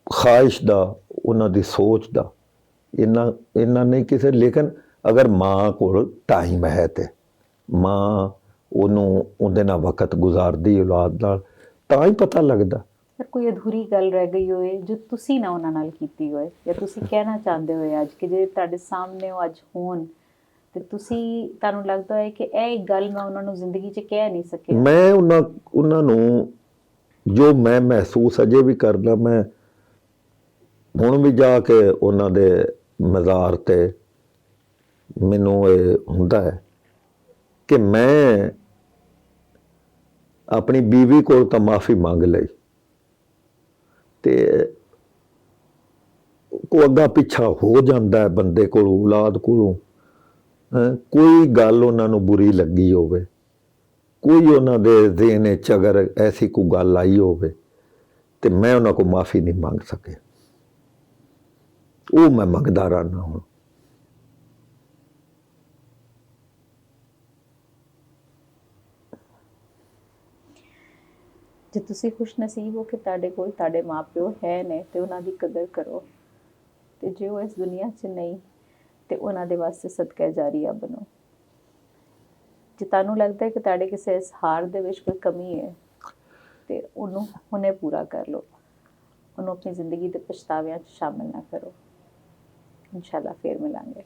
ਖਾਹਿਸ਼ ਦਾ, ਉਹਨਾਂ ਦੀ ਸੋਚ ਦਾ, ਇੰਨਾ ਨਹੀਂ ਕਿਸੇ। ਲੇਕਿਨ ਅਗਰ ਮਾਂ ਕੋਲ ਟਾਈਮ ਹੈ ਤੇ ਮਾਂ ਉਹਨੂੰ ਉਹਦੇ ਨਾਲ ਵਕਤ ਗੁਜ਼ਾਰਦੀ ਔਲਾਦ ਨਾਲ, ਤਾਂ ਹੀ ਪਤਾ ਲੱਗਦਾ। ਪਰ ਕੋਈ ਅਧੂਰੀ ਗੱਲ ਰਹਿ ਗਈ ਹੋਏ ਜੋ ਤੁਸੀਂ ਨਾ ਉਹਨਾਂ ਨਾਲ ਕੀਤੀ ਹੋਏ, ਜਾਂ ਤੁਸੀਂ ਕਹਿਣਾ ਚਾਹੁੰਦੇ ਹੋਏ ਅੱਜ, ਕਿ ਜੇ ਤੁਹਾਡੇ ਸਾਹਮਣੇ ਉਹ ਅੱਜ ਹੋਣ ਤੇ ਤੁਹਾਨੂੰ ਲੱਗਦਾ ਹੈ ਕਿ ਇਹ ਇੱਕ ਗੱਲ ਮੈਂ ਉਹਨਾਂ ਨੂੰ ਜ਼ਿੰਦਗੀ 'ਚ ਕਹਿ ਨਹੀਂ ਸਕਿਆ। ਮੈਂ ਉਹਨਾਂ ਨੂੰ ਜੋ ਮੈਂ ਮਹਿਸੂਸ ਅਜੇ ਵੀ ਕਰਦਾ, ਮੈਂ ਹੁਣ ਵੀ ਜਾ ਕੇ ਉਹਨਾਂ ਦੇ ਮਜ਼ਾਰ ਤੇ ਮੈਨੂੰ ਇਹ ਹੁੰਦਾ ਹੈ ਕਿ ਮੈਂ ਆਪਣੀ ਬੀਵੀ ਕੋਲ ਤਾਂ ਮਾਫੀ ਮੰਗ ਲਈ, ਤੇ ਕੋ ਅੱਗਾ ਪਿੱਛਾ ਹੋ ਜਾਂਦਾ ਹੈ ਬੰਦੇ ਕੋਲ, ਔਲਾਦ ਕੋਲੋਂ। ਕੋਈ ਗੱਲ ਉਹਨਾਂ ਨੂੰ ਬੁਰੀ ਲੱਗੀ ਹੋਵੇ, ਕੋਈ ਉਹਨਾਂ ਦੇ ਜ਼ਿਹਨ 'ਚ ਅਗਰ ਐਸੀ ਕੋਈ ਗੱਲ ਆਈ ਹੋਵੇ, ਤੇ ਮੈਂ ਉਹਨਾਂ ਕੋਲ ਮਾਫੀ ਨਹੀਂ ਮੰਗ ਸਕਿਆ। ਉਹ ਮੈਂ ਮੰਗਦਾ ਰਹਿਣਾ ਹੁਣ। ਜੇ ਤੁਸੀਂ ਖੁਸ਼ ਨਸੀਬ ਹੋ ਕਿ ਤੁਹਾਡੇ ਕੋਲ ਤੁਹਾਡੇ ਮਾਪਿਓ ਹੈ ਨੇ, ਤੇ ਉਹਨਾਂ ਦੀ ਕਦਰ ਕਰੋ, ਤੇ ਜੇ ਉਹ ਇਸ ਦੁਨੀਆ 'ਚ ਨਹੀਂ ਤੇ ਉਹਨਾਂ ਦੇ ਵਾਸਤੇ ਸਦਕਾ ਜਾਰੀਆ ਬਣੋ। ਜੇ ਤੁਹਾਨੂੰ ਲੱਗਦਾ ਹੈ ਕਿ ਤੁਹਾਡੇ ਕਿਸੇ ਇਸ ਹਾਰ ਦੇ ਵਿੱਚ ਕੋਈ ਕਮੀ ਹੈ, ਤੇ ਉਹਨੂੰ ਹੁਣੇ ਪੂਰਾ ਕਰ ਲਓ, ਉਹਨੂੰ ਆਪਣੀ ਜ਼ਿੰਦਗੀ ਦੇ ਪਛਤਾਵਿਆਂ 'ਚ ਸ਼ਾਮਿਲ ਨਾ ਕਰੋ। ਇਨਸ਼ਾਅੱਲਾ ਫਿਰ ਮਿਲਾਂਗੇ।